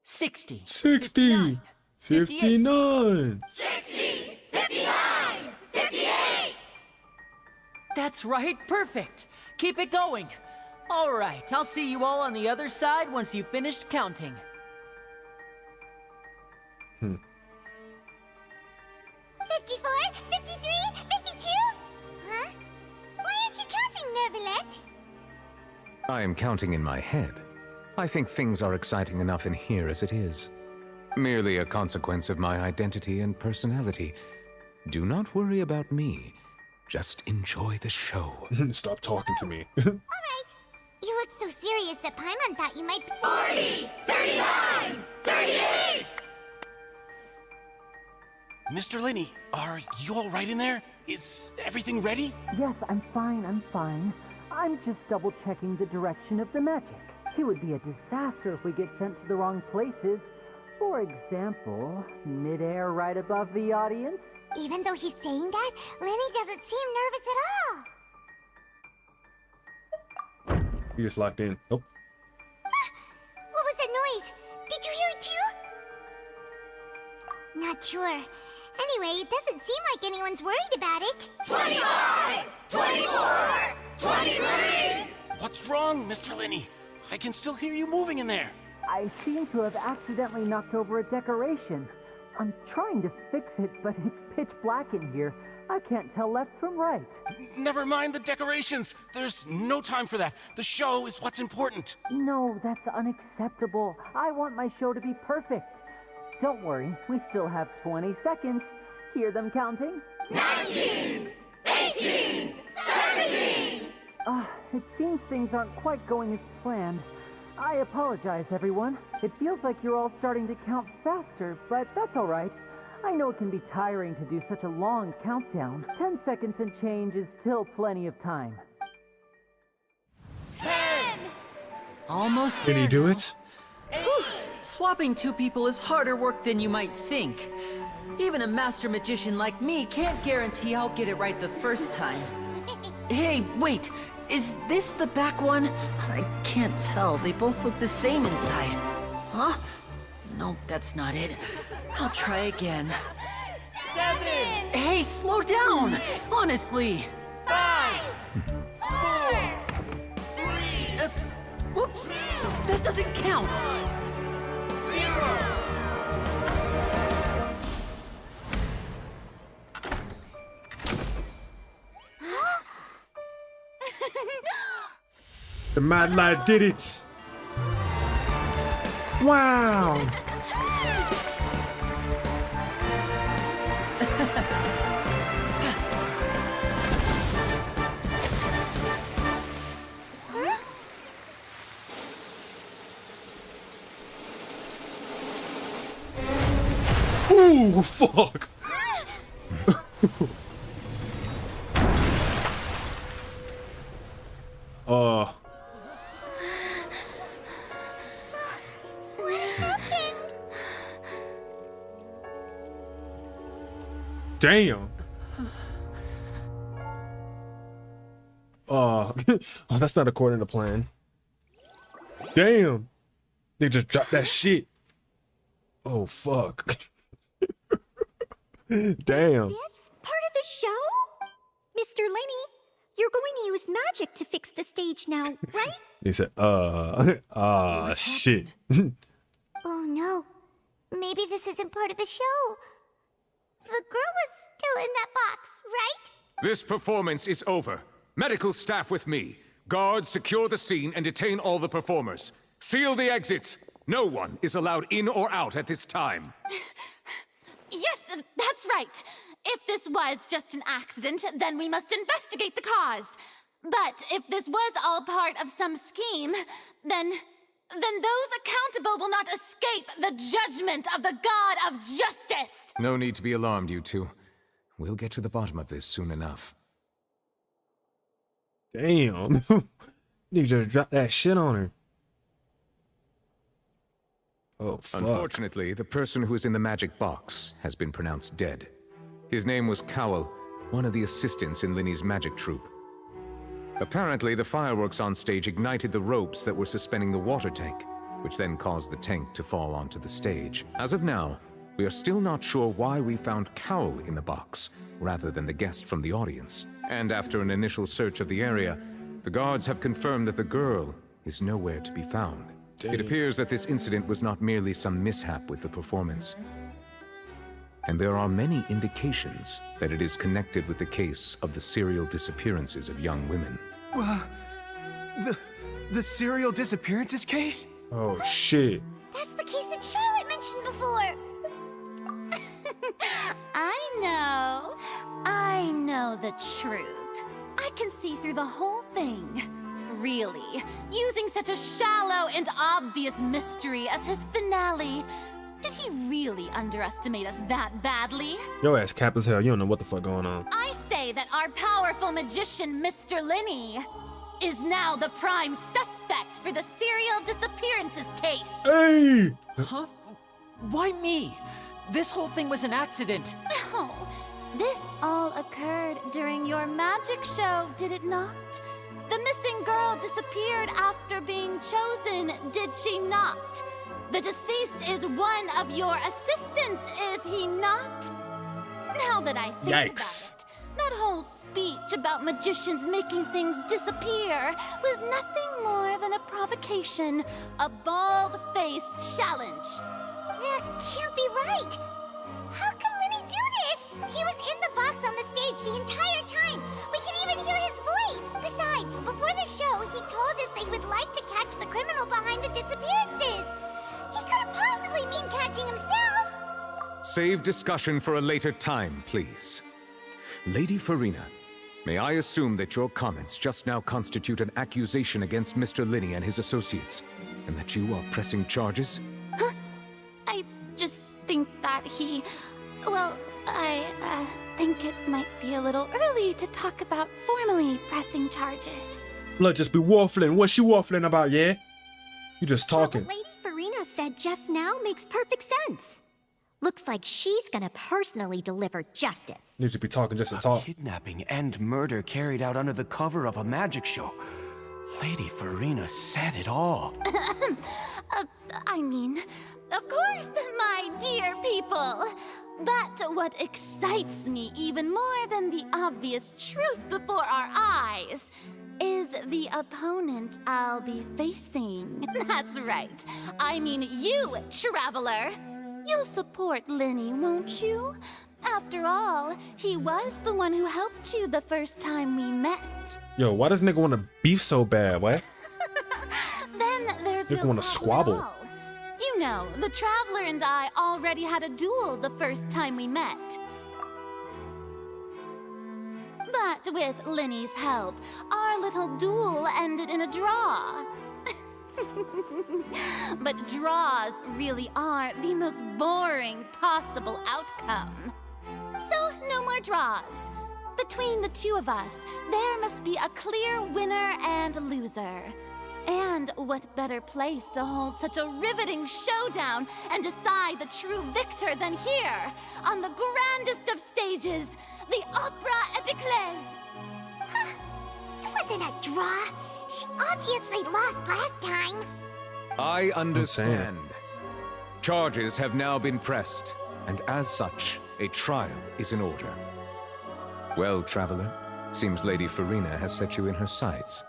60. 60. 59. 60! 59! 58! That's right, perfect. Keep it going. All right, I'll see you all on the other side once you've finished counting. 54, 53, 52? Huh? Why aren't you counting, Nervalet? I am counting in my head. I think things are exciting enough in here as it is. Merely a consequence of my identity and personality. Do not worry about me. Just enjoy the show. Stop talking to me. Alright. You look so serious that Paimon thought you might... 40! 39! 38! Mr. Linney, are you all right in there? Is everything ready? Yes, I'm fine. I'm just double-checking the direction of the magic. It would be a disaster if we get sent to the wrong places. For example, midair right above the audience. Even though he's saying that, Lenny doesn't seem nervous at all. You just locked in. Oh. What was that noise? Did you hear it too? Not sure. Anyway, it doesn't seem like anyone's worried about it. 25! 24! 23! What's wrong, Mr. Linney? I can still hear you moving in there. I seem to have accidentally knocked over a decoration. I'm trying to fix it, but it's pitch black in here. I can't tell left from right. Never mind the decorations. There's no time for that. The show is what's important. No, that's unacceptable. I want my show to be perfect. Don't worry, we still have 20 seconds. Hear them counting? 19! 18! 17! It seems things aren't quite going as planned. I apologize, everyone. It feels like you're all starting to count faster, but that's all right. I know it can be tiring to do such a long countdown. 10 seconds and change is still plenty of time. 10! Almost Did there he do now. it? Whew. Swapping two people is harder work than you might think. Even a master magician like me can't guarantee I'll get it right the first time. Hey, wait! Is this the back one? I can't tell. They both look the same inside. Huh? No, that's not it. I'll try again. 7! Hey, slow down! Honestly! 5! 4! 3! Whoops! That doesn't count! 0! The Mad Lad did it! Wow! Ooh, fuck! What happened? Damn. Oh, that's not according to plan. Damn. They just dropped that shit. Oh, fuck. Damn. This part of the show? Mr. Lenny, you're going to use magic to fix the stage now, right? He said, shit. Oh no. Maybe this isn't part of the show. The girl was still in that box, right? This performance is over. Medical staff with me. Guards, secure the scene and detain all the performers. Seal the exits. No one is allowed in or out at this time. Yes, that's right. If this was just an accident, then we must investigate the cause. But if this was all part of some scheme, then those accountable will not escape the judgment of the God of Justice. No need to be alarmed, you two. We'll get to the bottom of this soon enough. Damn. You just dropped that shit on her. Oh, fuck. Unfortunately, the person who is in the magic box has been pronounced dead. His name was Cowell, one of the assistants in Linny's magic troupe. Apparently, the fireworks on stage ignited the ropes that were suspending the water tank, which then caused the tank to fall onto the stage. As of now, we are still not sure why we found Cowell in the box, rather than the guest from the audience. And after an initial search of the area, the guards have confirmed that the girl is nowhere to be found. It appears that this incident was not merely some mishap with the performance. And there are many indications that it is connected with the case of the serial disappearances of young women. The serial disappearances case? Oh, shit. That's the case that Charlotte mentioned before. I know the truth. I can see through the whole thing. Really, using such a shallow and obvious mystery as his finale. Did he really underestimate us that badly? Yo ass cap as hell. You don't know what the fuck going on. I say that our powerful magician, Mr. Linney, is now the prime suspect for the serial disappearances case. Hey! Huh? Why me? This whole thing was an accident. Oh, this all occurred during your magic show, did it not? The missing girl disappeared after being chosen, did she not? The deceased is one of your assistants, is he not? Now that I think about it, that whole speech about magicians making things disappear was nothing more than a provocation, a bald-faced challenge. That can't be right. How can Lenny do this? He was in the box on the stage the entire time. We can even hear his voice. Besides, before the show, he told us that he would like to catch the criminal behind the disappearances. He couldn't possibly mean catching himself. Save discussion for a later time, please. Lady Farina, may I assume that your comments just now constitute an accusation against Mr. Linney and his associates, and that you are pressing charges? Huh? I just think that he... Well, I think it might be a little early to talk about formally pressing charges. Look, just be waffling. What's she waffling about, yeah? You just talking. What Lady Farina said just now makes perfect sense. Looks like she's gonna personally deliver justice. You should be talking just to talk. Kidnapping and murder carried out under the cover of a magic show. Lady Farina said it all. I mean, of course, my dear people. But what excites me even more than the obvious truth before our eyes is the opponent I'll be facing. That's right. I mean you, Traveler. You'll support Linney, won't you? After all, he was the one who helped you the first time we met. Yo, why does nigga want to beef so bad? What? Then there's nigga want to squabble. You know, the Traveler and I already had a duel the first time we met. But with Linney's help, our little duel ended in a draw. But draws really are the most boring possible outcome. So, no more draws. Between the two of us, there must be a clear winner and loser. And what better place to hold such a riveting showdown and decide the true victor than here, on the grandest of stages, the Opera Epiclese. Huh. It wasn't a draw. She obviously lost last time. I understand. Charges have now been pressed, and as such, a trial is in order. Well, traveler, seems Lady Farina has set you in her sights.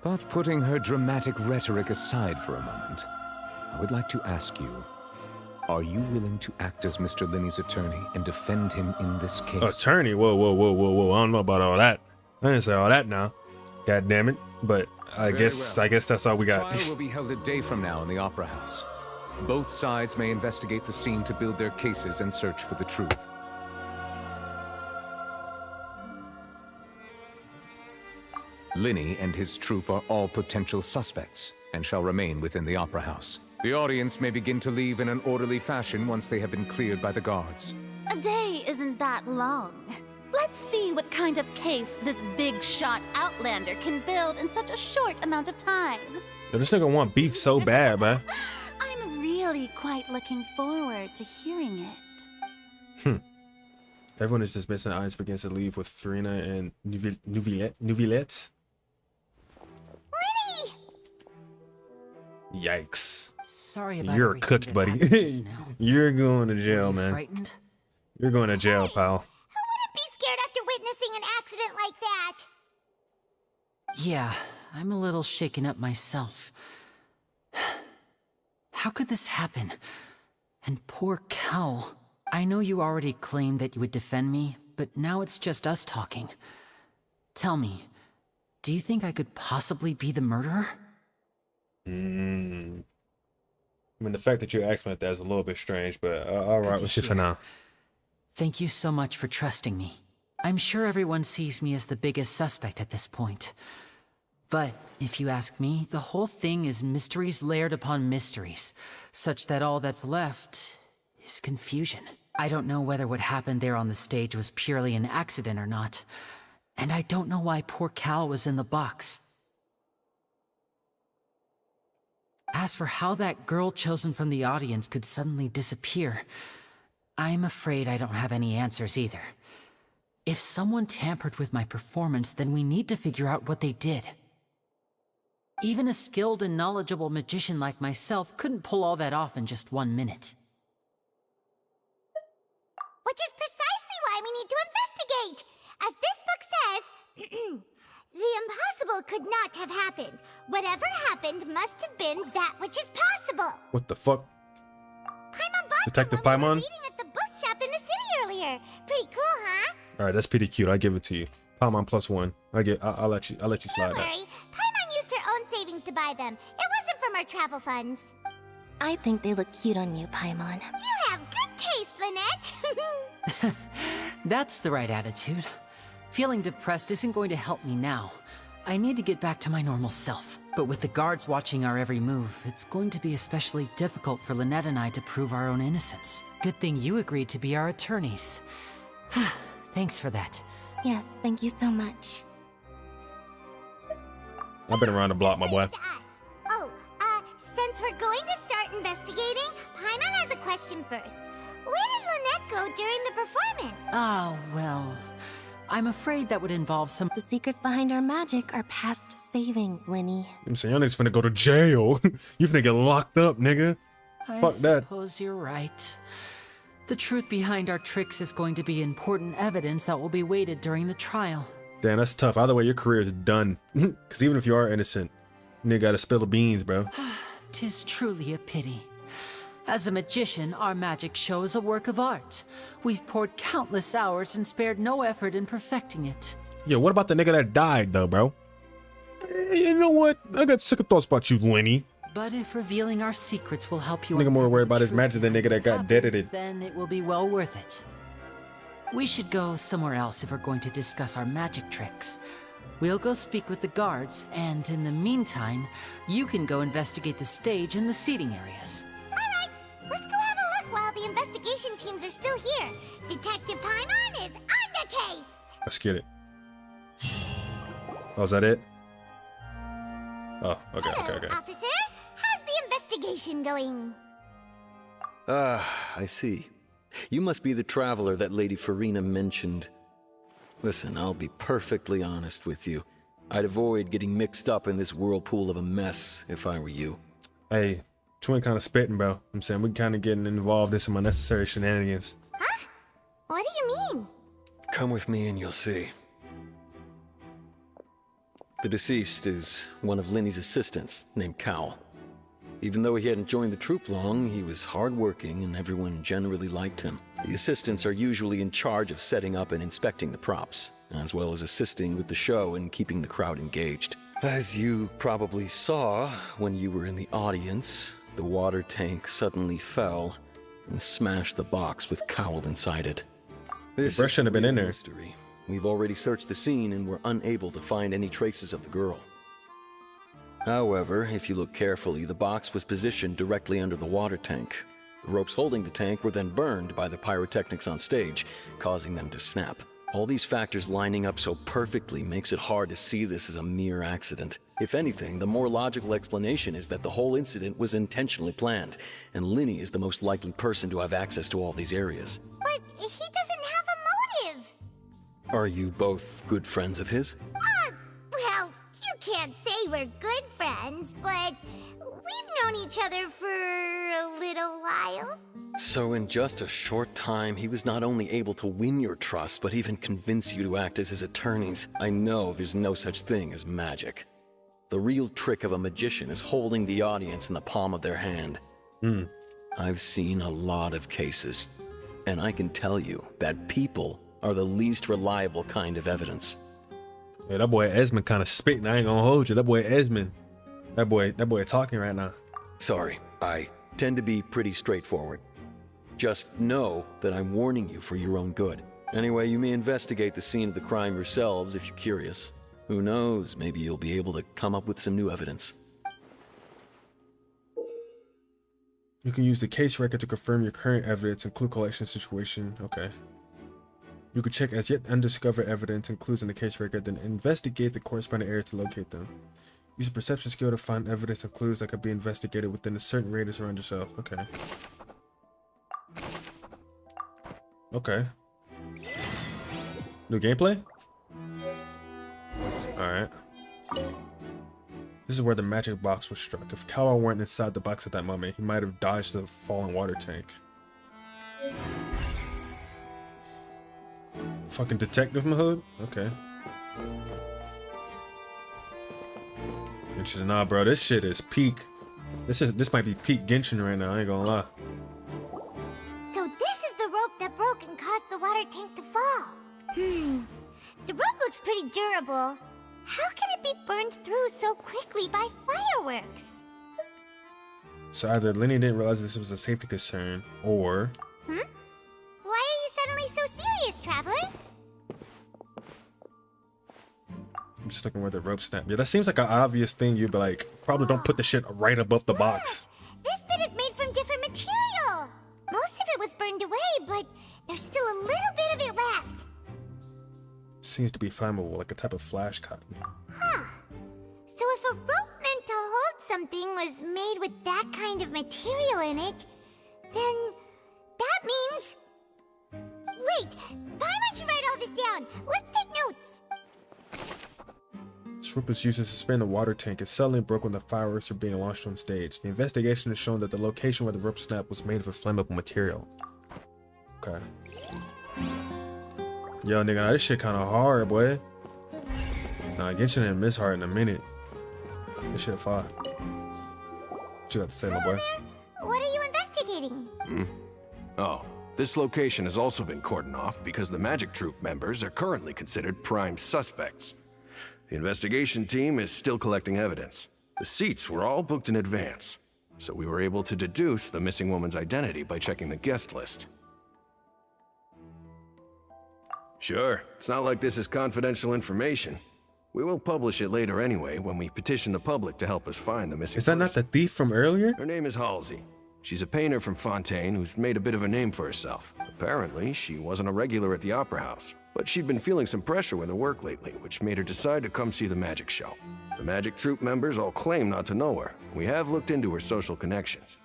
But putting her dramatic rhetoric aside for a moment, I would like to ask you, are you willing to act as Mr. Linney's attorney and defend him in this case? Attorney? Whoa, whoa, whoa, whoa, whoa. I don't know about all that. I didn't say all that now. God damn it. But I guess that's all we got. The trial will be held a day from now in the Opera House. Both sides may investigate the scene to build their cases and search for the truth. Linney and his troupe are all potential suspects and shall remain within the Opera House. The audience may begin to leave in an orderly fashion once they have been cleared by the guards. A day isn't that long. Let's see what kind of case this big shot outlander can build in such a short amount of time. Yo, this nigga want beef so bad, man. I'm really quite looking forward to hearing it. Everyone is dismissed and the audience begins to leave with Farina and Neuvillette. Yikes. Sorry about You're everything cooked, that buddy. happened just now. You're going to jail, Were you man. frightened? You're going to jail, pal. Be scared after witnessing an accident like that. Yeah, I'm a little shaken up myself. How could this happen? And poor Cal. I know you already claimed that you would defend me, but now it's just us talking. Tell me, do you think I could possibly be the murderer? I mean, the fact that you asked me that is a little bit strange, but all right with you for now. Thank you so much for trusting me. I'm sure everyone sees me as the biggest suspect at this point. But if you ask me, the whole thing is mysteries layered upon mysteries, such that all that's left is confusion. I don't know whether what happened there on the stage was purely an accident or not, and I don't know why poor Cal was in the box. As for how that girl chosen from the audience could suddenly disappear, I'm afraid I don't have any answers either. If someone tampered with my performance, then we need to figure out what they did. Even a skilled and knowledgeable magician like myself couldn't pull all that off in just 1 minute. Which is precisely why we need to investigate. As this book says, the impossible could not have happened. Whatever happened must have been that which is possible. What the fuck? Paimon bought Detective them when we were Paimon? reading at the bookshop in the city earlier. Pretty cool, huh? All right, that's pretty cute. I give it to you. Paimon +1. I'll let you slide Don't that. worry. Paimon used her own savings to buy them. It wasn't from our travel funds. I think they look cute on you, Paimon. You have good taste, Lynette. That's the right attitude. Feeling depressed isn't going to help me now. I need to get back to my normal self. But with the guards watching our every move, it's going to be especially difficult for Lynette and I to prove our own innocence. Good thing you agreed to be our attorneys. Thanks for that. Yes, thank you so much. I've been around the block, my boy. Oh, since we're going to start investigating, Paimon has a question first. Where did Lynette go during the performance? Oh, well, I'm afraid that would involve some... The secrets behind our magic are past saving, Linny. I'm saying y'all niggas finna go to jail. You finna get locked up, nigga. Fuck that. I suppose you're right. The truth behind our tricks is going to be important evidence that will be weighted during the trial. Damn, that's tough. Either way, your career is done. Because even if you are innocent, you gotta spill the beans, bro. 'Tis truly a pity. As a magician, our magic show is a work of art. We've poured countless hours and spared no effort in perfecting it. Yo, what about the nigga that died, though, bro? You know what? I got sick of thoughts about you, Lenny. But if revealing our secrets will help you... Nigga more worried about his magic than nigga that got deaded. Then it will be well worth it. We should go somewhere else if we're going to discuss our magic tricks. We'll go speak with the guards, and in the meantime, you can go investigate the stage and the seating areas. Let's go have a look while the investigation teams are still here. Detective Paimon is on the case. Let's get it. Oh, is that it? Oh, okay, okay. Officer, how's the investigation going? I see. You must be the traveler that Lady Farina mentioned. Listen, I'll be perfectly honest with you. I'd avoid getting mixed up in this whirlpool of a mess if I were you. Hey, Twin kind of spitting, bro. I'm saying we're kind of getting involved in some unnecessary shenanigans. Huh? What do you mean? Come with me and you'll see. The deceased is one of Linny's assistants, named Cal. Even though he hadn't joined the troupe long, he was hardworking and everyone generally liked him. The assistants are usually in charge of setting up and inspecting the props, as well as assisting with the show and keeping the crowd engaged. As you probably saw when you were in the audience, the water tank suddenly fell and smashed the box with Cowl inside it. This brush shouldn't have been in there. Mystery. We've already searched the scene and were unable to find any traces of the girl. However, if you look carefully, the box was positioned directly under the water tank. The ropes holding the tank were then burned by the pyrotechnics on stage, causing them to snap. All these factors lining up so perfectly makes it hard to see this as a mere accident. If anything, the more logical explanation is that the whole incident was intentionally planned, and Linny is the most likely person to have access to all these areas. But he doesn't have a motive. Are you both good friends of his? Well, you can't say we're good friends, but we've known each other for a little while. So in just a short time, he was not only able to win your trust, but even convince you to act as his attorneys. I know there's no such thing as magic. The real trick of a magician is holding the audience in the palm of their hand. I've seen a lot of cases, and I can tell you that people are the least reliable kind of evidence. Yeah, that boy Esmond kind of spitting. I ain't gonna hold you. That boy Esmond. That boy talking right now. Sorry, I tend to be pretty straightforward. Just know that I'm warning you for your own good. Anyway, you may investigate the scene of the crime yourselves if you're curious. Who knows, maybe you'll be able to come up with some new evidence. You can use the case record to confirm your current evidence and clue collection situation. Okay. You can check as yet undiscovered evidence and clues in the case record, then investigate the corresponding area to locate them. Use a perception skill to find evidence and clues that could be investigated within a certain radius around yourself. Okay. Okay. New gameplay? Alright. This is where the magic box was struck. If Kawa weren't inside the box at that moment, he might have dodged the falling water tank. Fucking detective mode? Okay. Interesting. Nah, bro, this shit is peak. This might be peak Genshin right now, I ain't gonna lie. So this is the rope that broke and caused the water tank to fall. The rope looks pretty durable. How can it be burned through so quickly by fireworks? So either Linny didn't realize this was a safety concern, or... Why are you suddenly so serious, Traveler? I'm just looking where the rope snapped. Yeah, that seems like an obvious thing. You'd be like, probably don't put the shit right above the box. This bit is made from different material. Most of it was burned away, but there's still a little bit of it left. Seems to be flammable, like a type of flash cotton. So if a rope meant to hold something was made with that kind of material in it, then that means... Wait, why don't you write all this down? Let's take notes. This rope was used to suspend a water tank. It suddenly broke when the fireworks were being launched on stage. The investigation has shown that the location where the rope snapped was made of a flammable material. Okay. Yo, nigga, nah, this shit kind of hard, boy. Nah, Genshin didn't miss hard in a minute. This shit fire. What you got to say, my boy? What are you investigating? Oh, this location has also been cordoned off because the Magic Troupe members are currently considered prime suspects. The investigation team is still collecting evidence. The seats were all booked in advance, so we were able to deduce the missing woman's identity by checking the guest list. Sure, it's not like this is confidential information. We will publish it later anyway when we petition the public to help us find the missing Is that not the thief from earlier? Her name is Halsey. She's a painter from Fontaine who's made a bit of a name for herself. Apparently, she wasn't a regular at the Opera House, but she'd been feeling some pressure with her work lately, which made her decide to come see the magic show. The magic troupe members all claim not to know her. We have looked into her social connections.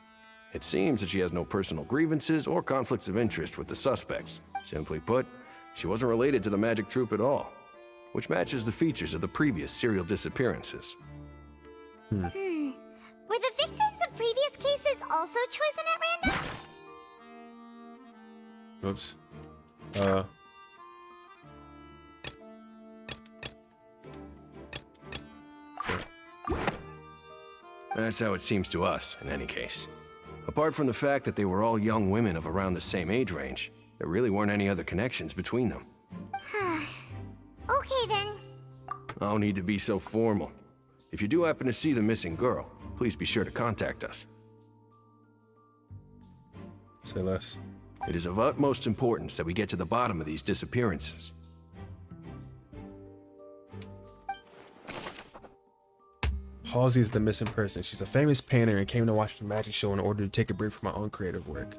It seems that she has no personal grievances or conflicts of interest with the suspects. Simply put, she wasn't related to the magic troupe at all, which matches the features of the previous serial disappearances. Were the victims of previous cases also chosen at random? Oops. That's how it seems to us, in any case. Apart from the fact that they were all young women of around the same age range, there really weren't any other connections between them. Okay then. No need to be so formal. If you do happen to see the missing girl, please be sure to contact us. Say less. It is of utmost importance that we get to the bottom of these disappearances. Halsey is the missing person. She's a famous painter and came to watch the magic show in order to take a break from her own creative work.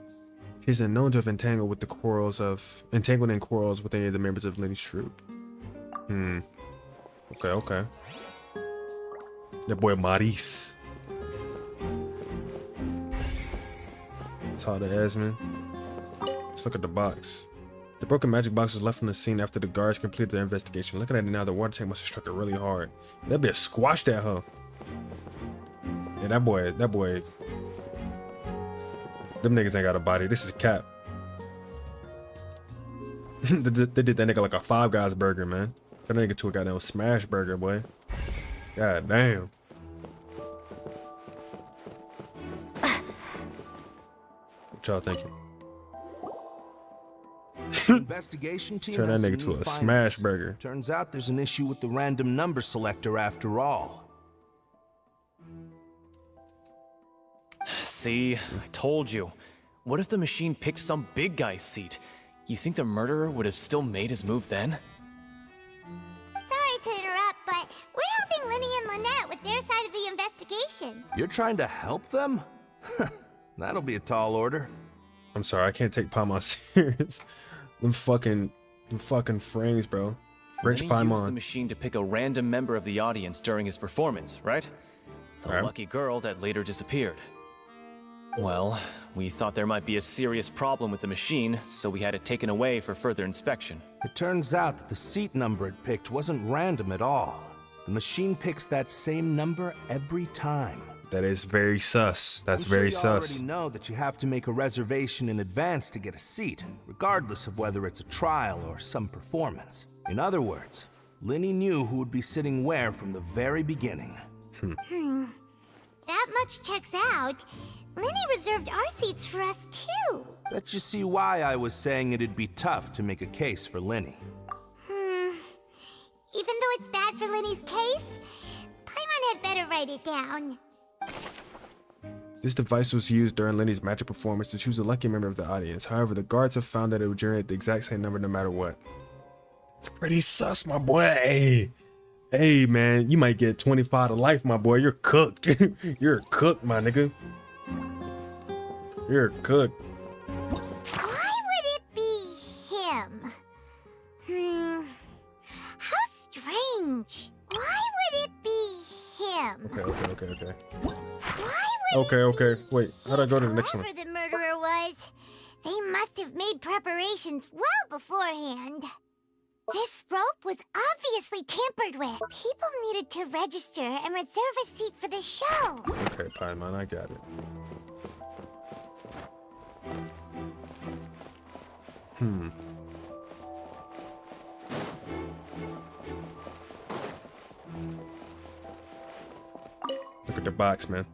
She's been known to have entangled in quarrels with any of the members of Lenny's troupe. Okay. That boy Maurice. Talk to Esmond. Let's look at the box. The broken magic box was left on the scene after the guards completed their investigation. Looking at it now, the water tank must have struck it really hard. That bitch squashed that hoe. Yeah, that boy. Them niggas ain't got a body. This is cap. They did that nigga like a Five Guys burger, man. That nigga to a goddamn smash burger, boy. God damn. What y'all thinking? Investigation team Turn that has nigga to some new a smash burger. Turns out there's an issue with the random number selector after all. See, I told you. What if the machine picked some big guy's seat? You think the murderer would have still made his move then? Sorry to interrupt, but we're helping Lenny and Lynette with their side of the investigation. You're trying to help them? That'll be a tall order. I'm sorry, I can't take Paimon serious. Them fucking frames, bro. French Lenny used the Paimon. machine to pick a random member of the audience during his performance, right? The lucky girl that later disappeared. Well, we thought there might be a serious problem with the machine, so we had it taken away for further inspection. It turns out that the seat number it picked wasn't random at all. The machine picks that same number every time. That is very sus. That's very sus. You already know that you have to make a reservation in advance to get a seat, regardless of whether it's a trial or some performance. In other words, Lenny knew who would be sitting where from the very beginning. That much checks out. Lenny reserved our seats for us too. Bet you see why I was saying it'd be tough to make a case for Lenny. Even though it's bad for Lenny's case, Paimon had better write it down. This device was used during Lenny's magic performance to choose a lucky member of the audience. However, the guards have found that it would generate the exact same number no matter what. It's pretty sus, my boy. Hey, man, you might get 25 to life, my boy. You're cooked. You're cooked, my nigga. You're cooked. Why would it be him? How strange. Why would it be him? Okay. Why would Okay. Wait, how'd I go to the next one? whoever the murderer was, they must have made preparations well beforehand. This rope was obviously tampered with. People needed to register and reserve a seat for the show. Okay, Paimon, I got it. Look at the box, man.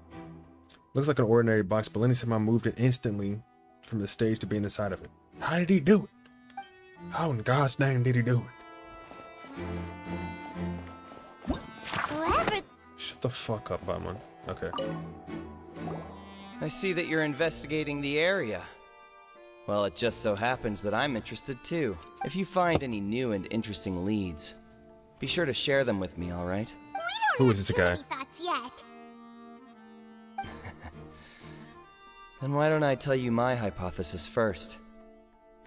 Looks like an ordinary box, but Lenny somehow moved it instantly from the stage to being inside of it. How did he do it? How in God's name did he do it? Whoever... Shut the fuck up, Paimon. Okay. I see that you're investigating the area. Well, it just so happens that I'm interested too. If you find any new and interesting leads, be sure to share them with me, alright? Who is this guy? Thoughts yet. Then why don't I tell you my hypothesis first?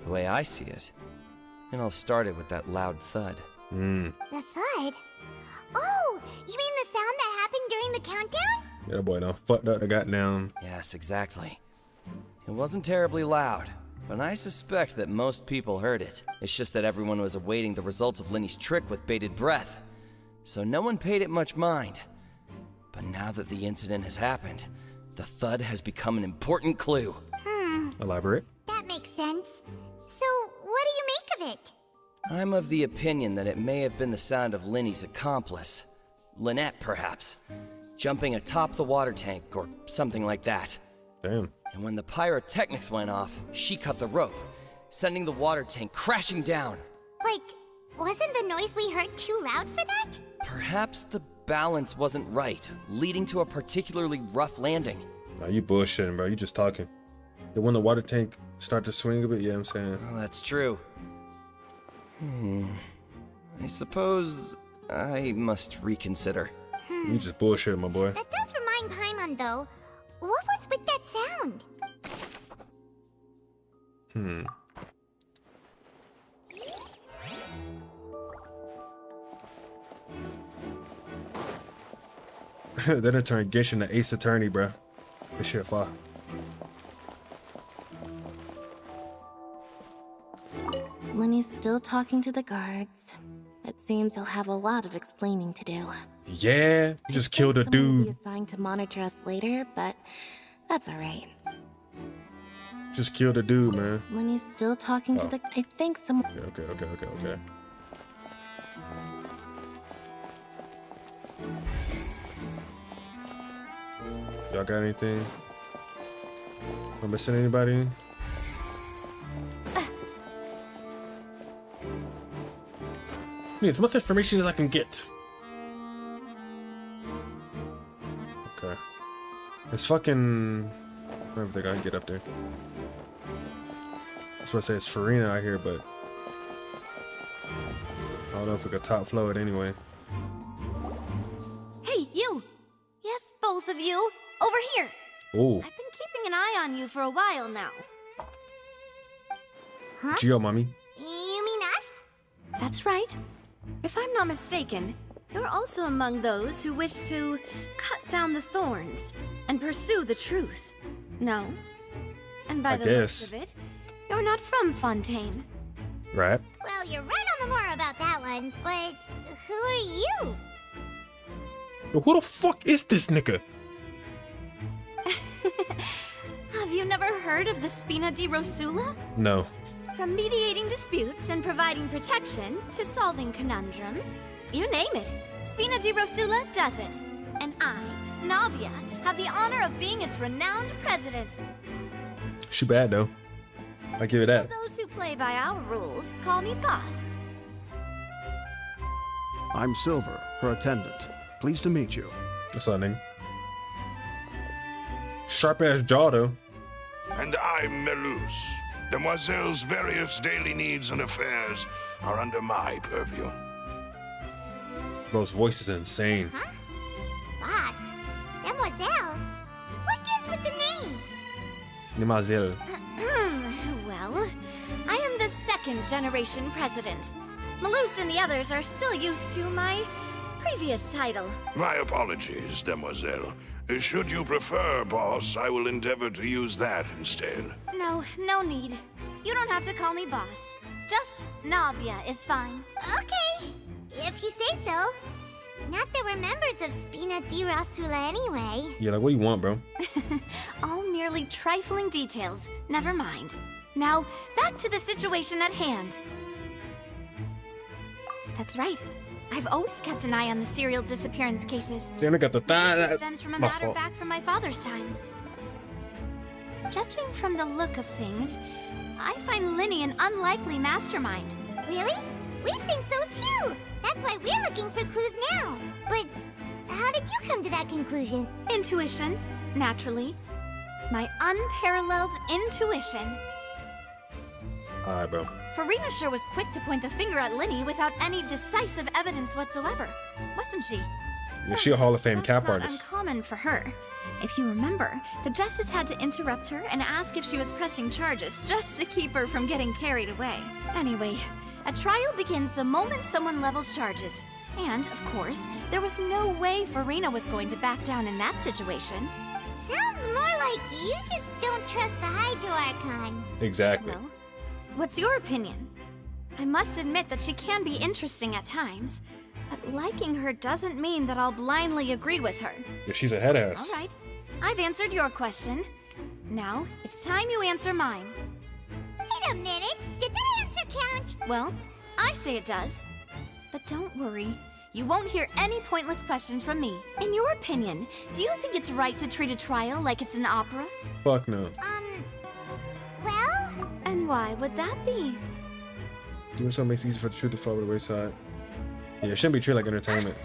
The way I see it. And I'll start it with that loud thud. The thud? Oh, you mean the sound that happened during the countdown? Yeah, boy, done fucked up the goddamn. Yes, exactly. It wasn't terribly loud, but I suspect that most people heard it. It's just that everyone was awaiting the results of Lenny's trick with bated breath, so no one paid it much mind. But now that the incident has happened, the thud has become an important clue. Elaborate. That makes sense. So, what do you make of it? I'm of the opinion that it may have been the sound of Lenny's accomplice, Lynette perhaps, jumping atop the water tank or something like that. Damn. And when the pyrotechnics went off, she cut the rope, sending the water tank crashing down. But wasn't the noise we heard too loud for that? Perhaps the balance wasn't right, leading to a particularly rough landing. Nah, you bullshitting, bro. You just talking. Then when the water tank start to swing a bit, yeah, I'm saying. Oh, that's true. I suppose I must reconsider. You just bullshit, my boy. That does remind Paimon, though. What was with that sound? Then it turned Genshin to Ace Attorney, bro. This shit fire. Lenny's still talking to the guards. It seems he'll have a lot of explaining to do. Yeah, you just killed a Someone will be dude. assigned to monitor us later, but that's alright. Just killed a dude, man. Lenny's still talking to the. I think some. Okay. Y'all got anything? Am I missing anybody? Need as much information as I can get. Okay. It's fucking. I don't think I can get up there. I was about to say it's Farina out here, but I don't know if we could top flow it anyway. Hey, you! Yes, both of you! Over here! Oh, I've been keeping an eye on you for a while now. Huh? Geo, mommy. You mean us? That's right. If I'm not mistaken, you're also among those who wish to cut down the thorns and pursue the truth. No? And by I the guess. looks of it, you're not from Fontaine. Right. Well, you're right on the more about that one, but who are you? Yo, who the fuck is this nigga? Have you never heard of the Spina di Rosula? No. From mediating disputes and providing protection to solving conundrums, you name it, Spina di Rosula does it. And I, Navia, have the honor of being its renowned president. She bad though. I give it that. Those who play by our rules call me boss. I'm Silver, her attendant. Pleased to meet you. What's up, nigga? Sharp ass jaw though. And I'm Melus. Demoiselle's various daily needs and affairs are under my purview. Bro's voice is insane. Huh? Boss? Demoiselle? What gives with the names? Demoiselle. Well, I am the second generation president. Malus and the others are still used to my previous title. My apologies, Demoiselle. Should you prefer, boss, I will endeavor to use that instead. No need. You don't have to call me boss. Just Navia is fine. Okay, if you say so. Not that we're members of Spina di Rosula anyway. Yeah, like what you want, bro? All merely trifling details. Never mind. Now, back to the situation at hand. That's right. I've always kept an eye on the serial disappearance cases. Damn, I got the It stems from a my matter fault. back from my father's time. Judging from the look of things, I find Linny an unlikely mastermind. Really? We think so too. That's why we're looking for clues now. But how did you come to that conclusion? Intuition, naturally. My unparalleled intuition. Alright, bro. Farina sure was quick to point the finger at Linny without any decisive evidence whatsoever, wasn't she? Yeah, she a Hall of Fame cap Not artist. uncommon for her. If you remember, the Justice had to interrupt her and ask if she was pressing charges just to keep her from getting carried away. Anyway, a trial begins the moment someone levels charges. And, of course, there was no way Furina was going to back down in that situation. Sounds more like you just don't trust the Hydro Archon. Exactly. Well, what's your opinion? I must admit that she can be interesting at times, but liking her doesn't mean that I'll blindly agree with her. Yeah, she's a head ass. All right, I've answered your question. Now, it's time you answer mine. Wait a minute, did that answer count? Well, I say it does. But don't worry, you won't hear any pointless questions from me. In your opinion, do you think it's right to treat a trial like it's an opera? Fuck no. Well? And why would that be? Doing so makes it easy for the truth to fall to the wayside. Yeah, it shouldn't be treated like entertainment.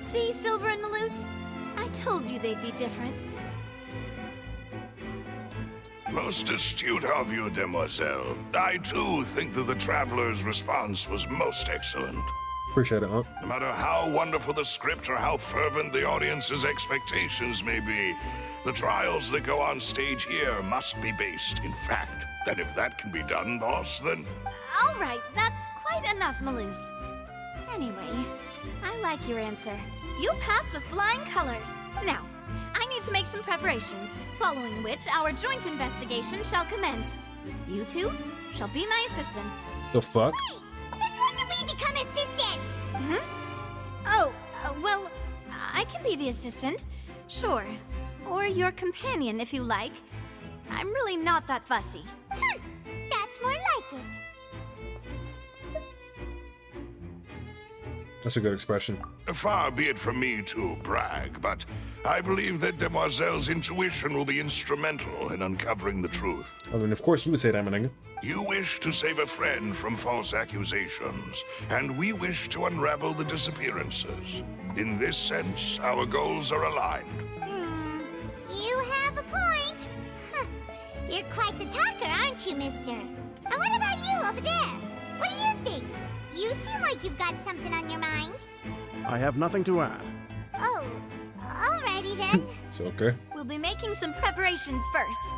See, Silver and Maloose? I told you they'd be different. Most astute of you, demoiselle. I too think that the traveler's response was most excellent. Appreciate it, huh? No matter how wonderful the script or how fervent the audience's expectations may be, the trials that go on stage here must be based in fact. And if that can be done, boss, then... All right, that's quite enough, Maloose. Anyway, I like your answer. You pass with flying colors. Now, I need to make some preparations, following which our joint investigation shall commence. You two shall be my assistants. The fuck? Wait! Since when did we become assistants? Oh, well, I can be the assistant, sure. Or your companion, if you like. I'm really not that fussy. That's more like it. That's a good expression. Far be it from me to brag, but I believe that Demoiselle's intuition will be instrumental in uncovering the truth. I mean, of course you would say that, my nigga. You wish to save a friend from false accusations, and we wish to unravel the disappearances. In this sense, our goals are aligned. You have a point. You're quite the talker, aren't you, mister? And what about you over there? What do you think? You seem like you've got something on your mind. I have nothing to add. Oh, alrighty then. It's okay. We'll be making some preparations first.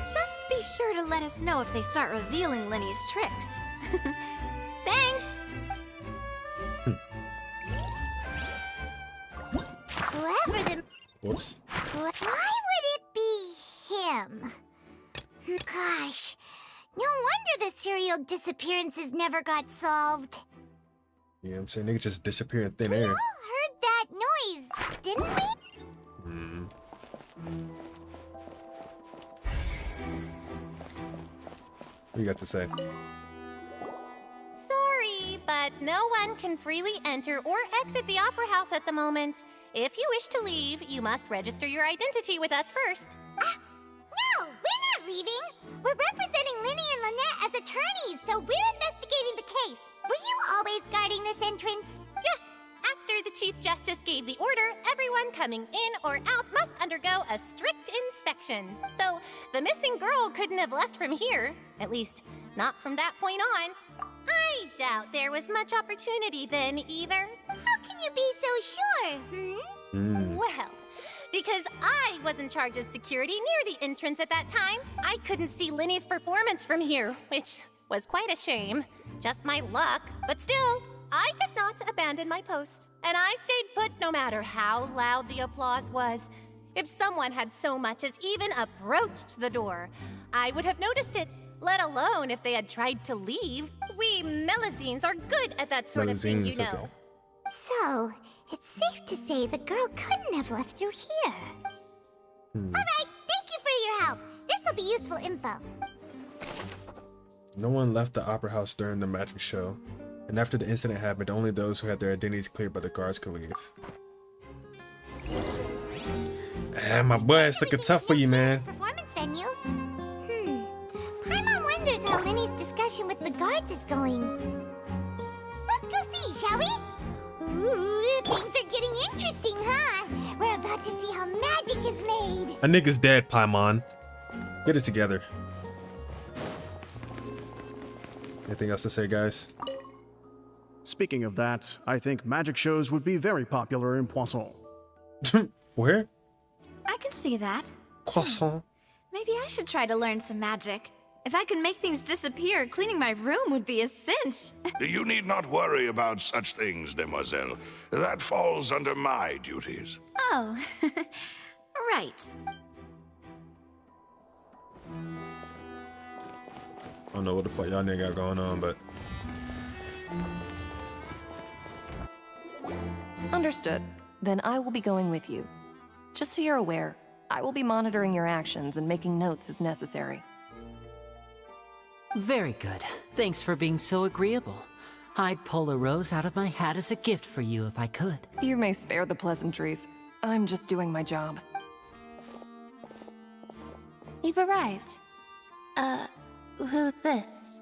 Just be sure to let us know if they start revealing Linny's tricks. Thanks! Whoever the... Whoops. Why would it be him? Gosh, no wonder the serial disappearances never got solved. Yeah, I'm saying niggas just disappear in thin air. We all heard that noise, didn't we? What you got to say? Sorry, but no one can freely enter or exit the Opera House at the moment. If you wish to leave, you must register your identity with us first. No, we're not leaving. We're representing Linny and Lynette as attorneys, so we're investigating the case. Were you always guarding this entrance? Yes. After the Chief Justice gave the order, everyone coming in or out must undergo a strict inspection. So, the missing girl couldn't have left from here. At least, not from that point on. I doubt there was much opportunity then, either. How can you be so sure, Well, because I was in charge of security near the entrance at that time, I couldn't see Linny's performance from here, which was quite a shame. Just my luck, but still, I did not abandon my post. And I stayed put no matter how loud the applause was. If someone had so much as even approached the door, I would have noticed it, let alone if they had tried to leave. We Melazines are good at that sort of thing, you know. Okay. So, it's safe to say the girl couldn't have left through here. Alright, thank you for your help. This'll be useful info. No one left the Opera House during the magic show, and after the incident happened, only those who had their identities cleared by the guards could leave. Ah, my boy, it's looking tough for you, man. Performance venue? Paimon wonders how Linny's discussion with the guards is going. Let's go see, shall we? Ooh, things are getting interesting, huh? We're about to see how magic is made. A nigga's dead, Paimon. Get it together. Anything else to say, guys? Speaking of that, I think magic shows would be very popular in Poisson. Where? I can see that. Croissant. Maybe I should try to learn some magic. If I could make things disappear, cleaning my room would be a cinch. You need not worry about such things, demoiselle. That falls under my duties. Oh, right. I don't know what the fuck y'all nigga got going on, but Understood. Then I will be going with you. Just so you're aware, I will be monitoring your actions and making notes as necessary. Very good. Thanks for being so agreeable. I'd pull a rose out of my hat as a gift for you if I could. You may spare the pleasantries. I'm just doing my job. You've arrived. Who's this?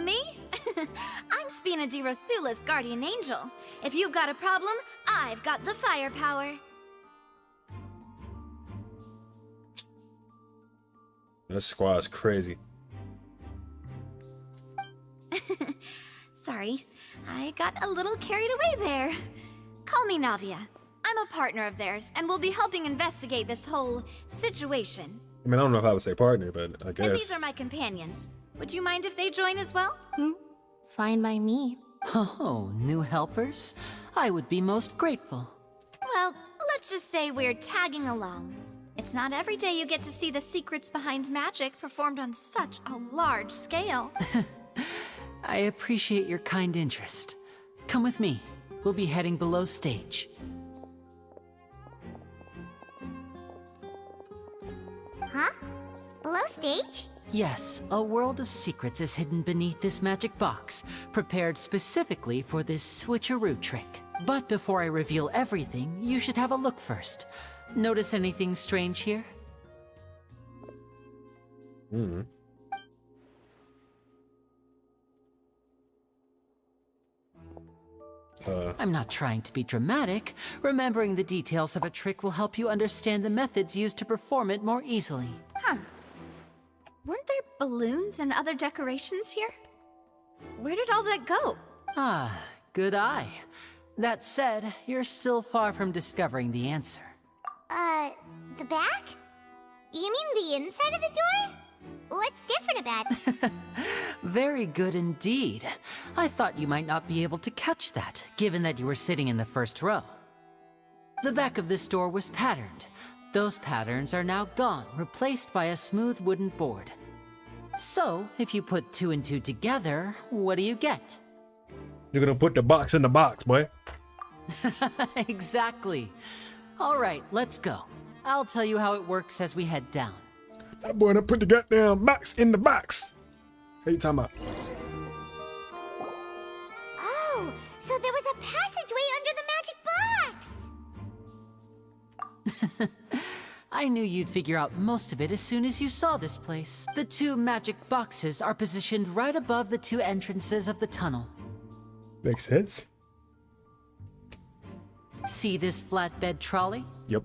Me? I'm Spina di Rosula's guardian angel. If you've got a problem, I've got the firepower. this squad's crazy. Sorry, I got a little carried away there. Call me Navia. I'm a partner of theirs, and we'll be helping investigate this whole situation. I mean, I don't know if I would say partner, but I And these guess. are my companions. Would you mind if they join as well? Fine by me. Oh, new helpers? I would be most grateful. Well, let's just say we're tagging along. It's not every day you get to see the secrets behind magic performed on such a large scale. I appreciate your kind interest. Come with me. We'll be heading below stage. Huh? Below stage? Yes, a world of secrets is hidden beneath this magic box, prepared specifically for this switcheroo trick. But before I reveal everything, you should have a look first. Notice anything strange here? Hmm. I'm not trying to be dramatic. Remembering the details of a trick will help you understand the methods used to perform it more easily. Huh. Weren't there balloons and other decorations here? Where did all that go? Ah, good eye. That said, you're still far from discovering the answer. The back? You mean the inside of the door? What's different about it? Very good indeed. I thought you might not be able to catch that, given that you were sitting in the first row. The back of this door was patterned. Those patterns are now gone, replaced by a smooth wooden board. So, if you put 2 and 2 together, what do you get? You're gonna put the box in the box, boy. Exactly. All right, let's go. I'll tell you how it works as we head down. That boy done put the goddamn box in the box. Hey, you talking about? Oh, so there was a passageway under the magic box! I knew you'd figure out most of it as soon as you saw this place. The 2 magic boxes are positioned right above the 2 entrances of the tunnel. Makes sense. See this flatbed trolley? Yep.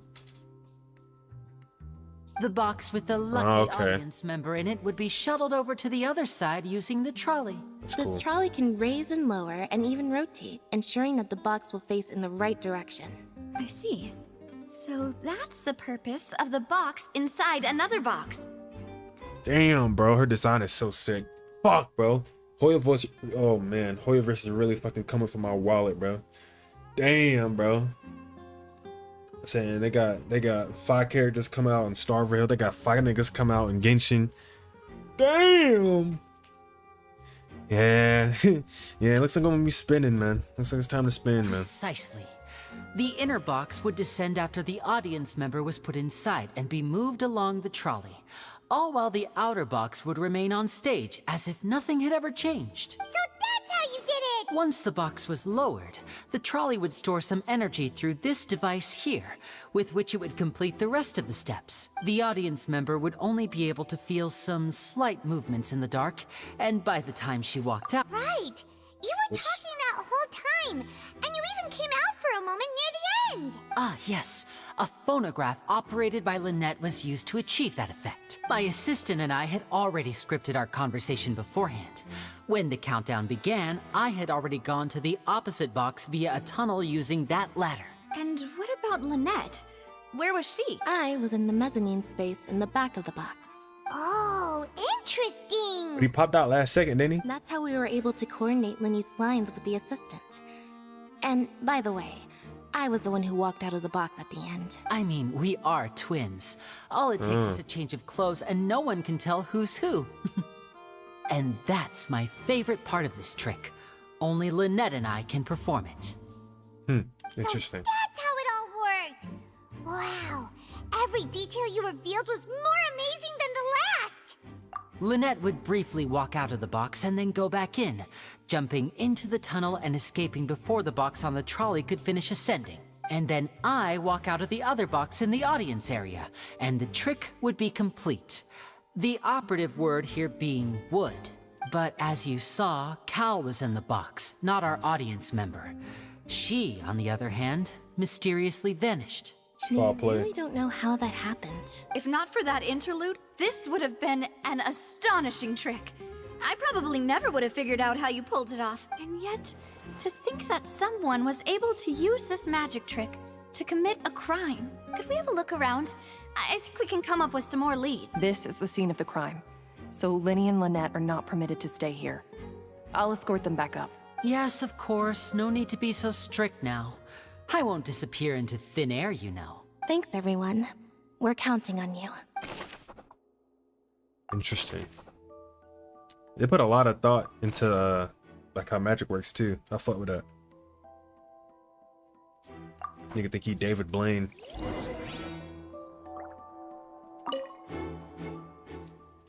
The box with the lucky audience member in it would be shuttled over to the other side using the trolley. This trolley can raise and lower and even rotate, ensuring that the box will face in the right direction. I see. So that's the purpose of the box inside another box. Damn, bro, her design is so sick. Fuck, bro. Hoyoverse, oh man, Hoyoverse is really fucking coming for my wallet, bro. Damn, bro. I'm saying they got 5 characters come out in Starville. They got 5 niggas come out in Genshin. Damn. Yeah, yeah. It looks like I'm gonna be spinning, man. Looks like it's time to spin, man. Precisely. The inner box would descend after the audience member was put inside and be moved along the trolley, all while the outer box would remain on stage as if nothing had ever changed. So that's how you did it! Once the box was lowered, the trolley would store some energy through this device here, with which it would complete the rest of the steps. The audience member would only be able to feel some slight movements in the dark, and by the time she walked out... Right! You were talking that whole time, and you even came out for a moment near the end! Ah, yes. A phonograph operated by Lynette was used to achieve that effect. My assistant and I had already scripted our conversation beforehand. When the countdown began, I had already gone to the opposite box via a tunnel using that ladder. And what about about Lynette? Where was she? I was in the mezzanine space in the back of the box. Oh, interesting. But he popped out last second, didn't he? That's how we were able to coordinate Linny's lines with the assistant. And by the way, I was the one who walked out of the box at the end. I mean, we are twins. All it takes is a change of clothes and no one can tell who's who. And that's my favorite part of this trick. Only Lynette and I can perform it. Interesting. That's how it all worked. Wow. Every detail you revealed was more amazing than the last. Lynette would briefly walk out of the box and then go back in, jumping into the tunnel and escaping before the box on the trolley could finish ascending. And then I walk out of the other box in the audience area, and the trick would be complete. The operative word here being would. But as you saw, Cal was in the box, not our audience member. She, on the other hand, mysteriously vanished. I really don't know how that happened. If not for that interlude, this would have been an astonishing trick. I probably never would have figured out how you pulled it off. And yet, to think that someone was able to use this magic trick to commit a crime. Could we have a look around? I think we can come up with some more leads. This is the scene of the crime, so Linny and Lynette are not permitted to stay here. I'll escort them back up. Yes, of course. No need to be so strict now. I won't disappear into thin air, you know. Thanks, everyone. We're counting on you. Interesting. They put a lot of thought into like how magic works too. I fuck with that. Nigga think he David Blaine.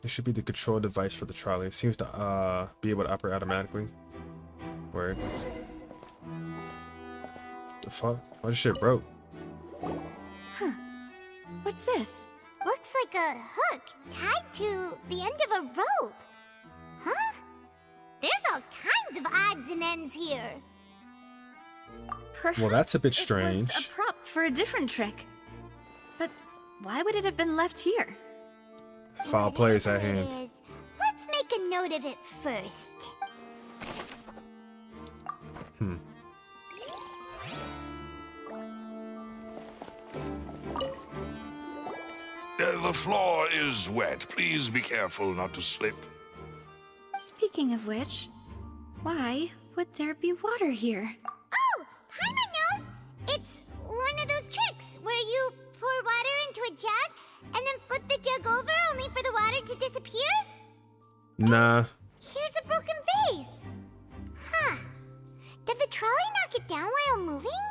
This should be the control device for the trolley. It seems to be able to operate automatically. Word. The fuck? Why this shit broke? Huh. What's this? Looks like a hook tied to the end of a rope. Huh? There's all kinds of odds and ends here. Well, that's a bit It strange. was a prop for a different trick. But why would it have been left here? Foul plays at Whatever hand. it is, let's make a note of it first. The floor is wet. Please be careful not to slip. Speaking of which, why would there be water here? Oh, Paimon knows! It's one of those tricks where you pour water into a jug and then flip the jug over only for the water to disappear? Nah. Here's a broken vase. Huh. Did the trolley knock it down while moving?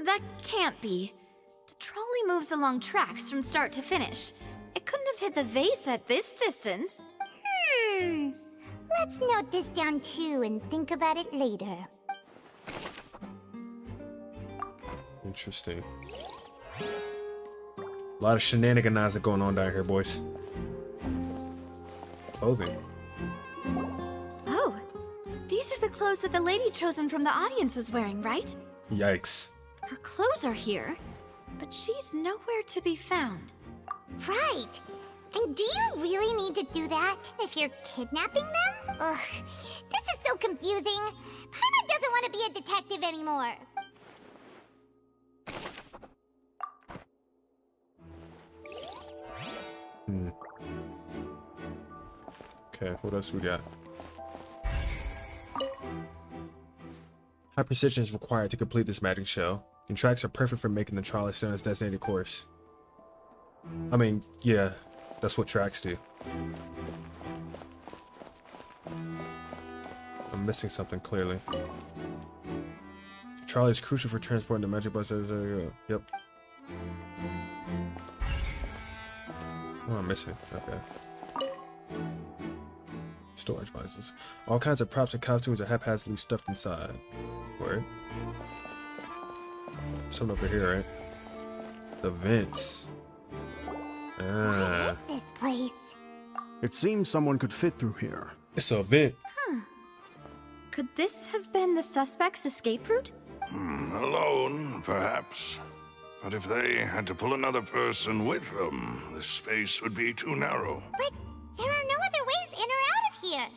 That can't be. The trolley moves along tracks from start to finish. It couldn't have hit the vase at this distance. Let's note this down too and think about it later. Interesting. A lot of shenanigans going on down here, boys. Clothing. Oh, these are the clothes that the lady chosen from the audience was wearing, right? Yikes. Her clothes are here, but she's nowhere to be found. Right. And do you really need to do that if you're kidnapping them? Ugh, this is so confusing. Paimon doesn't want to be a detective anymore. Okay, what else we got? High precision is required to complete this magic show, and tracks are perfect for making the trolley stay on its designated course. I mean, yeah, that's what tracks do. I'm missing something clearly. The trolley is crucial for transporting the magic bus. Yep. What am I missing? Okay. Storage boxes. All kinds of props and costumes are haphazardly stuffed inside. Word. Something over here, right? The vents. Ah. This place. It seems someone could fit through here. It's a vent. Could this have been the suspect's escape route? Alone, perhaps. But if they had to pull another person with them, the space would be too narrow. But there are no other ways in or out of here.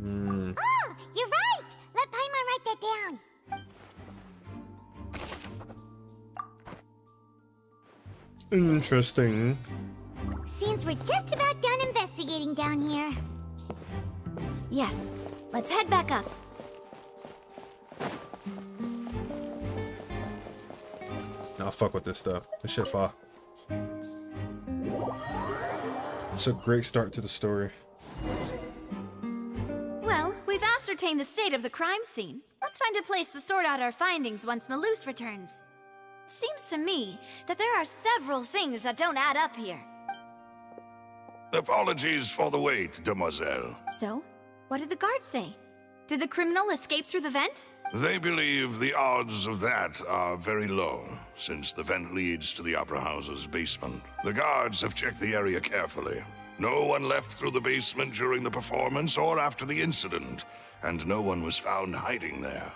Oh, you're right. Let Paimon write that down. Interesting. Seems we're just about done investigating down here. Yes, let's head back up. I'll fuck with this stuff. This shit fall. It's a great start to the story. Well, we've ascertained the state of the crime scene. Let's find a place to sort out our findings once Malus returns. It seems to me that there are several things that don't add up here. Apologies for the wait, demoiselle. So, what did the guards say? Did the criminal escape through the vent? They believe the odds of that are very low, since the vent leads to the Opera House's basement. The guards have checked the area carefully. No one left through the basement during the performance or after the incident, and no one was found hiding there.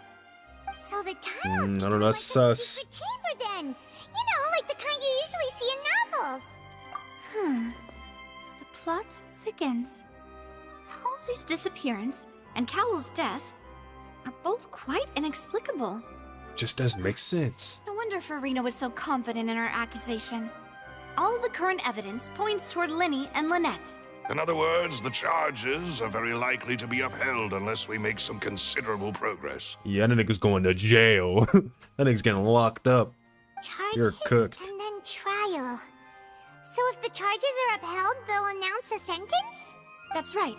So the tunnels I don't know, that's sus. chamber then. You know, like the kind you usually see in novels. The plot thickens. Halsey's disappearance and Cowell's death are both quite inexplicable. Just doesn't make sense. No wonder Farina was so confident in her accusation. All the current evidence points toward Linny and Lynette. In other words, the charges are very likely to be upheld unless we make some considerable progress. Yeah, that nigga's going to jail. That nigga's getting locked up. You're cooked. And then trial. So if the charges are upheld, they'll announce a sentence? That's right.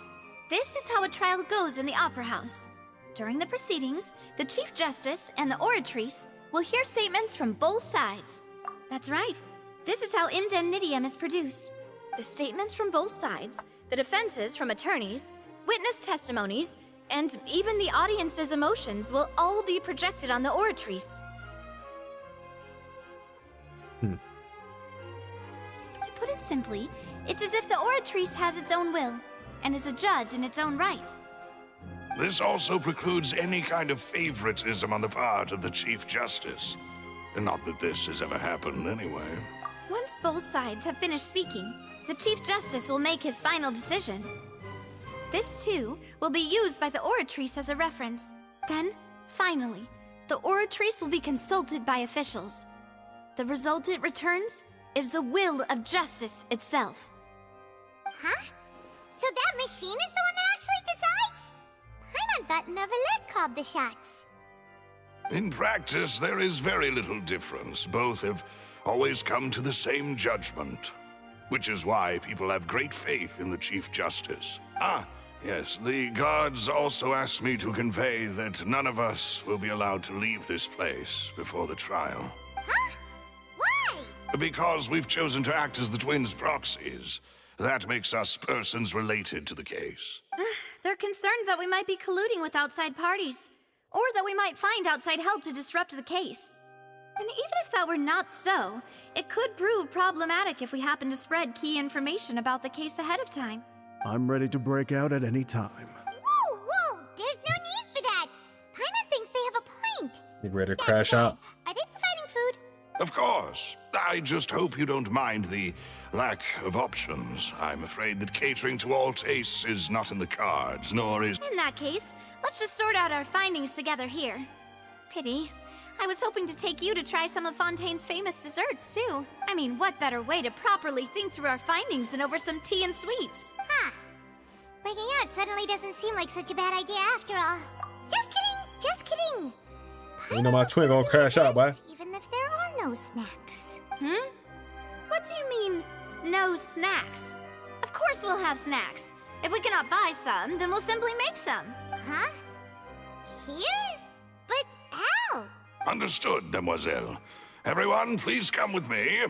This is how a trial goes in the Opera House. During the proceedings, the Chief Justice and the Oratrice will hear statements from both sides. That's right. This is how indemnitium is produced. The statements from both sides, the defenses from attorneys, witness testimonies, and even the audience's emotions will all be projected on the Oratrice. To put it simply, it's as if the Oratrice has its own will, and is a judge in its own right. This also precludes any kind of favoritism on the part of the Chief Justice. And not that this has ever happened anyway. Once both sides have finished speaking, the Chief Justice will make his final decision. This, too, will be used by the Oratrice as a reference. Then, finally, the Oratrice will be consulted by officials. The result it returns is the will of justice itself. Huh? So that machine is the one that actually decides? Paimon thought Neverlet called the shots. In practice, there is very little difference. Both have always come to the same judgment. Which is why people have great faith in the Chief Justice. Ah, yes, the guards also asked me to convey that none of us will be allowed to leave this place before the trial. Huh? Why? Because we've chosen to act as the twins' proxies. That makes us persons related to the case. They're concerned that we might be colluding with outside parties, or that we might find outside help to disrupt the case. And even if that were not so, it could prove problematic if we happen to spread key information about the case ahead of time. I'm ready to break out at any time. Whoa, whoa! There's no need for that! Paimon thinks they have a point! You ready to crash out? Are they providing food? Of course. I just hope you don't mind the lack of options. I'm afraid that catering to all tastes is not in the cards, nor is... In that case, let's just sort out our findings together here. Pity. I was hoping to take you to try some of Fontaine's famous desserts, too. I mean, what better way to properly think through our findings than over some tea and sweets? Huh. Breaking out suddenly doesn't seem like such a bad idea after all. Just kidding! Just kidding! You know my twin gonna crash out, boy. Even if there are no snacks. What do you mean, no snacks? Of course we'll have snacks. If we cannot buy some, then we'll simply make some. Huh? Here? But how? Understood, demoiselle. Everyone, please come with me.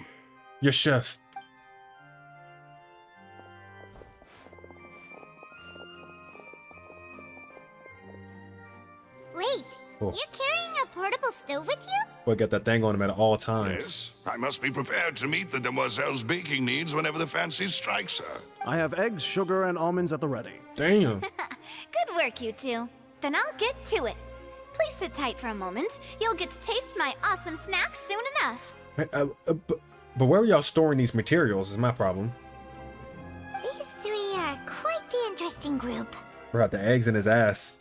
Yes, chef. Wait, Oh. you're carrying a portable stove with you? Boy, get that thing on him at all times. Yes, I must be prepared to meet the demoiselle's baking needs whenever the fancy strikes her. I have eggs, sugar, and almonds at the ready. Damn. Good work, you two. Then I'll get to it. Please sit tight for a moment. You'll get to taste my awesome snacks soon enough. But where are y'all storing these materials is my problem. These three are quite the interesting group. Brought the eggs in his ass.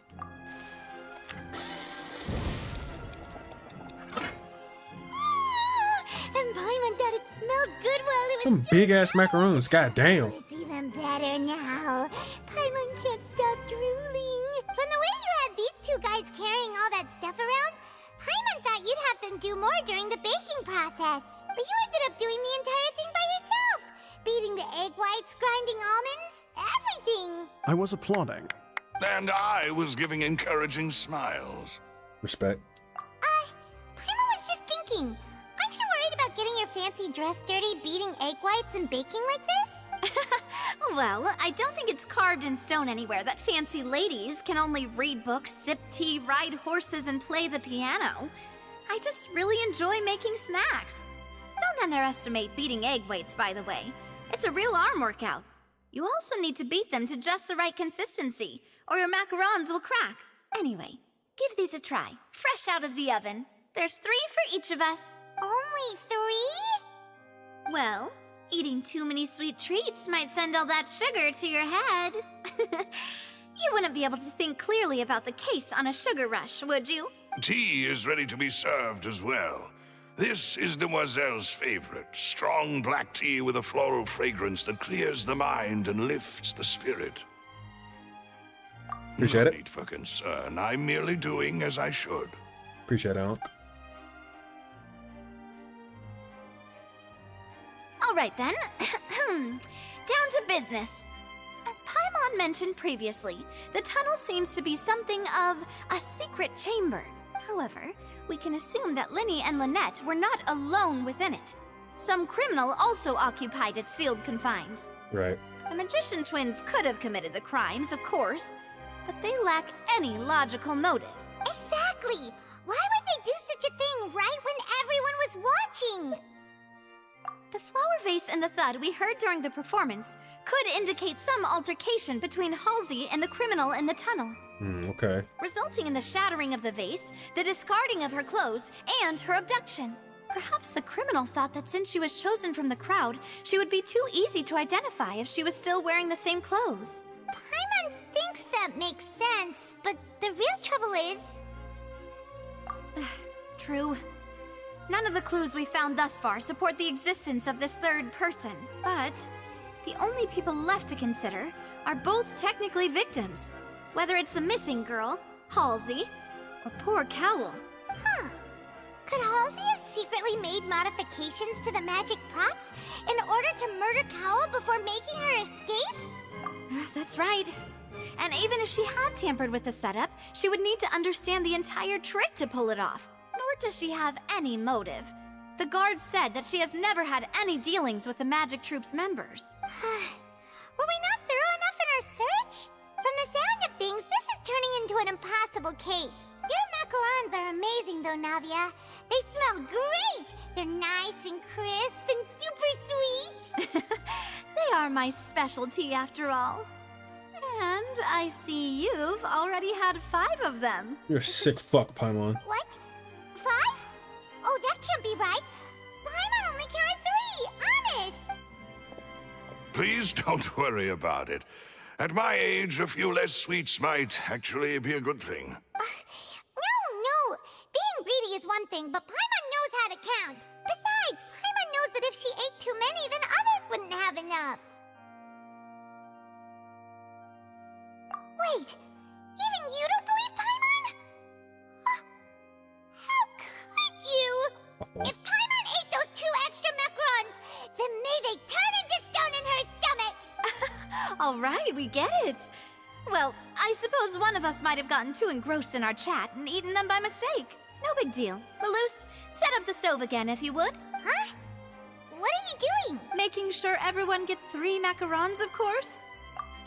And Paimon thought it smelled good while it was Some big ass macaroons. God damn. It's even better now. Paimon can't stop drooling. From the way you had these two guys carrying all that stuff around, Paimon thought you'd have them do more during the baking process. But you ended up doing the entire thing by yourself. Beating the egg whites, grinding almonds, everything. I was applauding. And I was giving encouraging smiles. Respect. Paimon was just thinking. Aren't you worried about getting your fancy dress dirty beating egg whites and baking like this? Well, I don't think it's carved in stone anywhere that fancy ladies can only read books, sip tea, ride horses, and play the piano. I just really enjoy making snacks. Don't underestimate beating egg whites, by the way. It's a real arm workout. You also need to beat them to just the right consistency, or your macarons will crack. Anyway, give these a try, fresh out of the oven. There's 3 for each of us. Only 3? Well, eating too many sweet treats might send all that sugar to your head. You wouldn't be able to think clearly about the case on a sugar rush, would you? Tea is ready to be served as well. This is Demoiselle's favorite, strong black tea with a floral fragrance that clears the mind and lifts the spirit. Appreciate No it. need for concern. I'm merely doing as I should. Appreciate it, Unc. All right then. Down to business. As Paimon mentioned previously, the tunnel seems to be something of a secret chamber. However, we can assume that Linny and Lynette were not alone within it. Some criminal also occupied its sealed confines. Right. The magician twins could have committed the crimes, of course, but they lack any logical motive. Exactly! Why would they do such a thing right when everyone was watching? The flower vase and the thud we heard during the performance could indicate some altercation between Halsey and the criminal in the tunnel, Okay. resulting in the shattering of the vase, the discarding of her clothes, and her abduction. Perhaps the criminal thought that since she was chosen from the crowd, she would be too easy to identify if she was still wearing the same clothes. Paimon thinks that makes sense, but the real trouble is... True. None of the clues we found thus far support the existence of this third person, but the only people left to consider are both technically victims, whether it's the missing girl, Halsey, or poor Cowl. Huh. Could Halsey have secretly made modifications to the magic props in order to murder Cowl before making her escape? That's right. And even if she had tampered with the setup, she would need to understand the entire trick to pull it off. Nor does she have any motive. The guards said that she has never had any dealings with the Magic Troop's members. Were we not thorough enough in our search? From the sound of things, this is turning into an impossible case. Your macarons are amazing though, Navia. They smell great! They're nice and crisp and super sweet! They are my specialty after all. And I see you've already had 5 of them. You're a sick fuck, Paimon. What? 5? Oh, that can't be right. Paimon only counted 3, honest! Please don't worry about it. At my age, a few less sweets might actually be a good thing. No. Being greedy is one thing, but Paimon knows how to count. Besides, Paimon knows that if she ate too many, then others wouldn't have enough. Wait, even you don't believe Paimon? How could you? If Paimon ate those 2 extra macarons, then may they turn into stone in her stomach! All right, we get it. Well, I suppose one of us might have gotten too engrossed in our chat and eaten them by mistake. No big deal. Lelouch, set up the stove again if you would. Huh? What are you doing? Making sure everyone gets 3 macarons, of course.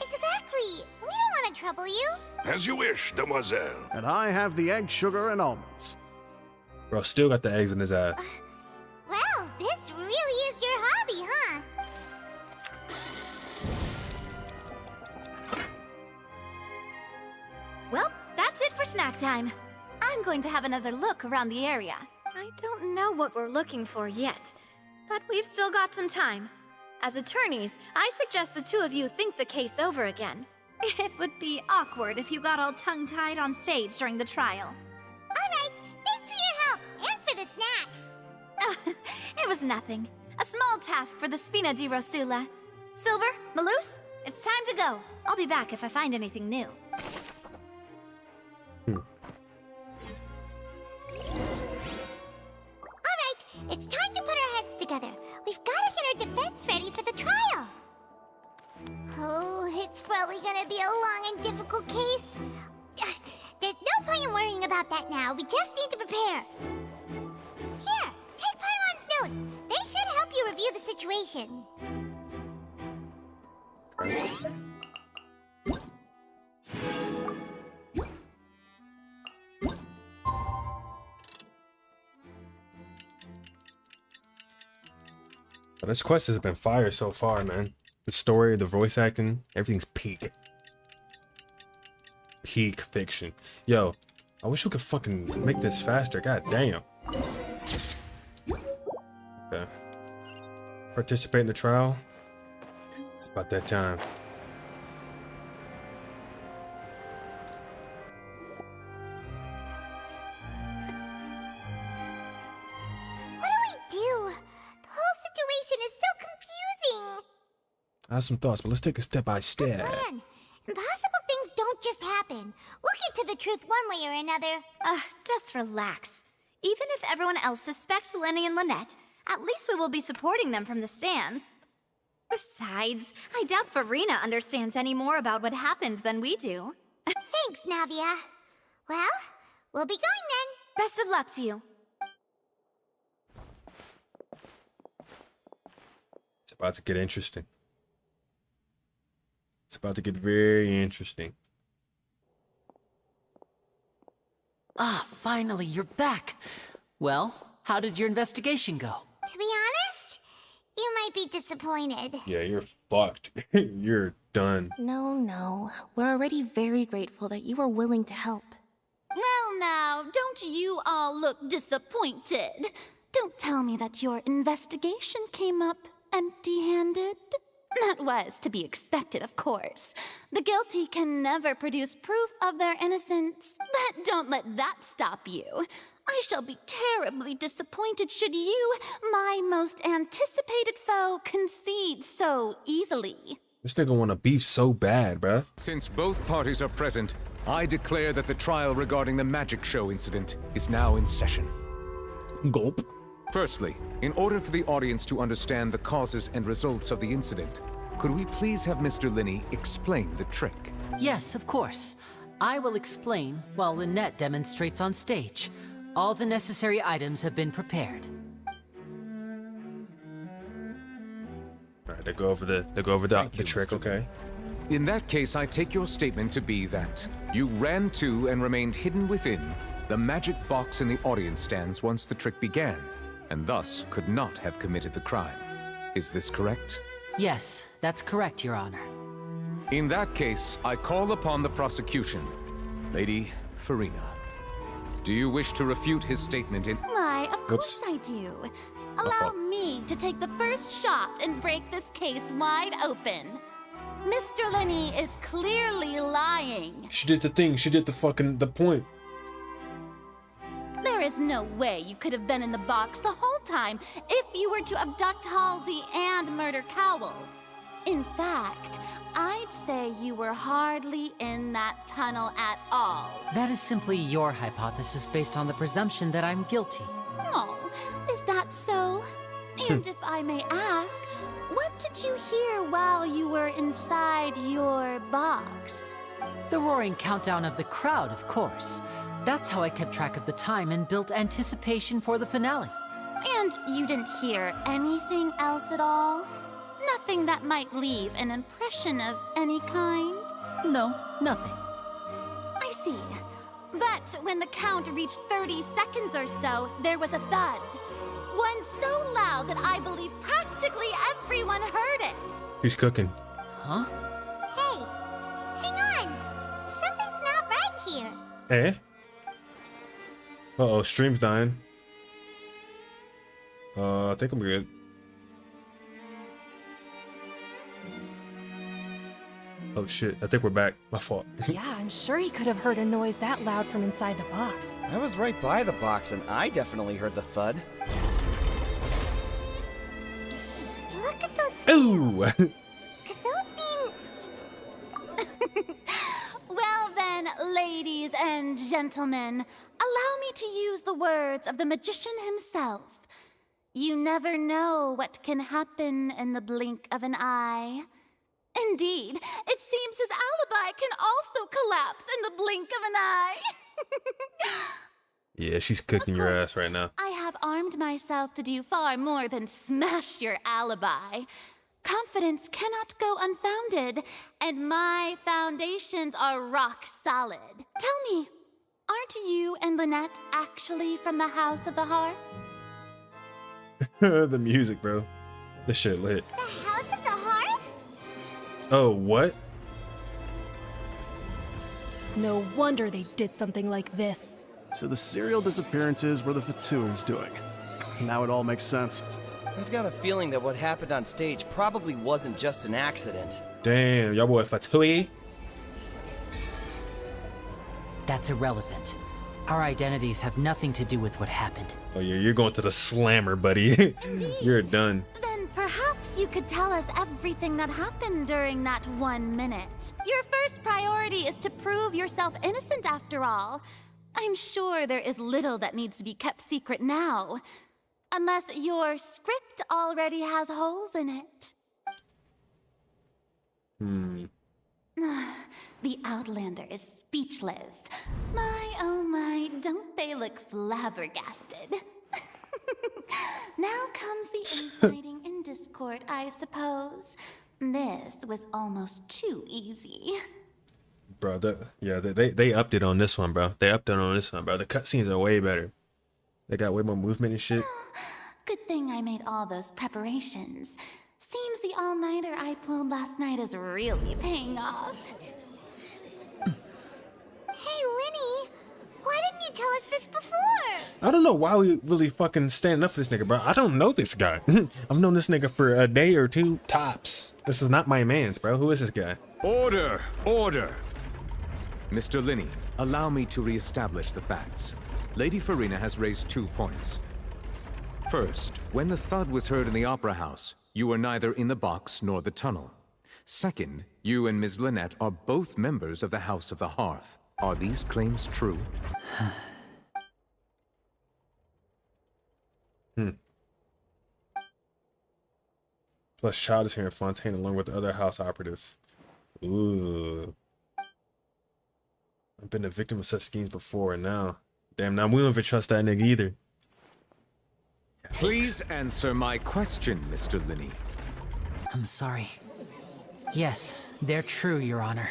Exactly. We don't want to trouble you. As you wish, Demoiselle. And I have the egg, sugar, and almonds. Bro, still got the eggs in his ass. Well, this really is your hobby, huh? Well, that's it for snack time. I'm going to have another look around the area. I don't know what we're looking for yet, but we've still got some time. As attorneys, I suggest the 2 of you think the case over again. It would be awkward if you got all tongue-tied on stage during the trial. All right, thanks for your help and for the snacks. It was nothing. A small task for the Spina di Rosula. Silver, Malus, it's time to go. I'll be back if I find anything new. Alright, it's time to put our heads together. We've got to get our defense ready for the trial. Oh, it's probably gonna be a long and difficult case. There's no point in worrying about that now. We just need to prepare. Here, take Paimon's notes. They should help you review the situation. This quest has been fire so far, man. The story, the voice acting, everything's peak. Peak fiction. Yo, I wish we could fucking make this faster. God damn. Okay. Participate in the trial. It's about that time. What do we do? The whole situation is so confusing. I have some thoughts, but let's take it step by step. Man, impossible things don't just happen. We'll get to the truth one way or another. Just relax. Even if everyone else suspects Lenny and Lynette, at least we will be supporting them from the stands. Besides, I doubt Farina understands any more about what happened than we do. Thanks, Navia. Well, we'll be going then. Best of luck to you. It's about to get interesting. It's about to get very interesting. Ah, finally, you're back. Well, how did your investigation go? To be honest, you might be disappointed. Yeah, you're fucked. You're done. No. We're already very grateful that you were willing to help. Well now, don't you all look disappointed? Don't tell me that your investigation came up empty-handed. That was to be expected, of course. The guilty can never produce proof of their innocence. But don't let that stop you. I shall be terribly disappointed should you, my most anticipated foe, concede so easily. This nigga wanna beef so bad, bruh. Since both parties are present, I declare that the trial regarding the magic show incident is now in session. Gulp. Firstly, in order for the audience to understand the causes and results of the incident, could we please have Mr. Linney explain the trick? Yes, of course. I will explain while Lynette demonstrates on stage. All the necessary items have been prepared. Alright, they go over the trick, okay? In that case, I take your statement to be that you ran to and remained hidden within the magic box in the audience stands once the trick began, and thus could not have committed the crime. Is this correct? Yes, that's correct, Your Honor. In that case, I call upon the prosecution. Lady Farina, do you wish to refute his statement in— Why, of course I do. Allow me to take the first shot and break this case wide open. Mr. Linney is clearly lying. She did the thing. She did the point. There is no way you could have been in the box the whole time if you were to abduct Halsey and murder Cowell. In fact, I'd say you were hardly in that tunnel at all. That is simply your hypothesis based on the presumption that I'm guilty. Oh, is that so? And if I may ask, what did you hear while you were inside your box? The roaring countdown of the crowd, of course. That's how I kept track of the time and built anticipation for the finale. And you didn't hear anything else at all? Nothing that might leave an impression of any kind? No, nothing. I see. But when the count reached 30 seconds or so, there was a thud. One so loud that I believe practically everyone heard it. He's cooking. Huh? Hey, hang on. Something's not right here. Eh? Uh-oh, stream's dying. I think I'm good. Oh shit, I think we're back. My fault. Yeah, I'm sure he could have heard a noise that loud from inside the box. I was right by the box and I definitely heard the thud. Ooh. Could those mean... Well then, ladies and gentlemen, allow me to use the words of the magician himself. You never know what can happen in the blink of an eye. Indeed, it seems his alibi can also collapse in the blink of an eye. Yeah, she's cooking your ass right now. I have armed myself to do far more than smash your alibi. Confidence cannot go unfounded, and my foundations are rock solid. Tell me, aren't you and Lynette actually from the House of the Hearth? The music, bro. This shit lit. The House of the Hearth? Oh, what? No wonder they did something like this. So the serial disappearances were the Fatsui's doing. Now it all makes sense. I've got a feeling that what happened on stage probably wasn't just an accident. Damn, y'all boy Fatui. That's irrelevant. Our identities have nothing to do with what happened. Oh yeah, you're going to the slammer, buddy. You're done. Then perhaps you could tell us everything that happened during that 1 minute. Your first priority is to prove yourself innocent after all. I'm sure there is little that needs to be kept secret now. Unless your script already has holes in it. The Outlander is speechless. My, oh my, don't they look flabbergasted? Now comes the infighting in Discord, I suppose. This was almost too easy. Bro, they upped it on this one, bro. They upped it on this one, bro. The cutscenes are way better. They got way more movement and shit. Good thing I made all those preparations. Seems the all-nighter I pulled last night is really paying off. Hey, Linny, why didn't you tell us this before? I don't know why we really fucking standing up for this nigga, bro. I don't know this guy. I've known this nigga for a day or two tops. This is not my man's, bro. Who is this guy? Order! Order! Mr. Linney, allow me to reestablish the facts. Lady Farina has raised 2 points. First, when the thud was heard in the Opera House, you were neither in the box nor the tunnel. Second, you and Ms. Lynette are both members of the House of the Hearth. Are these claims true? Plus, Child is here in Fontaine along with the other house operatives. Ooh. I've been a victim of such schemes before, and now, damn, now we don't even trust that nigga either. Please answer my question, Mr. Linney. I'm sorry. Yes, they're true, Your Honor.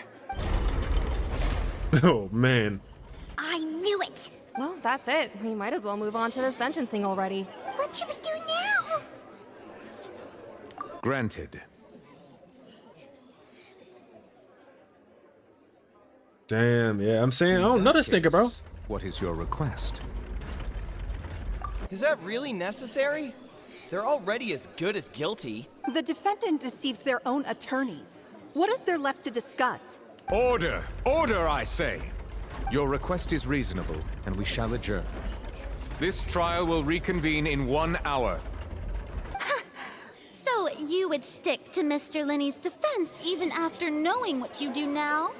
Oh, man. I knew it! Well, that's it. We might as well move on to the sentencing already. What should we do now? Granted. Damn, yeah, I'm saying, I don't know this nigga, bro. What is your request? Is that really necessary? They're already as good as guilty. The defendant deceived their own attorneys. What is there left to discuss? Order! Order, I say! Your request is reasonable, and we shall adjourn. This trial will reconvene in 1 hour. So you would stick to Mr. Linney's defense even after knowing what you do now?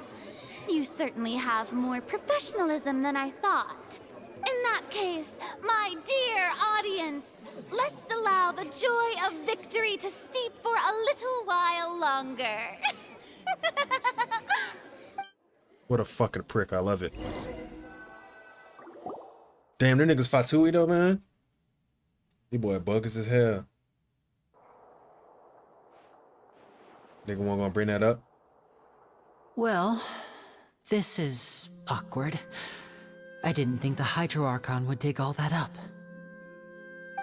You certainly have more professionalism than I thought. In that case, my dear audience, let's allow the joy of victory to steep for a little while longer. What a fucking prick. I love it. Damn, them niggas Fatui though, man. These boy buggers as hell. Nigga won't gonna bring that up? Well, this is awkward. I didn't think the Hydro Archon would dig all that up.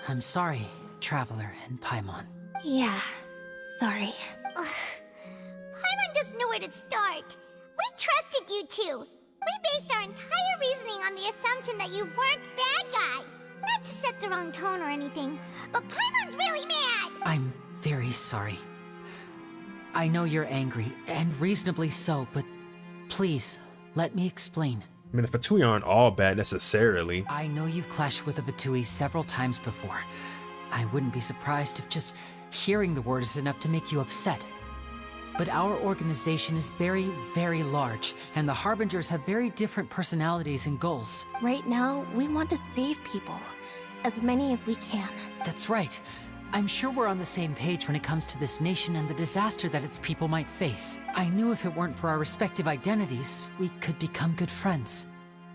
I'm sorry, Traveler and Paimon. Yeah, sorry. Paimon doesn't know where to start. We trusted you two. We based our entire reasoning on the assumption that you weren't bad guys. Not to set the wrong tone or anything, but Paimon's really mad. I'm very sorry. I know you're angry, and reasonably so, but please, let me explain. I mean, the Fatui aren't all bad necessarily. I know you've clashed with the Fatui several times before, I wouldn't be surprised if just hearing the word is enough to make you upset. But our organization is very, very large, and the Harbingers have very different personalities and goals. Right now, we want to save people. As many as we can. That's right. I'm sure we're on the same page when it comes to this nation and the disaster that its people might face. I knew if it weren't for our respective identities, we could become good friends.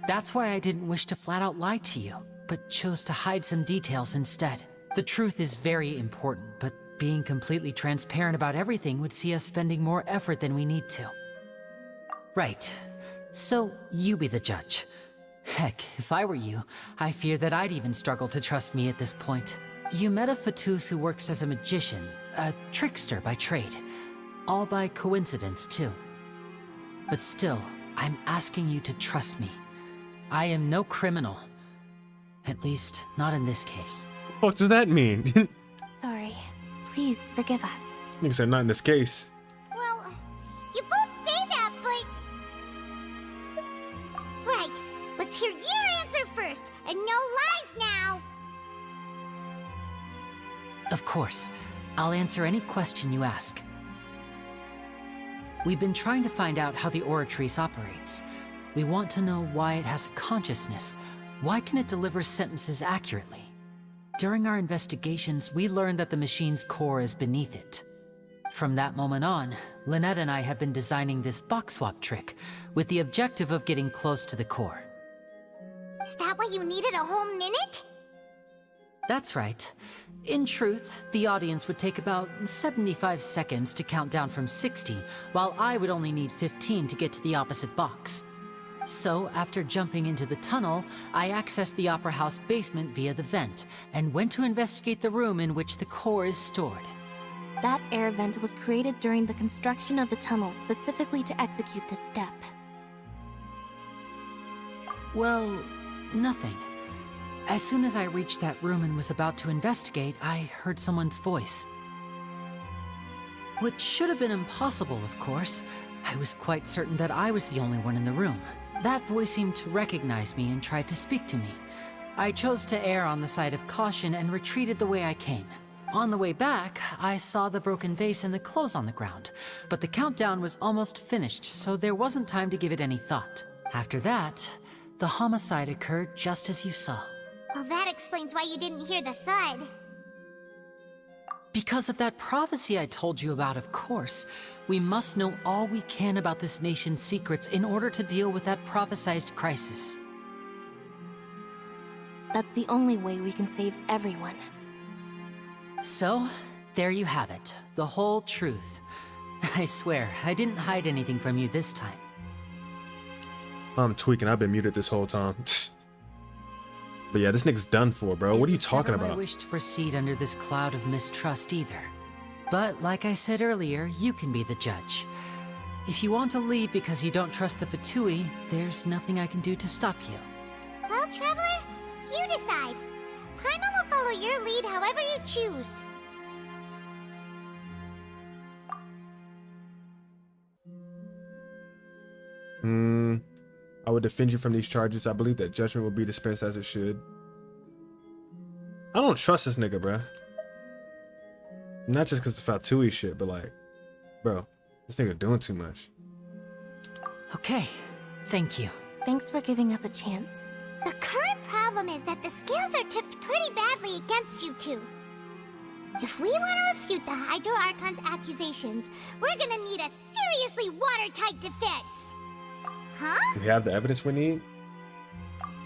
That's why I didn't wish to flat out lie to you, but chose to hide some details instead. The truth is very important, but being completely transparent about everything would see us spending more effort than we need to. Right. So, you be the judge. Heck, if I were you, I fear that I'd even struggle to trust me at this point. You met a Fatus who works as a magician, a trickster by trade. All by coincidence, too. But still, I'm asking you to trust me. I am no criminal. At least, not in this case. What does that mean? Sorry. Please forgive us. Nigga said not in this case. Well, you both say that, but... Right. Let's hear your answer first, and no lies now! Of course. I'll answer any question you ask. We've been trying to find out how the Oratrice operates. We want to know why it has a consciousness. Why can it deliver sentences accurately? During our investigations, we learned that the machine's core is beneath it. From that moment on, Lynette and I have been designing this box swap trick, with the objective of getting close to the core. Is that why you needed a whole minute? That's right. In truth, the audience would take about 75 seconds to count down from 60, while I would only need 15 to get to the opposite box. So, after jumping into the tunnel, I accessed the Opera House basement via the vent, and went to investigate the room in which the core is stored. That air vent was created during the construction of the tunnel specifically to execute this step. Well, nothing. As soon as I reached that room and was about to investigate, I heard someone's voice. Which should have been impossible, of course. I was quite certain that I was the only one in the room. That voice seemed to recognize me and tried to speak to me. I chose to err on the side of caution and retreated the way I came. On the way back, I saw the broken vase and the clothes on the ground, but the countdown was almost finished, so there wasn't time to give it any thought. After that, the homicide occurred just as you saw. Well, that explains why you didn't hear the thud. Because of that prophecy I told you about, of course. We must know all we can about this nation's secrets in order to deal with that prophesized crisis. That's the only way we can save everyone. So, there you have it. The whole truth. I swear, I didn't hide anything from you this time. I'm tweaking. I've been muted this whole time. But yeah, this nigga's done for, bro. What are you talking about? I wish to proceed under this cloud of mistrust either. But like I said earlier, you can be the judge. If you want to leave because you don't trust the Fatui, there's nothing I can do to stop you. Well, Traveler, you decide. Paimon will follow your lead however you choose. I would defend you from these charges. I believe that judgment will be dispensed as it should. I don't trust this nigga, bruh. Not just because the Fatui shit, but like, bro, this nigga doing too much. Okay, thank you. Thanks for giving us a chance. The current problem is that the scales are tipped pretty badly against you two. If we want to refute the Hydro Archon's accusations, we're gonna need a seriously watertight defense. Huh? Do we have the evidence we need?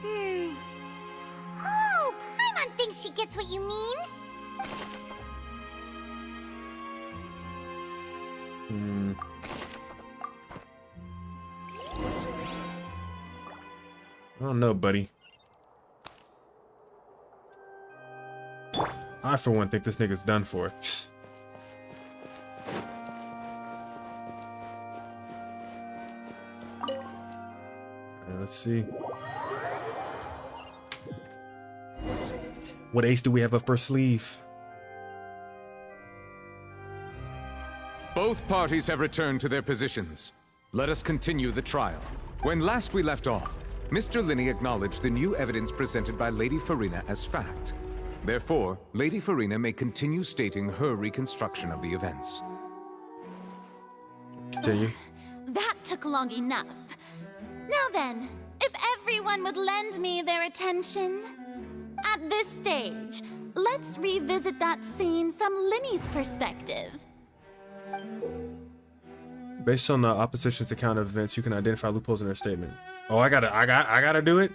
Oh, Paimon thinks she gets what you mean. I don't know, buddy. I, for one, think this nigga's done for. Let's see. What ace do we have up our sleeve? Both parties have returned to their positions. Let us continue the trial. When last we left off, Mr. Linney acknowledged the new evidence presented by Lady Farina as fact. Therefore, Lady Farina may continue stating her reconstruction of the events. Continue. That took long enough. Now then, if everyone would lend me their attention. At this stage, let's revisit that scene from Linny's perspective. Based on the opposition's account of events, you can identify loopholes in their statement. Oh, I gotta do it?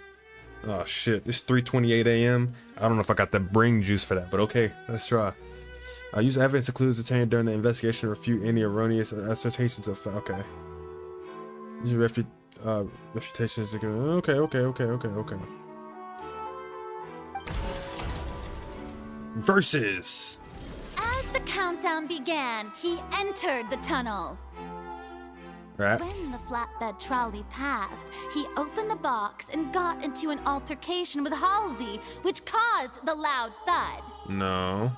Oh shit, it's 3:28 a.m. I don't know if I got the brain juice for that, but okay, let's try. Use evidence and clues obtained during the investigation to refute any erroneous assertions of okay. Use refutations again. Okay. Versus. As the countdown began, he entered the tunnel. Right. When the flatbed trolley passed, he opened the box and got into an altercation with Halsey, which caused the loud thud. No.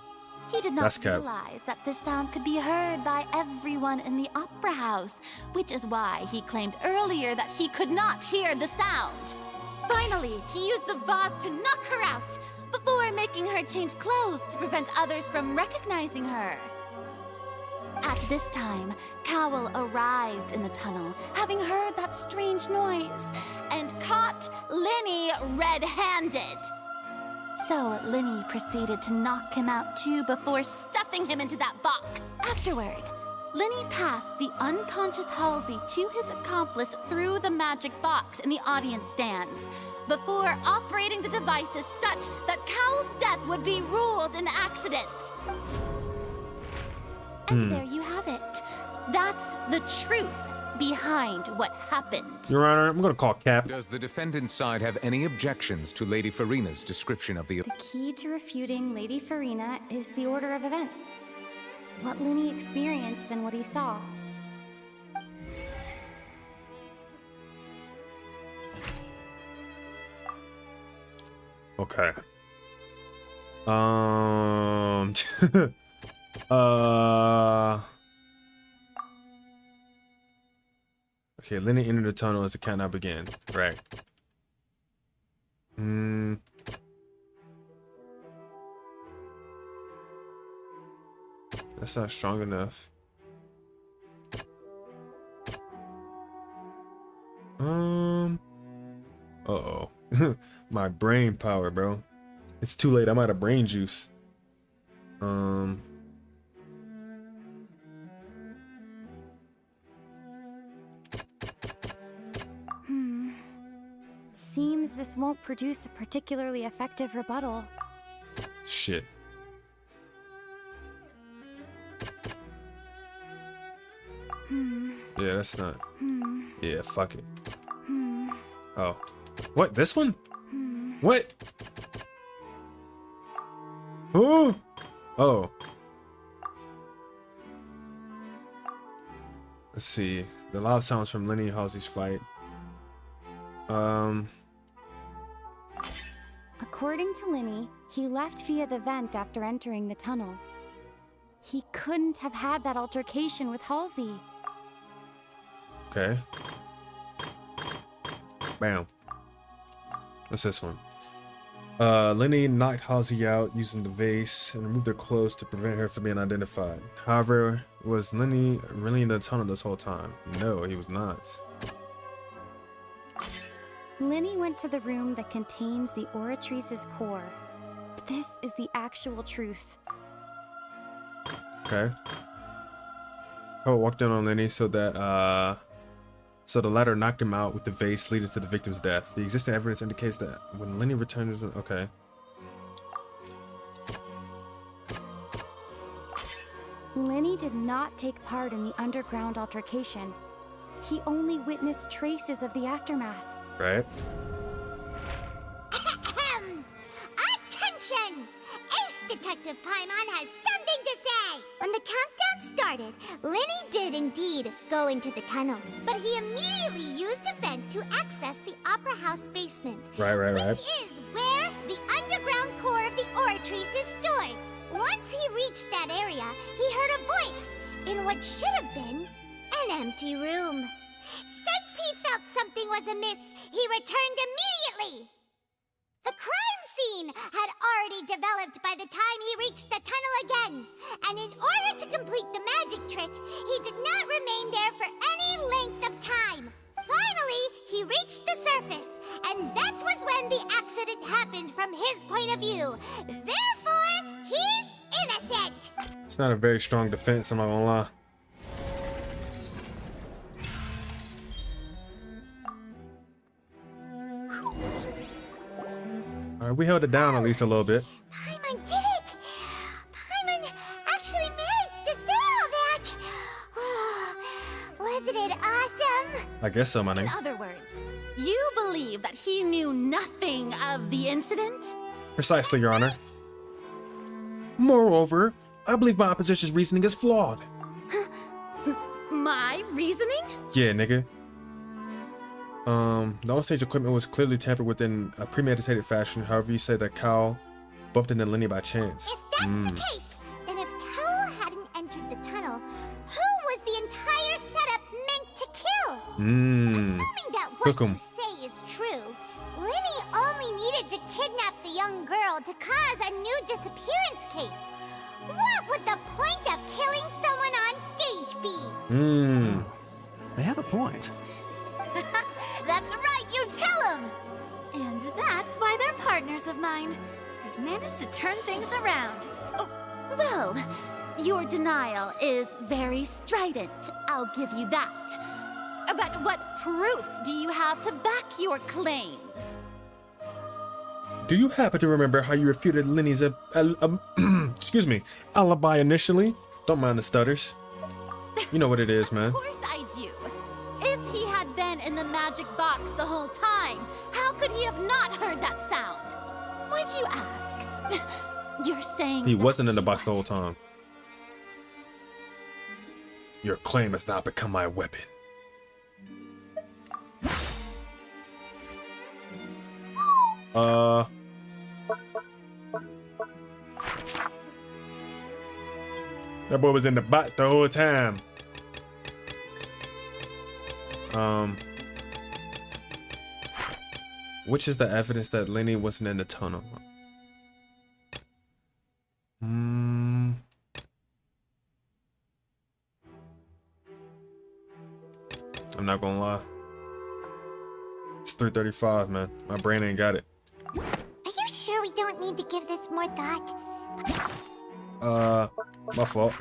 He did not That's cap. realize that this sound could be heard by everyone in the opera house, which is why he claimed earlier that he could not hear the sound. Finally, he used the vase to knock her out, before making her change clothes to prevent others from recognizing her. At this time, Cowell arrived in the tunnel, having heard that strange noise, and caught Linny red-handed. So Linny proceeded to knock him out too before stuffing him into that box. Afterward, Linny passed the unconscious Halsey to his accomplice through the magic box in the audience stands, before operating the devices such that Cowell's death would be ruled an accident. And there you have it. That's the truth behind what happened. Your Honor, I'm gonna call Cap. Does the defendant's side have any objections to Lady Farina's description of the... The key to refuting Lady Farina is the order of events. What Linny experienced and what he saw. Okay. Okay, Linny entered the tunnel as the countdown began. Right. That's not strong enough. Uh-oh. My brain power, bro. It's too late. I'm out of brain juice. Seems this won't produce a particularly effective rebuttal. Shit. Yeah, that's not. Yeah, fuck it. Oh. What? This one? What? Oh. Oh. Let's see. The loud sounds from Linny and Halsey's fight. According to Linny, he left via the vent after entering the tunnel. He couldn't have had that altercation with Halsey. Okay. Bam. What's this one? Linny knocked Halsey out using the vase and removed her clothes to prevent her from being identified. However, was Linny really in the tunnel this whole time? No, he was not. Linny went to the room that contains the Oratrice's core. This is the actual truth. Okay. Cole walked in on Linny so that so the latter knocked him out with the vase, leading to the victim's death. The existing evidence indicates that when Linny returns, okay. Linny did not take part in the underground altercation. He only witnessed traces of the aftermath. Right. Attention! Ace Detective Paimon has something to say! When the countdown started, Linny did indeed go into the tunnel, but he immediately used a vent to access the Opera House basement. Right. Which is where the underground core of the Oratrice is stored. Once he reached that area, he heard a voice in what should have been an empty room. Since he felt something was amiss, he returned immediately. The crime scene had already developed by the time he reached the tunnel again. And in order to complete the magic trick, he did not remain there for any length of time. Finally, he reached the surface, and that was when the accident happened from his point of view. Therefore, he's innocent. It's not a very strong defense, I'm not gonna lie. Alright, we held it down at least a little bit. Paimon did it! Paimon actually managed to say all that! Oh, wasn't it awesome? I guess so, my name. In other words, you believe that he knew nothing of the incident? Precisely, Your Honor. Moreover, I believe my opposition's reasoning is flawed. My reasoning? Yeah, nigga. The on-stage equipment was clearly tampered with in a premeditated fashion. However, you say that Cal bumped into Lenny by chance. If that's the case, then if Cowell hadn't entered the tunnel, who was the entire setup meant to kill? Assuming that what you say is true, Lenny only needed to kidnap the young girl to cause a new disappearance case. What would the point of killing someone on stage be? They have a point. That's right, you tell him! And that's why they're partners of mine. They've managed to turn things around. Oh, well, your denial is very strident, I'll give you that. But what proof do you have to back your claims? Do you happen to remember how you refuted Lenny's excuse me, alibi initially? Don't mind the stutters. You know what it is, man. Of course I do. If he had been in the magic box the whole time, how could he have not heard that sound? Why do you ask? You're saying He wasn't in the box the whole time. Your claim has now become my weapon. That boy was in the box the whole time. Which is the evidence that Lenny wasn't in the tunnel? I'm not gonna lie. It's 3:35, man. My brain ain't got it. Are you sure we don't need to give this more thought? My fault.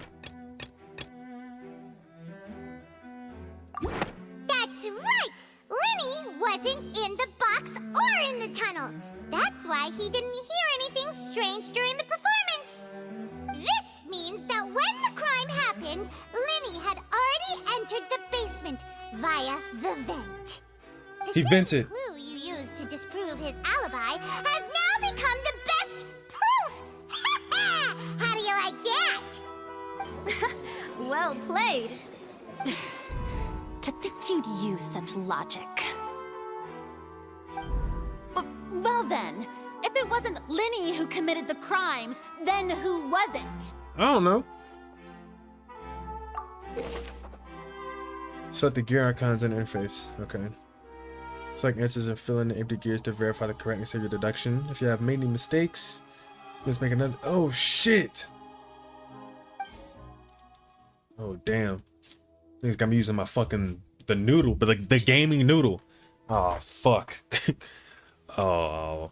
That's right! Lenny wasn't in the box or in the tunnel. That's why he didn't hear anything strange during the performance. This means that when the crime happened, Lenny had already entered the basement via the vent. He vented. The clue you used to disprove his alibi has now become the best proof! How do you like that? Well played. To think you'd use such logic. Well then, if it wasn't Lenny who committed the crimes, then who was it? I don't know. Select the gear icons in the interface. Okay. Select answers and fill in the empty gears to verify the correctness of your deduction. If you have made any mistakes, let's make another. Oh shit! Oh damn! Things got me using my fucking the noodle, but like the gaming noodle. Oh fuck. Oh.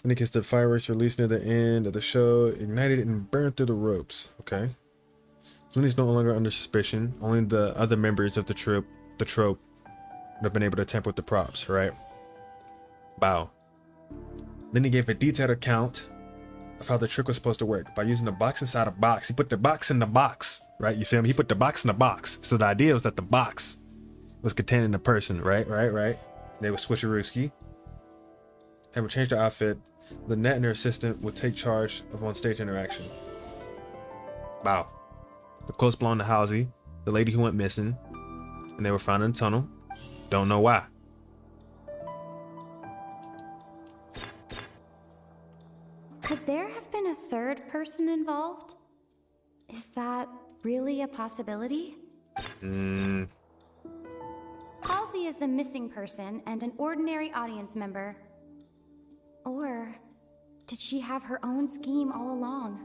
Indicates the fireworks released near the end of the show ignited and burned through the ropes. Okay. Lenny's no longer under suspicion. Only the other members of the trope would have been able to tamper with the props, right? Bow. Lenny gave a detailed account of how the trick was supposed to work by using a box inside a box. He put the box in the box, right? You feel me? He put the box in the box. So the idea was that the box was containing the person, right? They would switcherooski. Have her change the outfit. Lynette and her assistant would take charge of on-stage interaction. Bow. The clothes belonged to Halsey, the lady who went missing, and they were found in the tunnel. Don't know why. Could there have been a third person involved? Is that really a possibility? Halsey is the missing person and an ordinary audience member. Or did she have her own scheme all along?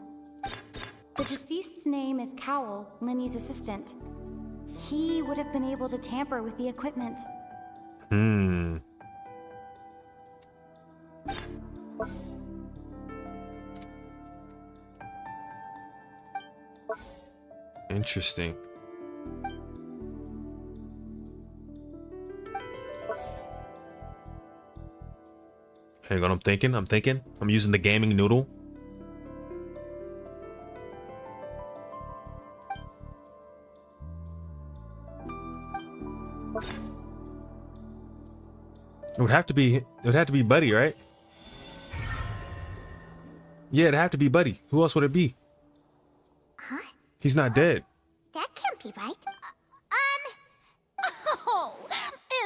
The deceased's name is Cowell, Linny's assistant. He would have been able to tamper with the equipment. Interesting. Hang on, I'm thinking. I'm using the gaming noodle. It would have to be Buddy, right? Yeah, it'd have to be Buddy. Who else would it be? Huh? He's not dead. That can't be right. Oh,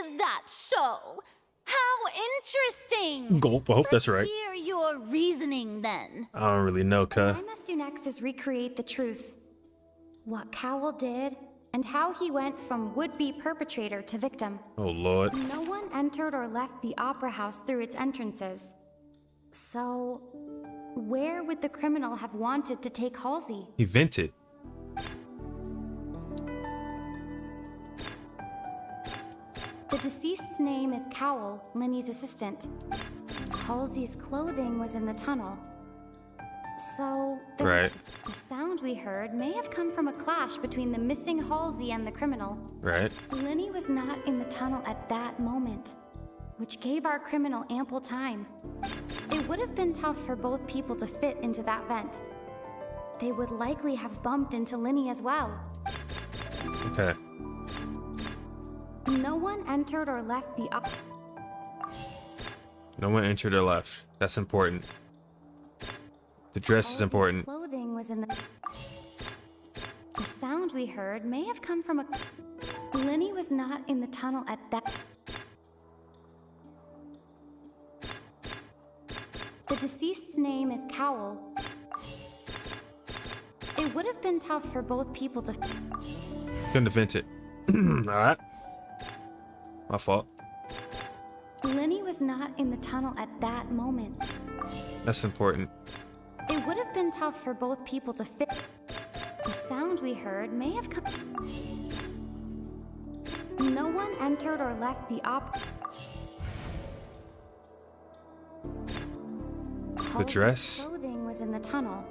is that so? How interesting! Gulp, I hope that's right. Hear your reasoning then. I don't really know, cuh. What I must do next is recreate the truth. What Cowell did, and how he went from would-be perpetrator to victim. Oh, Lord. No one entered or left the opera house through its entrances. So, where would the criminal have wanted to take Halsey? He vented. The deceased's name is Cowell, Linny's assistant. Halsey's clothing was in the tunnel. So, the sound we heard may have come from a clash between the missing Halsey and the criminal. Right. Linny was not in the tunnel at that moment, which gave our criminal ample time. It would have been tough for both people to fit into that vent. They would likely have bumped into Linny as well. Okay. No one entered or left the up. No one entered or left. That's important. The dress is important. Clothing was in the. The sound we heard may have come from a. Linny was not in the tunnel at that. The deceased's name is Cowell. It would have been tough for both people to. Couldn't have vented. Alright. My fault. Linny was not in the tunnel at that moment. That's important. It would have been tough for both people to fit. The sound we heard may have come. No one entered or left the op. The dress? Clothing was in the tunnel.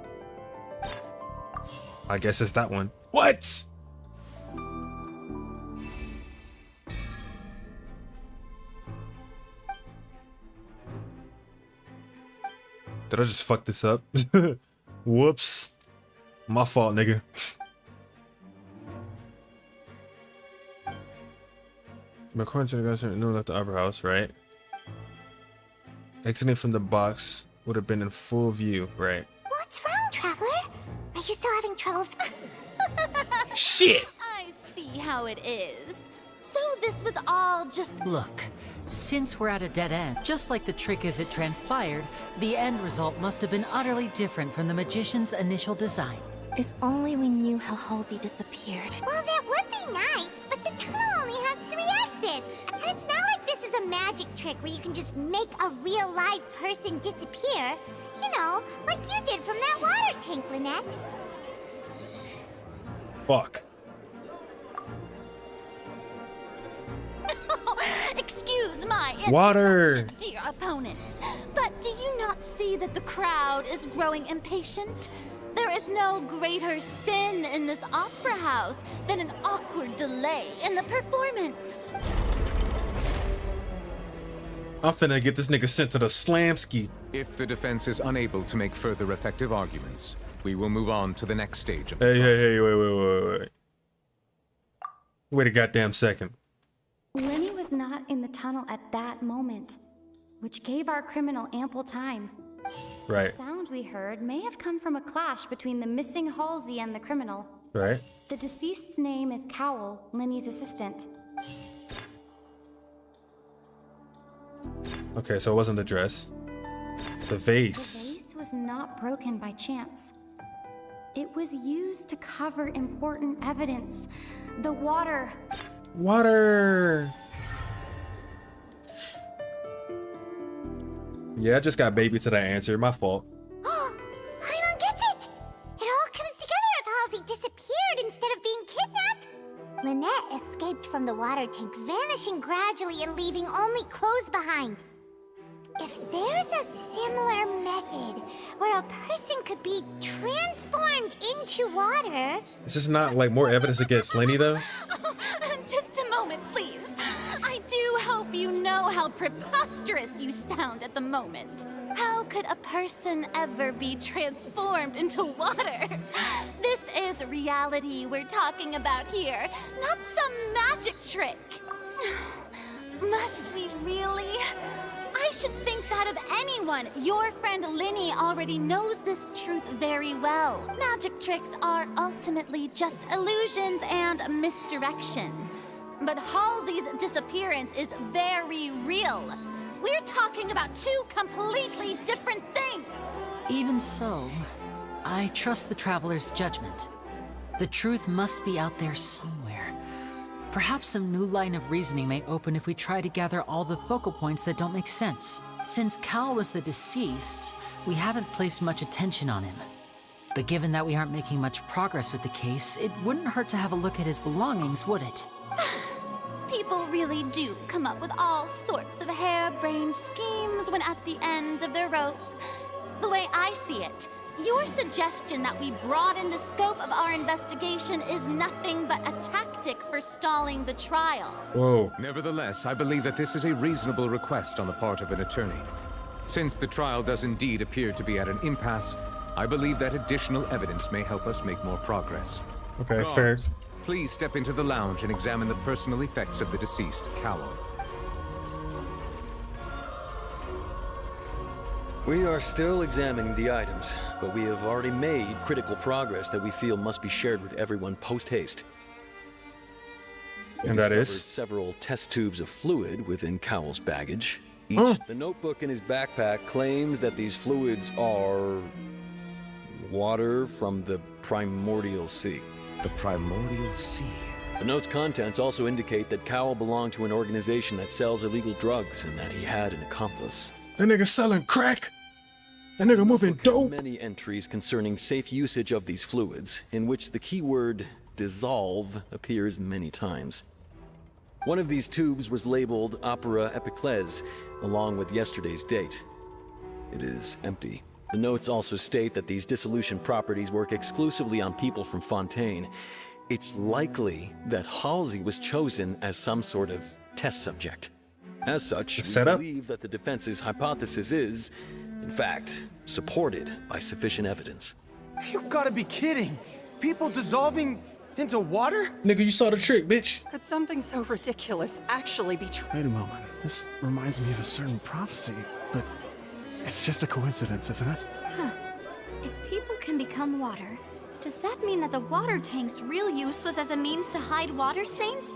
I guess it's that one. What? Did I just fuck this up? Whoops. My fault, nigga. According to the guys who left the upper house, right? Exiting from the box would have been in full view, right? What's wrong, Traveler? Are you still having trouble? Shit! I see how it is. So this was all just... Look, since we're at a dead end, just like the trick as it transpired, the end result must have been utterly different from the magician's initial design. If only we knew how Halsey disappeared. Well, that would be nice, but the tunnel only has 3 exits. And it's not like this is a magic trick where you can just make a real live person disappear. You know, like you did from that water tank, Lynette. Fuck. Excuse my Water. interruption, dear opponents, but do you not see that the crowd is growing impatient? There is no greater sin in this opera house than an awkward delay in the performance. I'm finna get this nigga sent to the slamski. If the defense is unable to make further effective arguments, we will move on to the next stage of the Hey, wait. Wait a goddamn second. Linny was not in the tunnel at that moment, which gave our criminal ample time. Right. The sound we heard may have come from a clash between the missing Halsey and the criminal. Right. The deceased's name is Cowell, Linny's assistant. Okay, so it wasn't the dress. The vase. The vase was not broken by chance. It was used to cover important evidence. The water. Water. Yeah, I just got baby to that answer. My fault. Paimon gets it! It all comes together if Halsey disappeared instead of being kidnapped. Lynette escaped from the water tank, vanishing gradually and leaving only clothes behind. If there's a similar method where a person could be transformed into water... Is this not like more evidence against Lenny though? Just a moment, please. I do hope you know how preposterous you sound at the moment. How could a person ever be transformed into water? This is reality we're talking about here, not some magic trick. Must we really? I should think that of anyone. Your friend Linny already knows this truth very well. Magic tricks are ultimately just illusions and misdirection. But Halsey's disappearance is very real. We're talking about two completely different things. Even so, I trust the Traveler's judgment. The truth must be out there somewhere. Perhaps some new line of reasoning may open if we try to gather all the focal points that don't make sense. Since Cal was the deceased, we haven't placed much attention on him. But given that we aren't making much progress with the case, it wouldn't hurt to have a look at his belongings, would it? People really do come up with all sorts of harebrained schemes when at the end of the rope. The way I see it, your suggestion that we broaden the scope of our investigation is nothing but a tactic for stalling the trial. Whoa. Nevertheless, I believe that this is a reasonable request on the part of an attorney. Since the trial does indeed appear to be at an impasse, I believe that additional evidence may help us make more progress. Okay, fair. Please step into the lounge and examine the personal effects of the deceased, Cowell. We are still examining the items, but we have already made critical progress that we feel must be shared with everyone post-haste. And that is? Several test tubes of fluid within Cowell's baggage. The notebook in his backpack claims that these fluids are... water from the primordial sea. The primordial sea? The note's contents also indicate that Cowell belonged to an organization that sells illegal drugs and that he had an accomplice. That nigga selling crack? That nigga moving dope? Many entries concerning safe usage of these fluids, in which the keyword dissolve appears many times. One of these tubes was labeled Opera Epiclese, along with yesterday's date. It is empty. The notes also state that these dissolution properties work exclusively on people from Fontaine. It's likely that Halsey was chosen as some sort of test subject. As such, we believe that the defense's hypothesis is, in fact, supported by sufficient evidence. You gotta be kidding! People dissolving into water? Nigga, you saw the trick, bitch. Could something so ridiculous actually be true? Wait a moment. This reminds me of a certain prophecy, but it's just a coincidence, isn't it? Huh. If people can become water, does that mean that the water tank's real use was as a means to hide water stains?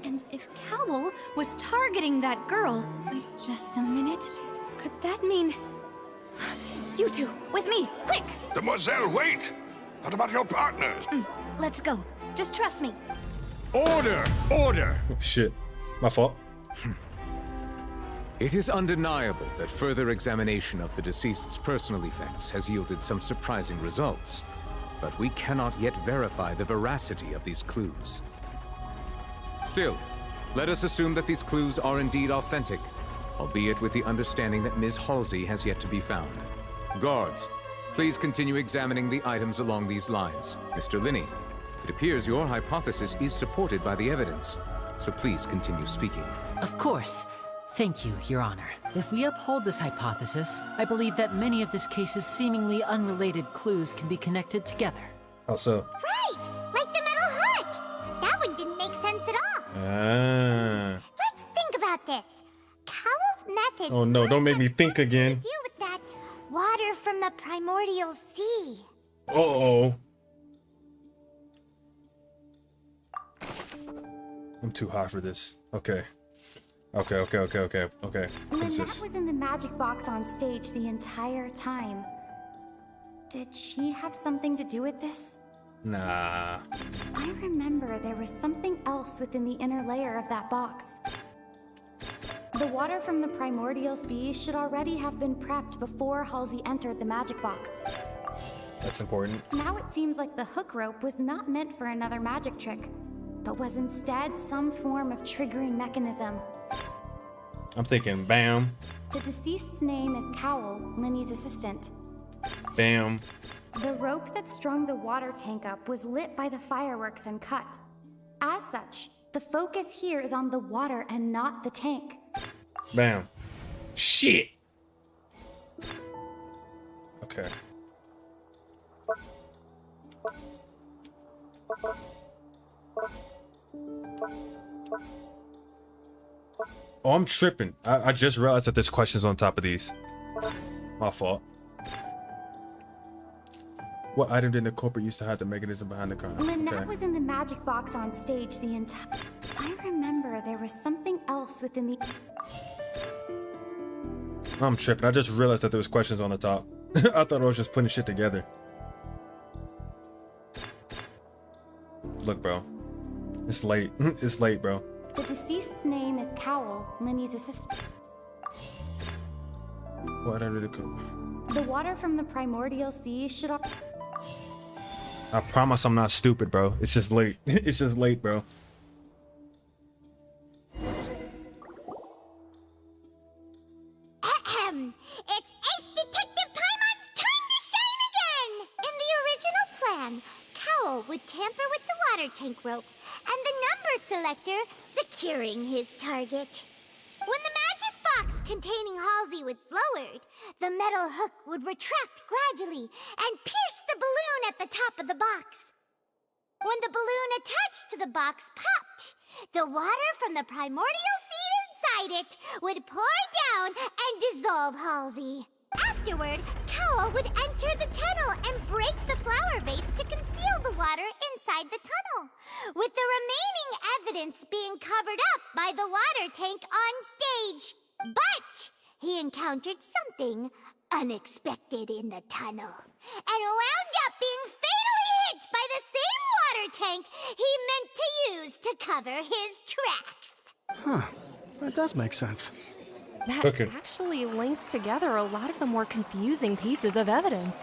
And if Cowell was targeting that girl... Wait just a minute. Could that mean... You two, with me, quick! Demoiselle, wait! What about your partners? Let's go. Just trust me. Order! Order! Oh, shit. My fault. It is undeniable that further examination of the deceased's personal effects has yielded some surprising results, but we cannot yet verify the veracity of these clues. Still, let us assume that these clues are indeed authentic, albeit with the understanding that Ms. Halsey has yet to be found. Guards, please continue examining the items along these lines. Mr. Linney, it appears your hypothesis is supported by the evidence, so please continue speaking. Of course. Thank you, Your Honor. If we uphold this hypothesis, I believe that many of this case's seemingly unrelated clues can be connected together. How so? Right! Like the metal heart! That one didn't make sense at all. Let's think about this. Cowell's method... Oh no, don't make me think again. ...to do with that water from the primordial sea. Uh-oh. I'm too high for this. Okay. Okay. Lynette was in the magic box on stage the entire time. Did she have something to do with this? Nah. I remember there was something else within the inner layer of that box. The water from the primordial sea should already have been prepped before Halsey entered the magic box. That's important. Now it seems like the hook rope was not meant for another magic trick, but was instead some form of triggering mechanism. I'm thinking bam. The deceased's name is Cowl, Linny's assistant. Bam. The rope that strung the water tank up was lit by the fireworks and cut. As such, the focus here is on the water and not the tank. Bam. Shit. Okay. Oh, I'm tripping. I just realized that there's questions on top of these. My fault. What item did the corporate used to have the mechanism behind the car? When Nat was in the magic box on stage the entire... I remember there was something else within the... I'm tripping. I just realized that there was questions on the top. I thought I was just putting shit together. Look, bro. It's late. It's late, bro. The deceased's name is Cowl, Linny's assistant. What item did it go? The water from the primordial sea should... I promise I'm not stupid, bro. It's just late. It's just late, bro. It's Ace Detective Paimon's time to shine again! In the original plan, Cowl would tamper with the water tank rope and the number selector securing his target. When the magic box containing Halsey was lowered, the metal hook would retract gradually and pierce the balloon at the top of the box. When the balloon attached to the box popped, the water from the primordial seed inside it would pour down and dissolve Halsey. Afterward, Cowl would enter the tunnel and break the flower vase to conceal the water inside the tunnel, with the remaining evidence being covered up by the water tank on stage. But he encountered something unexpected in the tunnel and wound up being fatally hit by the same water tank he meant to use to cover his tracks. Huh. That does make sense. That actually links together a lot of the more confusing pieces of evidence.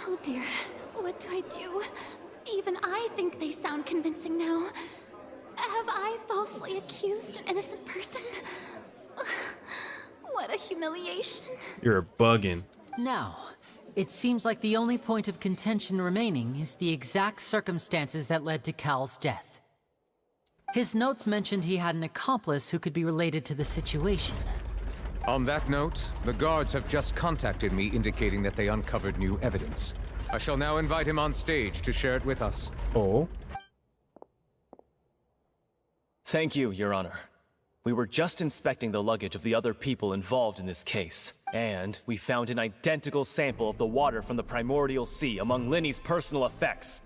Oh dear, what do I do? Even I think they sound convincing now. Have I falsely accused an innocent person? What a humiliation. You're bugging. Now, it seems like the only point of contention remaining is the exact circumstances that led to Cal's death. His notes mentioned he had an accomplice who could be related to the situation. On that note, the guards have just contacted me indicating that they uncovered new evidence. I shall now invite him on stage to share it with us. Oh. Thank you, Your Honor. We were just inspecting the luggage of the other people involved in this case, and we found an identical sample of the water from the primordial sea among Linny's personal effects.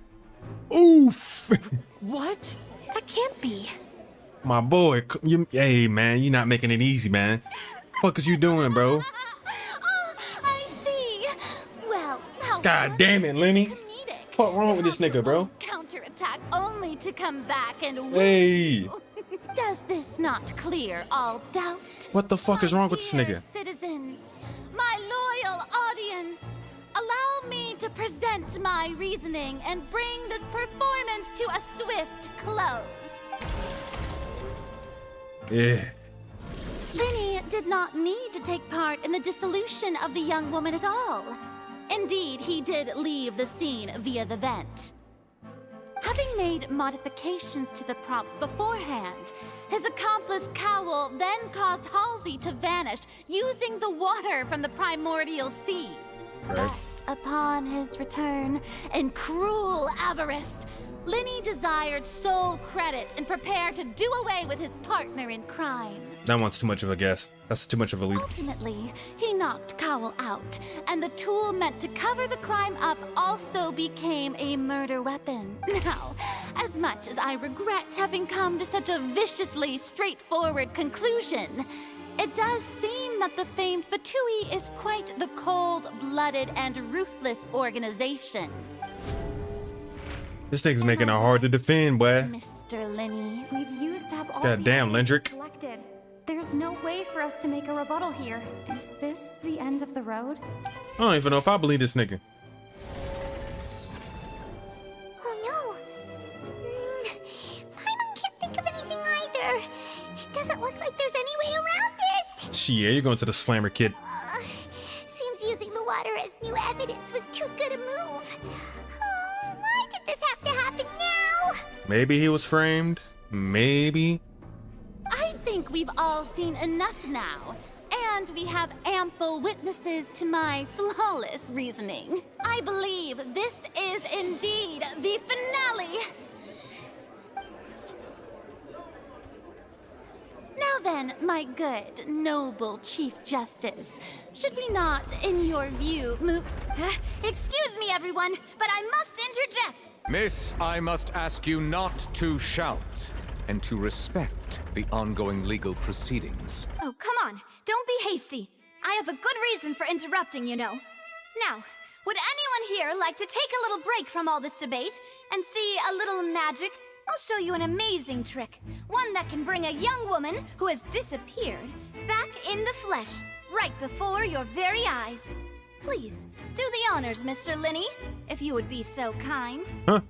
Oof! What? That can't be. My boy, hey man, you're not making it easy, man. Fuck is you doing, bro? I see. Well, how God damn it, Lenny. What wrong with this nigga, bro? counterattack only to come back and win. Hey. Does this not clear all doubt? What the fuck is wrong with this nigga? Citizens, my loyal audience, allow me to present my reasoning and bring this performance to a swift close. Yeah. Linny did not need to take part in the dissolution of the young woman at all. Indeed, he did leave the scene via the vent. Having made modifications to the props beforehand, his accomplice Cowl then caused Halsey to vanish using the water from the primordial sea. Right. But upon his return, in cruel avarice, Linny desired sole credit and prepared to do away with his partner in crime. That one's too much of a guess. That's too much of a leap. Ultimately, he knocked Cowl out, and the tool meant to cover the crime up also became a murder weapon. Now, as much as I regret having come to such a viciously straightforward conclusion, it does seem that the famed Fatui is quite the cold-blooded and ruthless organization. This thing's making it hard to defend, boy. Mr. Linny, we've used up all God the damn, evidence Lendrick. collected. There's no way for us to make a rebuttal here. Is this the end of the road? I don't even know if I believe this nigga. Oh no. Paimon can't think of anything either. It doesn't look like there's any way around this. Yeah, you're going to the slammer, kid. Seems using the water as new evidence was too good a move. Oh, why did this have to happen now? Maybe he was framed. Maybe. I think we've all seen enough now. And we have ample witnesses to my flawless reasoning. I believe this is indeed the finale. Now then, my good, noble Chief Justice, should we not, in your view, excuse me, everyone, but I must interject. Miss, I must ask you not to shout and to respect the ongoing legal proceedings. Oh, come on. Don't be hasty. I have a good reason for interrupting, you know. Now, would anyone here like to take a little break from all this debate and see a little magic? I'll show you an amazing trick. One that can bring a young woman who has disappeared back in the flesh, right before your very eyes. Please, do the honors, Mr. Linny, if you would be so kind. Huh?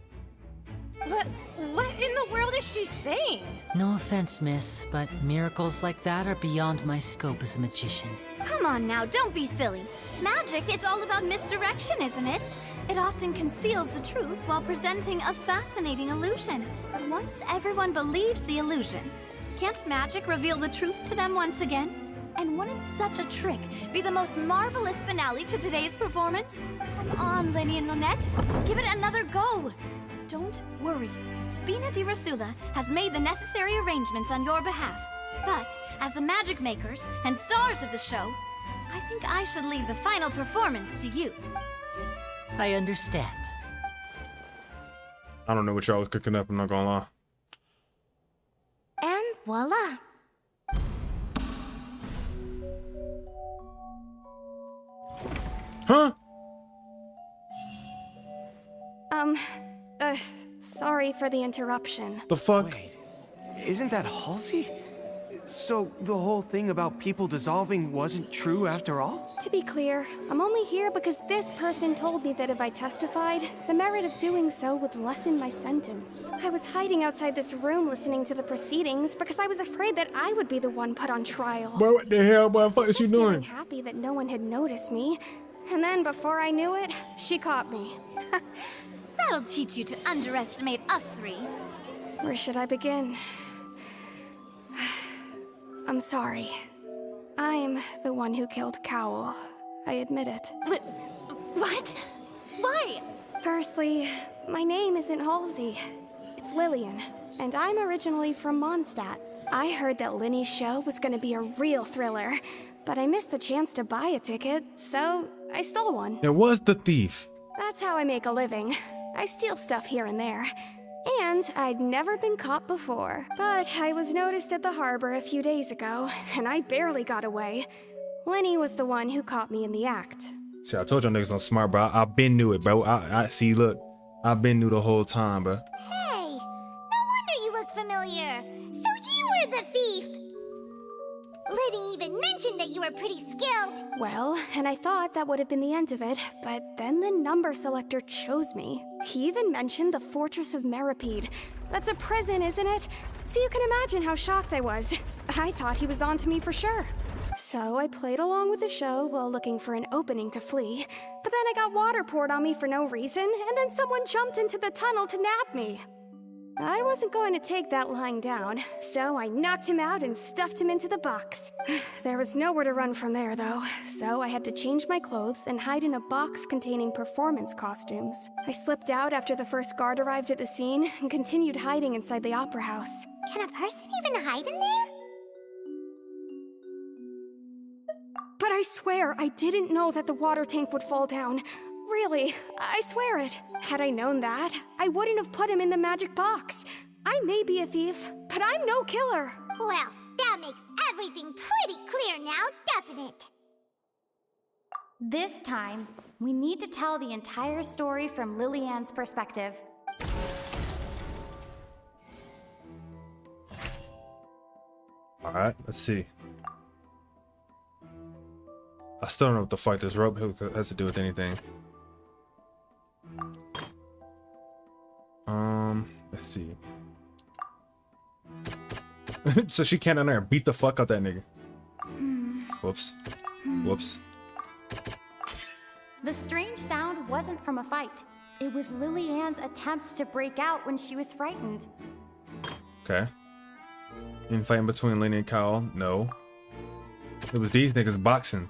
What in the world is she saying? No offense, miss, but miracles like that are beyond my scope as a magician. Come on now, don't be silly. Magic is all about misdirection, isn't it? It often conceals the truth while presenting a fascinating illusion. But once everyone believes the illusion, can't magic reveal the truth to them once again? And wouldn't such a trick be the most marvelous finale to today's performance? Come on, Linny and Lynette, give it another go. Don't worry. Spina di Rasula has made the necessary arrangements on your behalf. But as the magic makers and stars of the show, I think I should leave the final performance to you. I understand. I don't know what y'all was cooking up, I'm not gonna lie. And voila. Huh? Sorry for the interruption. The fuck? Wait, isn't that Halsey? So the whole thing about people dissolving wasn't true after all? To be clear, I'm only here because this person told me that if I testified, the merit of doing so would lessen my sentence. I was hiding outside this room listening to the proceedings because I was afraid that I would be the one put on trial. Boy, what the hell, boy? What the fuck is you Feeling doing? happy that no one had noticed me. And then before I knew it, she caught me. That'll teach you to underestimate us three. Where should I begin? I'm sorry. I'm the one who killed Cowl. I admit it. What? Why? Firstly, my name isn't Halsey. It's Lillian, and I'm originally from Mondstadt. I heard that Linny's show was gonna be a real thriller, but I missed the chance to buy a ticket, so I stole one. It was the thief. That's how I make a living. I steal stuff here and there. And I'd never been caught before. But I was noticed at the harbor a few days ago, and I barely got away. Linny was the one who caught me in the act. See, I told y'all niggas I'm smart, bro. I been knew it, bro. I see, look. I been knew the whole time, bro. Hey, no wonder you look familiar. So you were the thief. Liddy even mentioned that you were pretty skilled. Well, and I thought that would have been the end of it, but then the number selector chose me. He even mentioned the Fortress of Meripede. That's a prison, isn't it? So you can imagine how shocked I was. I thought he was onto me for sure. So I played along with the show while looking for an opening to flee. But then I got water poured on me for no reason, and then someone jumped into the tunnel to nab me. I wasn't going to take that lying down, so I knocked him out and stuffed him into the box. There was nowhere to run from there, though, so I had to change my clothes and hide in a box containing performance costumes. I slipped out after the first guard arrived at the scene and continued hiding inside the opera house. Can a person even hide in there? But I swear I didn't know that the water tank would fall down. Really, I swear it. Had I known that, I wouldn't have put him in the magic box. I may be a thief, but I'm no killer. Well, that makes everything pretty clear now, doesn't it? This time, we need to tell the entire story from Lillian's perspective. Alright, let's see. I still don't know what the fuck this rope hook has to do with anything. Let's see. So she can't in there and beat the fuck out that nigga. Whoops. Whoops. The strange sound wasn't from a fight. It was Lily Ann's attempt to break out when she was frightened. Okay. Infighting between Lenny and Kyle? No. It was these niggas boxing.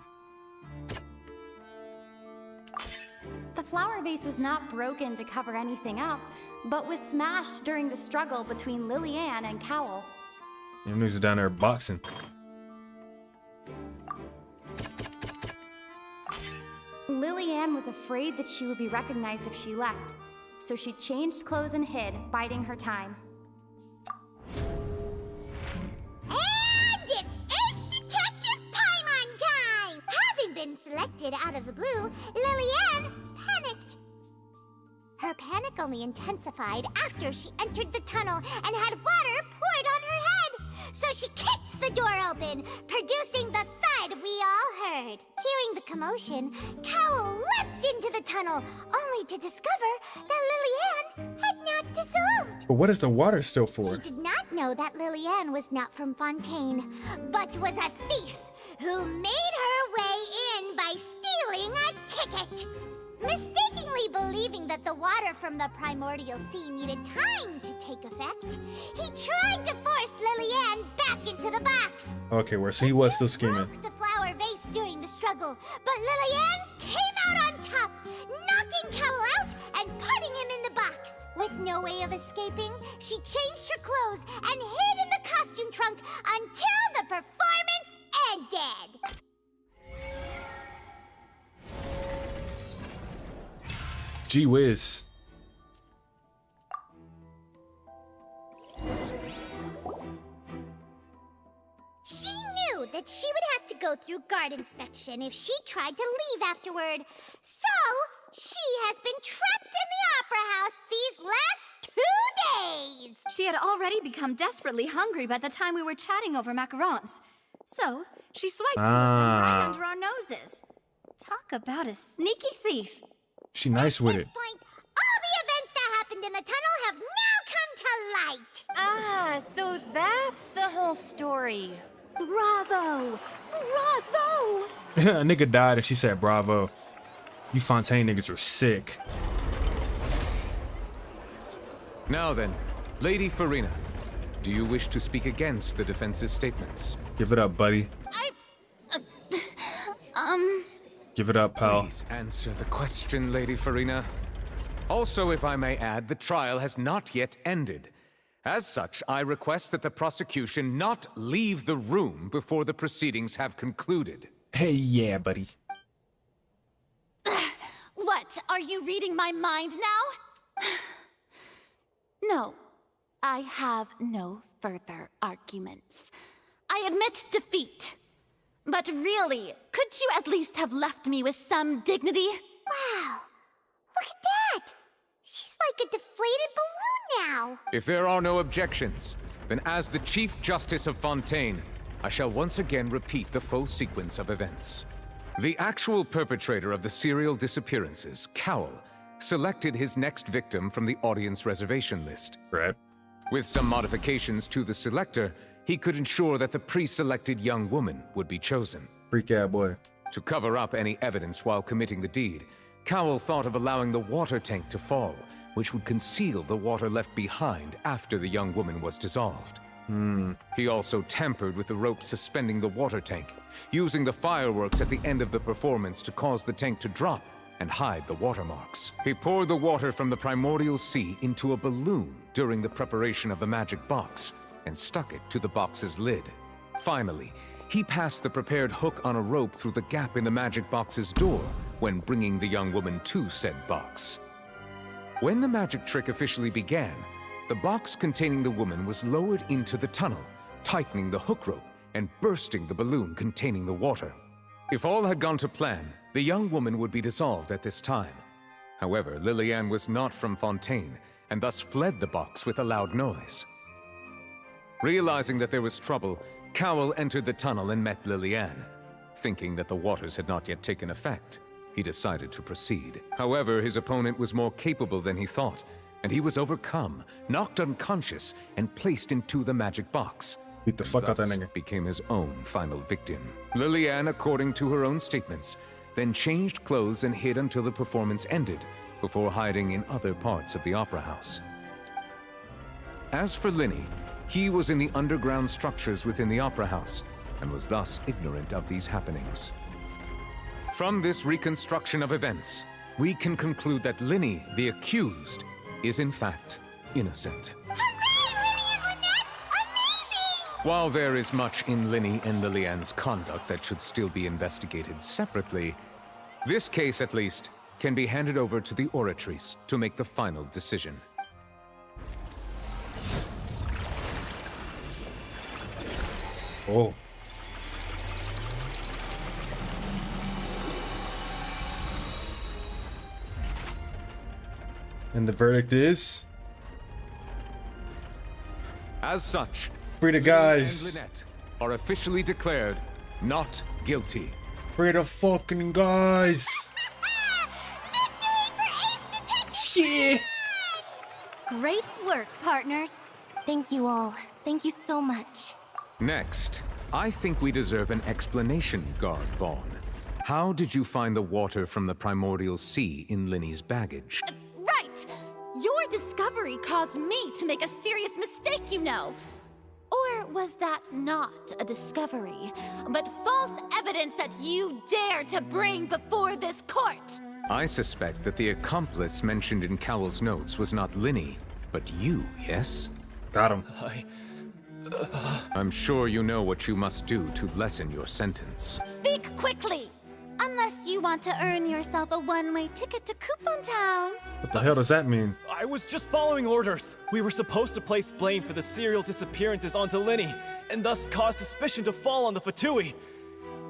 The flower vase was not broken to cover anything up, but was smashed during the struggle between Lily Ann and Cowell. Them niggas are down there boxing. Lily Ann was afraid that she would be recognized if she left, so she changed clothes and hid, biding her time. And it's Ace Detective Paimon time! Having been selected out of the blue, Lily Ann panicked. Her panic only intensified after she entered the tunnel and had water poured on her head. So she kicked the door open, producing the thud we all heard. Hearing the commotion, Cowell leapt into the tunnel, only to discover that Lily Ann had not dissolved. But what is the water still for? He did not know that Lily Ann was not from Fontaine, but was a thief who made her way in by stealing a ticket. Mistakenly believing that the water from the primordial sea needed time to take effect, he tried to force Lily Ann back into the box. Okay, so he was still scheming. Broke the flower vase during the struggle, but Lily Ann came out on top, knocking Cowell out and putting him in the box. With no way of escaping, she changed her clothes and hid in the costume trunk until the performance ended. Gee whiz. She knew that she would have to go through guard inspection if she tried to leave afterward. So, she has been trapped in the Opera House these last 2 days. She had already become desperately hungry by the time we were chatting over macarons. So, she swiped two of them right under our noses. Talk about a sneaky thief. She nice with it. All the events that happened in the tunnel have now come to light. Ah, so that's the whole story. Bravo! Bravo! A nigga died and she said bravo. You Fontaine niggas are sick. Now then, Lady Farina, do you wish to speak against the defense's statements? Give it up, buddy. Give it up, pal. Please answer the question, Lady Farina. Also, if I may add, the trial has not yet ended. As such, I request that the prosecution not leave the room before the proceedings have concluded. Hey, yeah, buddy. What? Are you reading my mind now? No, I have no further arguments. I admit defeat. But really, could you at least have left me with some dignity? Wow, look at that! She's like a deflated balloon now. If there are no objections, then as the Chief Justice of Fontaine, I shall once again repeat the full sequence of events. The actual perpetrator of the serial disappearances, Cowell, selected his next victim from the audience reservation list. Right. With some modifications to the selector, he could ensure that the pre-selected young woman would be chosen. Freak out boy. To cover up any evidence while committing the deed, Cowell thought of allowing the water tank to fall, which would conceal the water left behind after the young woman was dissolved. He also tampered with the rope suspending the water tank, using the fireworks at the end of the performance to cause the tank to drop and hide the watermarks. He poured the water from the primordial sea into a balloon during the preparation of the magic box, and stuck it to the box's lid. Finally, he passed the prepared hook on a rope through the gap in the magic box's door when bringing the young woman to said box. When the magic trick officially began, the box containing the woman was lowered into the tunnel, tightening the hook rope and bursting the balloon containing the water. If all had gone to plan, the young woman would be dissolved at this time. However, Lily Ann was not from Fontaine, and thus fled the box with a loud noise. Realizing that there was trouble, Cowell entered the tunnel and met Lillian. Thinking that the waters had not yet taken effect, he decided to proceed. However, his opponent was more capable than he thought, and he was overcome, knocked unconscious, and placed into the magic box. Beat the fuck out that nigga. Became his own final victim. Lillian, according to her own statements, then changed clothes and hid until the performance ended, before hiding in other parts of the opera house. As for Linny, he was in the underground structures within the opera house, and was thus ignorant of these happenings. From this reconstruction of events, we can conclude that Linny, the accused, is in fact innocent. While there is much in Linny and Lillian's conduct that should still be investigated separately, this case, at least, can be handed over to the Oratrice to make the final decision. Oh. And the verdict is? As such, free the guys. and Lynette are officially declared not guilty. Free the fucking guys. Yeah. Great work, partners. Thank you all. Thank you so much. Next, I think we deserve an explanation, Guard Vaughn. How did you find the water from the primordial sea in Linny's baggage? Right! Your discovery caused me to make a serious mistake, you know. Or was that not a discovery, but false evidence that you dared to bring before this court? I suspect that the accomplice mentioned in Cowell's notes was not Linny, but you, yes? Got him. I'm sure you know what you must do to lessen your sentence. Speak quickly! Unless you want to earn yourself a one-way ticket to Coupon Town. What the hell does that mean? I was just following orders. We were supposed to place blame for the serial disappearances onto Linny, and thus cause suspicion to fall on the Fatui.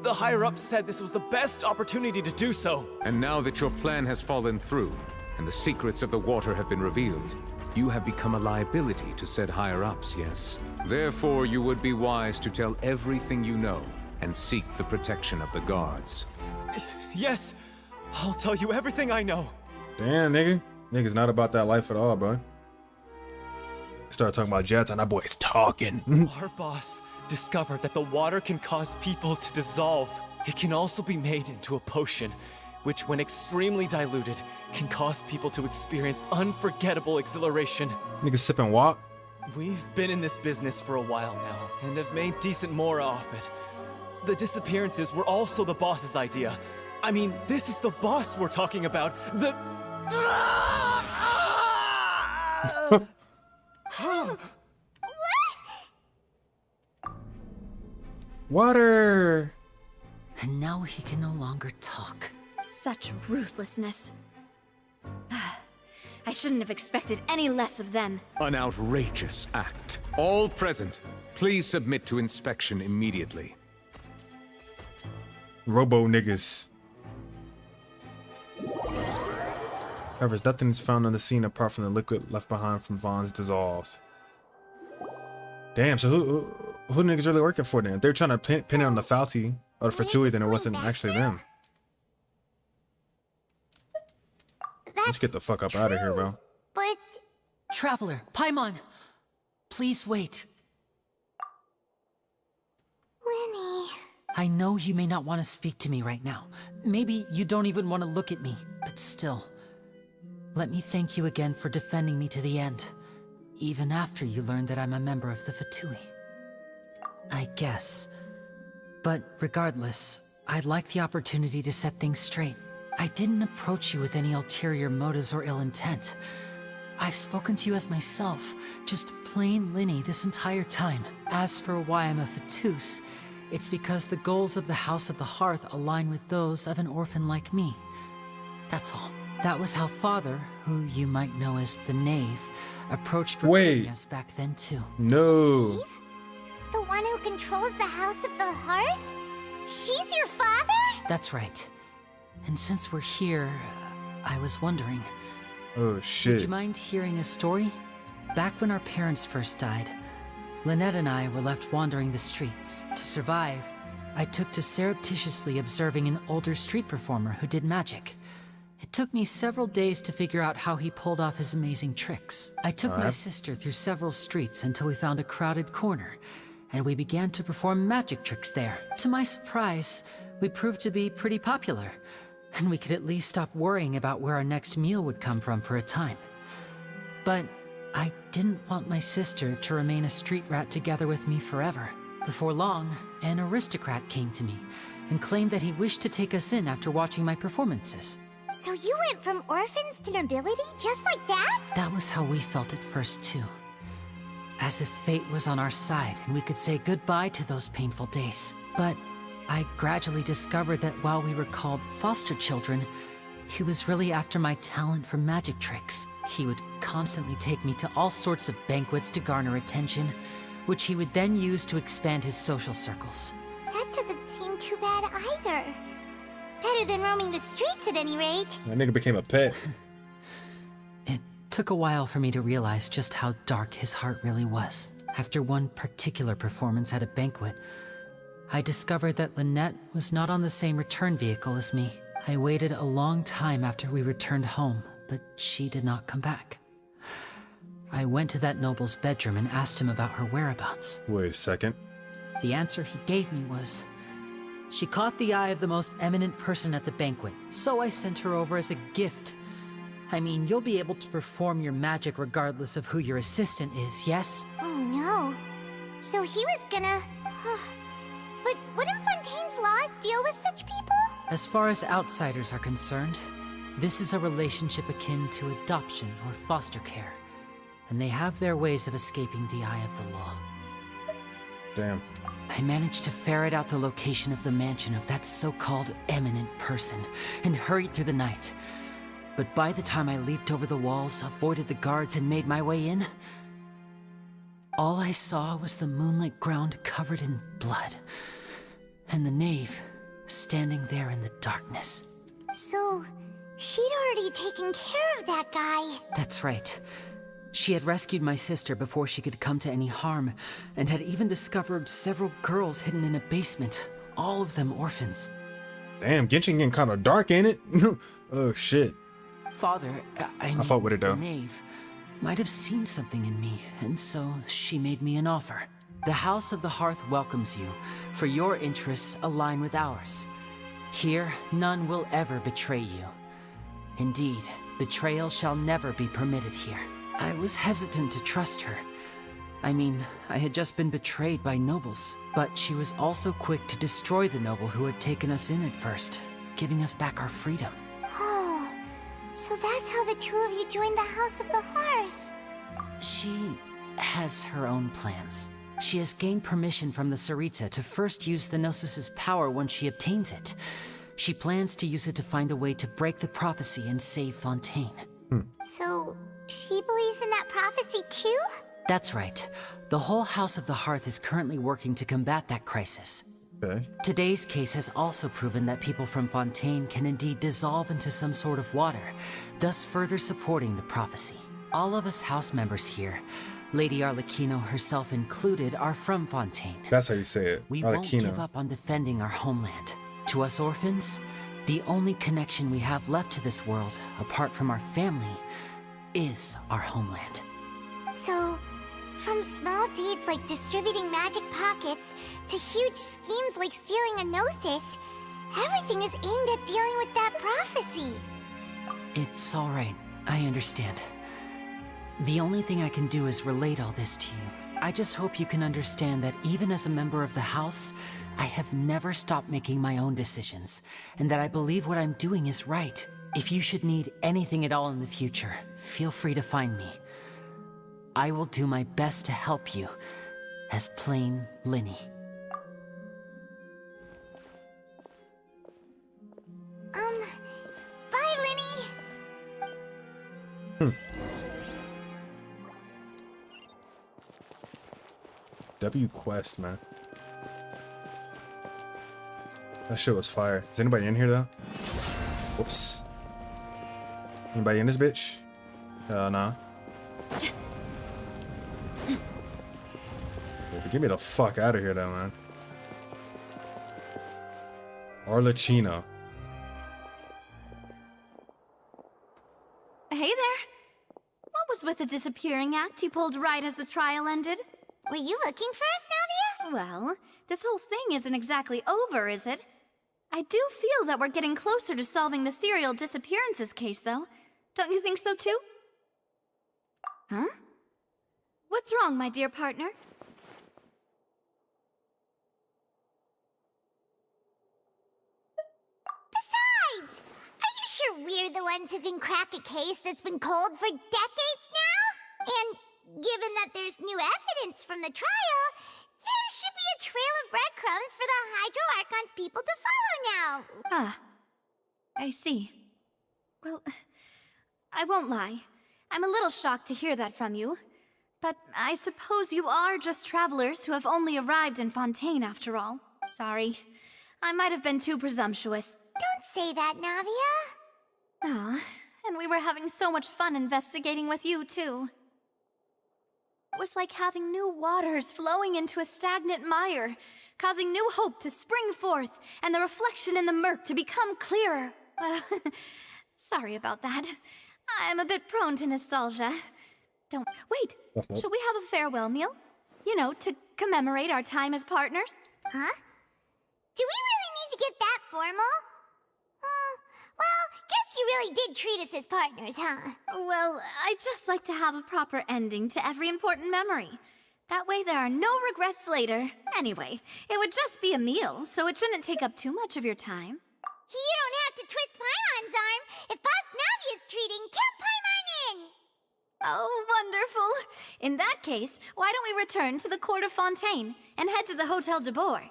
The higher-ups said this was the best opportunity to do so. And now that your plan has fallen through, and the secrets of the water have been revealed, you have become a liability to said higher-ups, yes? Therefore, you would be wise to tell everything you know, and seek the protection of the guards. Yes, I'll tell you everything I know. Damn, nigga. Nigga's not about that life at all, bro. Start talking about jets and that boy's talking. Our boss discovered that the water can cause people to dissolve. It can also be made into a potion, which when extremely diluted, can cause people to experience unforgettable exhilaration. Nigga sipping wop. We've been in this business for a while now, and have made decent more off it. The disappearances were also the boss's idea. I mean, this is the boss we're talking about. The... Water! And now he can no longer talk. Such ruthlessness. I shouldn't have expected any less of them. An outrageous act. All present, please submit to inspection immediately. Robo niggas. However, nothing is found on the scene apart from the liquid left behind from Vaughn's dissolves. Damn, so who niggas really working for then? If they're trying to pin it on the Fauci or the Fatui, then it wasn't actually them. Let's get the fuck up out of here, bro. But... Traveler, Paimon, please wait. Linny... I know you may not want to speak to me right now. Maybe you don't even want to look at me, but still. Let me thank you again for defending me to the end, even after you learned that I'm a member of the Fatui. I guess. But regardless, I'd like the opportunity to set things straight. I didn't approach you with any ulterior motives or ill intent. I've spoken to you as myself, just plain Linny this entire time. As for why I'm a Fatus, it's because the goals of the House of the Hearth align with those of an orphan like me. That's all. That was how Father, who you might know as the Knave, approached recruiting us back then too. No. Knave? The one who controls the House of the Hearth? She's your father? That's right. And since we're here, I was wondering... Oh shit. Would you mind hearing a story? Back when our parents first died, Lynette and I were left wandering the streets. To survive, I took to surreptitiously observing an older street performer who did magic. It took me several days to figure out how he pulled off his amazing tricks. I took my sister through several streets until we found a crowded corner, and we began to perform magic tricks there. To my surprise, we proved to be pretty popular, and we could at least stop worrying about where our next meal would come from for a time. But I didn't want my sister to remain a street rat together with me forever. Before long, an aristocrat came to me and claimed that he wished to take us in after watching my performances. So you went from orphans to nobility just like that? That was how we felt at first, too. As if fate was on our side and we could say goodbye to those painful days. But I gradually discovered that while we were called foster children, he was really after my talent for magic tricks. He would constantly take me to all sorts of banquets to garner attention, which he would then use to expand his social circles. That doesn't seem too bad either. Better than roaming the streets at any rate. That nigga became a pet. It took a while for me to realize just how dark his heart really was. After one particular performance at a banquet, I discovered that Lynette was not on the same return vehicle as me. I waited a long time after we returned home, but she did not come back. I went to that noble's bedroom and asked him about her whereabouts. Wait a second. The answer he gave me was, she caught the eye of the most eminent person at the banquet, so I sent her over as a gift. I mean, you'll be able to perform your magic regardless of who your assistant is, yes? Oh no. So he was gonna... But wouldn't Fontaine's laws deal with such people? As far as outsiders are concerned, this is a relationship akin to adoption or foster care, and they have their ways of escaping the eye of the law. Damn. I managed to ferret out the location of the mansion of that so-called eminent person and hurried through the night. But by the time I leaped over the walls, avoided the guards, and made my way in, all I saw was the moonlit ground covered in blood, and the knave standing there in the darkness. So, she'd already taken care of that guy. That's right. She had rescued my sister before she could come to any harm, and had even discovered several girls hidden in a basement, all of them orphans. Damn, Genshin getting kind of dark, ain't it? Oh, shit. Father, I fought with it, though. The knave might have seen something in me, and so she made me an offer. The House of the Hearth welcomes you, for your interests align with ours. Here, none will ever betray you. Indeed, betrayal shall never be permitted here. I was hesitant to trust her. I mean, I had just been betrayed by nobles, but she was also quick to destroy the noble who had taken us in at first, giving us back our freedom. Oh, so that's how the two of you joined the House of the Hearth. She has her own plans. She has gained permission from the Tsaritsa to first use the Gnosis' power once she obtains it. She plans to use it to find a way to break the prophecy and save Fontaine. So, she believes in that prophecy too? That's right. The whole House of the Hearth is currently working to combat that crisis. Okay. Today's case has also proven that people from Fontaine can indeed dissolve into some sort of water, thus further supporting the prophecy. All of us house members here, Lady Arlecchino herself included, are from Fontaine. That's how you say it. We won't give up on defending our homeland. To us orphans, the only connection we have left to this world, apart from our family, is our homeland. So, from small deeds like distributing magic pockets to huge schemes like stealing a Gnosis, everything is aimed at dealing with that prophecy. It's all right. I understand. The only thing I can do is relate all this to you. I just hope you can understand that even as a member of the House, I have never stopped making my own decisions, and that I believe what I'm doing is right. If you should need anything at all in the future, feel free to find me. I will do my best to help you, as plain Lyney. Bye, Lyney! W quest, man. That shit was fire. Is anybody in here though? Whoops. Anybody in this bitch? Nah. But get me the fuck out of here, though, man. Arlecchino. Hey there. What was with the disappearing act you pulled right as the trial ended? Were you looking for us, Navia? Well, this whole thing isn't exactly over, is it? I do feel that we're getting closer to solving the serial disappearances case, though. Don't you think so, too? Huh? What's wrong, my dear partner? Besides, are you sure we're the ones who can crack a case that's been cold for decades now? And given that there's new evidence from the trial, there should be a trail of breadcrumbs for the Hydro Archon's people to follow now. Ah, I see. Well, I won't lie. I'm a little shocked to hear that from you. But I suppose you are just travelers who have only arrived in Fontaine after all. Sorry. I might have been too presumptuous. Don't say that, Navia. Ah, and we were having so much fun investigating with you, too. It was like having new waters flowing into a stagnant mire, causing new hope to spring forth, and the reflection in the murk to become clearer. Well, sorry about that. I'm a bit prone to nostalgia. Don't... Wait, shall we have a farewell meal? You know, to commemorate our time as partners? Huh? Do we really need to get that formal? Well, guess you really did treat us as partners, huh? Well, I'd just like to have a proper ending to every important memory. That way there are no regrets later. Anyway, it would just be a meal, so it shouldn't take up too much of your time. You don't have to twist Paimon's arm. If Boss Navia's treating, count Paimon in! Oh, wonderful. In that case, why don't we return to the court of Fontaine and head to the Hotel de Boer?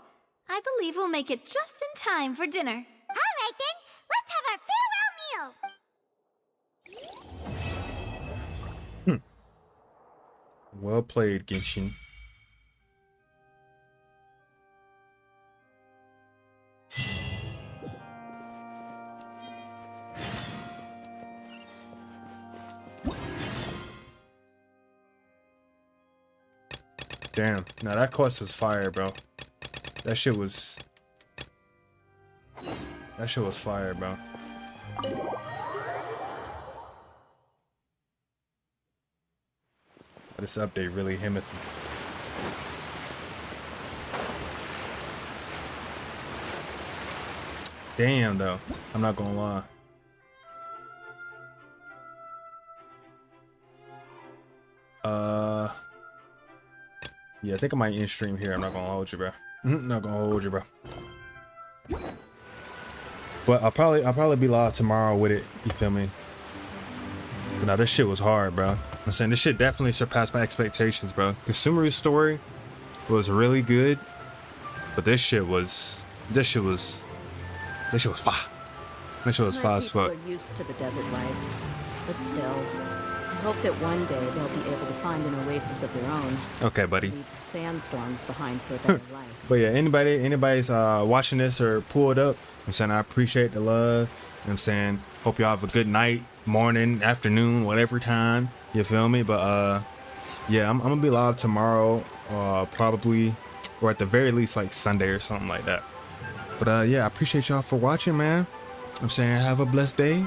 I believe we'll make it just in time for dinner. All right, then. Let's have our farewell meal. Well played, Genshin. Damn, now that quest was fire, bro. That shit was fire, bro. This update really him. Damn, though. I'm not gonna lie. Yeah, I think I might end stream here. I'm not gonna hold you, bro. Not gonna hold you, bro. But I'll probably be live tomorrow with it. You feel me? But now this shit was hard, bro. I'm saying this shit definitely surpassed my expectations, bro. Consumer's story was really good, but this shit was fire. This shit was fire as fuck. People are used to the desert life, but still, I hope that one day they'll be able to find an oasis of their own. Okay, buddy. Leave sandstorms behind for a better life. But yeah, anybody's watching this or pulled up, I'm saying I appreciate the love. I'm saying hope y'all have a good night, morning, afternoon, whatever time. You feel me? But yeah, I'm gonna be live tomorrow, probably, or at the very least like Sunday or something like that. But yeah, I appreciate y'all for watching, man. I'm saying have a blessed day.